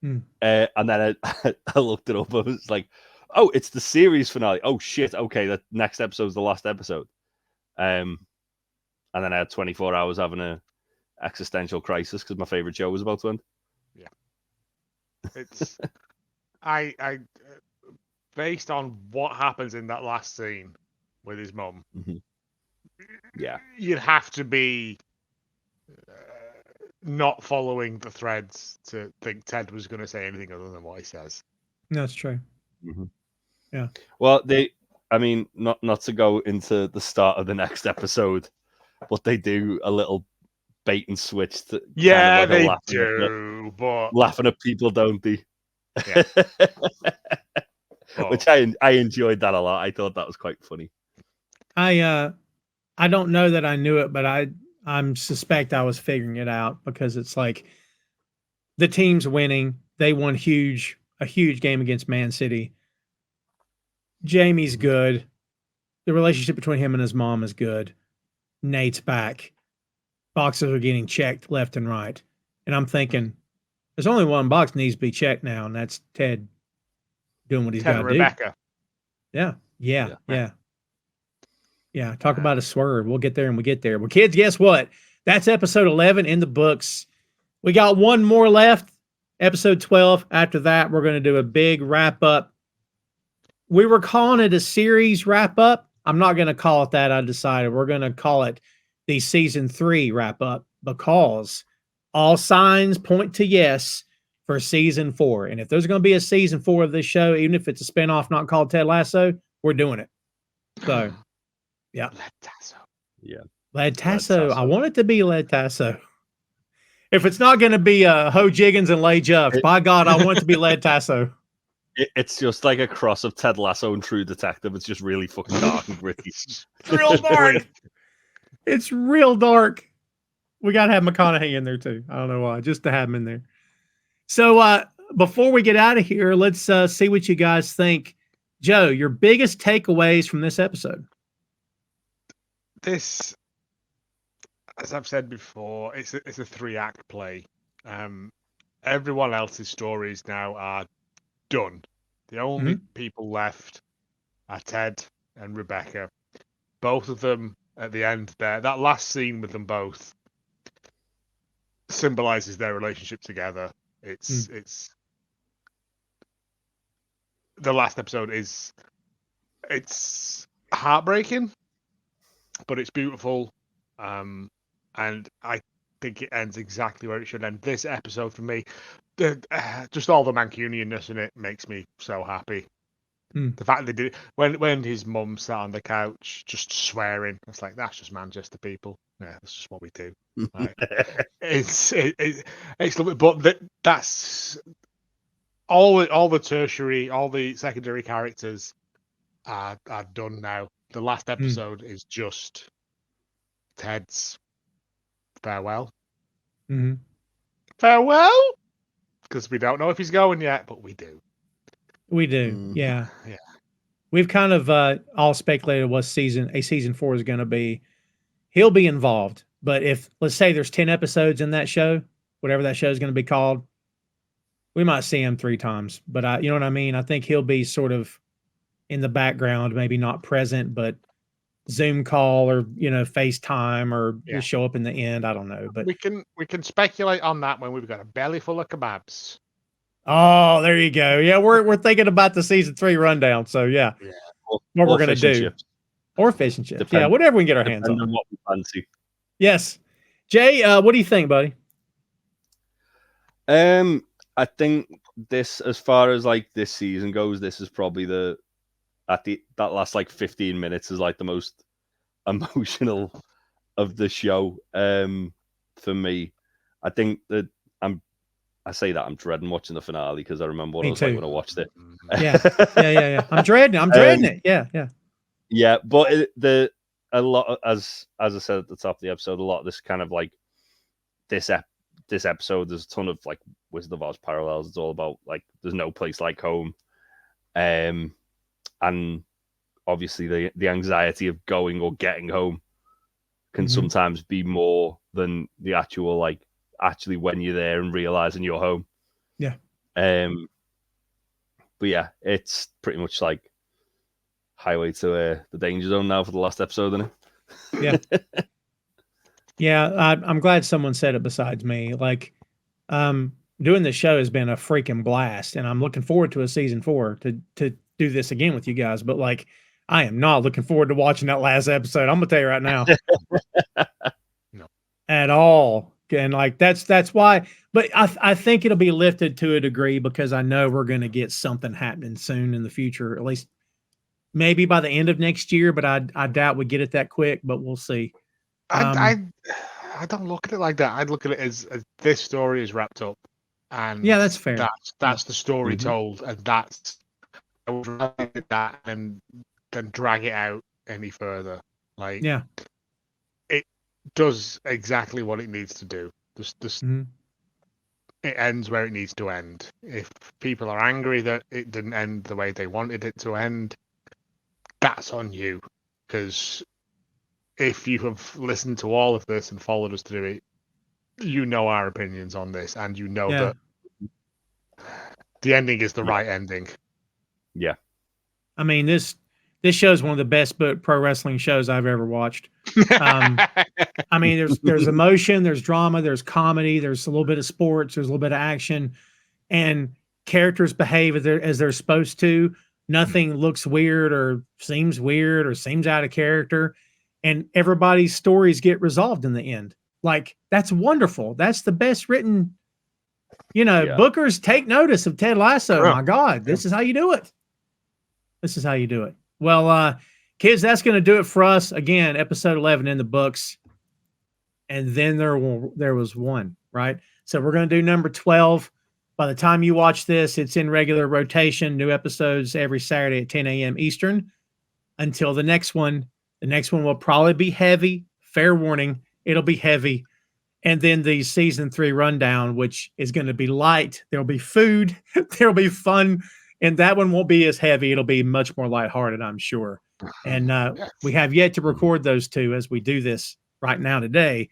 And then I looked it up. I was like, oh, it's the series finale. Oh shit. Okay, the next episode's the last episode. And then I had 24 hours having a existential crisis because my favorite show was about to end. Yeah, it's I based on what happens in that last scene with his mum. Yeah, you'd have to be not following the threads to think Ted was going to say anything other than what he says. That's true. Yeah. Well, not to go into the start of the next episode, but they do a little bait and switch. To yeah, kind of like they do, but laughing at people, don't they? Yeah. Which I enjoyed that a lot. I thought that was quite funny. I don't know that I knew it, but I suspect I was figuring it out because it's like the team's winning. They won a huge game against Man City. Jamie's good. The relationship between him and his mom is good. Nate's back. Boxes are getting checked left and right. And I'm thinking, there's only one box needs to be checked now, and that's Ted doing what he's got to do. Rebecca. Yeah. Talk about a swerve. We'll get there and we get there. Well, kids, guess what? That's episode 11 in the books. We got one more left. Episode 12. After that, we're going to do a big wrap up. We were calling it a series wrap up. I'm not going to call it that. I decided we're going to call it the season 3 wrap up because all signs point to yes for season 4. And if there's going to be a season 4 of this show, even if it's a spinoff not called Ted Lasso, we're doing it. So, yeah. Led Tasso. Yeah. Led Tasso. I want it to be Led Tasso. If it's not going to be Ho Jiggins and Lay Juff, by God, I want it to be Led Tasso. It's just like a cross of Ted Lasso and True Detective. It's just really fucking dark and gritty. It's real dark. It's real dark. We got to have McConaughey in there too. I don't know why, just to have him in there. So before we get out of here, let's see what you guys think. Joe, your biggest takeaways from this episode? This, as I've said before, it's a 3-act play. Everyone else's stories now are done. The only people left are Ted and Rebecca. Both of them at the end there. That last scene with them both symbolizes their relationship together. It's the last episode it's heartbreaking, but it's beautiful. And I think it ends exactly where it should end. This episode for me, just all the Mancunianness in it makes me so happy. The fact they did when his mum sat on the couch just swearing, it's like that's just Manchester people. Yeah, that's just what we do. Like, it's lovely, but that's all the tertiary, all the secondary characters are done now. The last episode is just Ted's farewell. Farewell, because we don't know if he's going yet, but we do. We do, yeah. We've kind of all speculated what season 4 is going to be. He'll be involved, but if let's say there's 10 episodes in that show, whatever that show is going to be called, we might see him 3 times. But you know what I mean? I think he'll be sort of in the background, maybe not present, but Zoom call or FaceTime or just show up in the end. I don't know, but we can speculate on that when we've got a belly full of kebabs. Oh, there you go. Yeah, we're thinking about the season 3 rundown. So yeah. What we're gonna do. Chips. Or fish and chips. Yeah, whatever we can get our hands on. What we fancy. Yes. Jay, what do you think, buddy? I think this, as far as like this season goes, this is probably that last like 15 minutes is like the most emotional of the show. For me, I think that I'm dreading watching the finale because I remember what I was like when I watched it. Yeah. I'm dreading it. Yeah. But a lot, as I said at the top of the episode, a lot of this kind of like this episode, there's a ton of like Wizard of Oz parallels. It's all about like there's no place like home, and obviously the anxiety of going or getting home can Mhm. sometimes be more than the actual, like, actually when you're there and realizing you're home. Yeah. But yeah, it's pretty much like highway to the danger zone now for the last episode, isn't it? Yeah. Yeah, I'm glad someone said it besides me. Like, doing this show has been a freaking blast, and I'm looking forward to a season 4 to do this again with you guys. But like, I am not looking forward to watching that last episode. I'm gonna tell you right now, No. at all. And like, that's why. But I think it'll be lifted to a degree because I know we're gonna get something happening soon in the future. At least maybe by the end of next year. But I doubt we get it that quick. But we'll see. I don't look at it like that. I'd look at it as this story is wrapped up, and Yeah, that's fair. That's the story Mhm. told, and that's I would rather do that than drag it out any further. Like, Yeah. it does exactly what it needs to do. Just Mhm. it ends where it needs to end. If people are angry that it didn't end the way they wanted it to end, that's on you. Because if you have listened to all of this and followed us through it, you know our opinions on this, and you know Yeah. that the ending is the Yeah. right ending. Yeah. I mean, this show is one of the best pro wrestling shows I've ever watched. I mean, there's emotion, there's drama, there's comedy, there's a little bit of sports, there's a little bit of action, and characters behave as they're supposed to. Nothing looks weird or seems out of character, and everybody's stories get resolved in the end. Like, that's wonderful. That's the best written. Yeah. Bookers, take notice of Ted Lasso. Yeah. My God, this is how you do it. This is how you do it. Well, kids, that's going to do it for us. Again, episode 11 in the books. And then there was one, right? So we're going to do number 12. By the time you watch this, it's in regular rotation, new episodes every Saturday at 10 a.m. Eastern. Until the next one will probably be heavy. Fair warning, it'll be heavy. And then the season 3 rundown, which is going to be light. There'll be food. There'll be fun. And that one won't be as heavy. It'll be much more lighthearted, I'm sure. And we have yet to record those two as we do this right now today.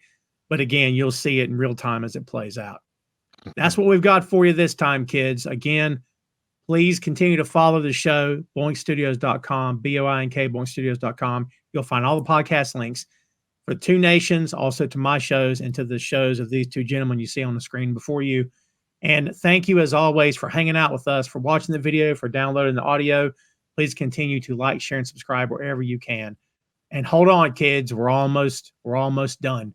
But again, you'll see it in real time as it plays out. That's what we've got for you this time, kids. Again, please continue to follow the show, boinkstudios.com, BOINK, boinkstudios.com. You'll find all the podcast links for Two Nations, also to my shows and to the shows of these two gentlemen you see on the screen before you. And thank you, as always, for hanging out with us, for watching the video, for downloading the audio. Please continue to like, share, and subscribe wherever you can. And hold on, kids. We're almost done.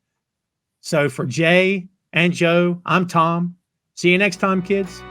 So for Jay and Joe, I'm Tom. See you next time, kids.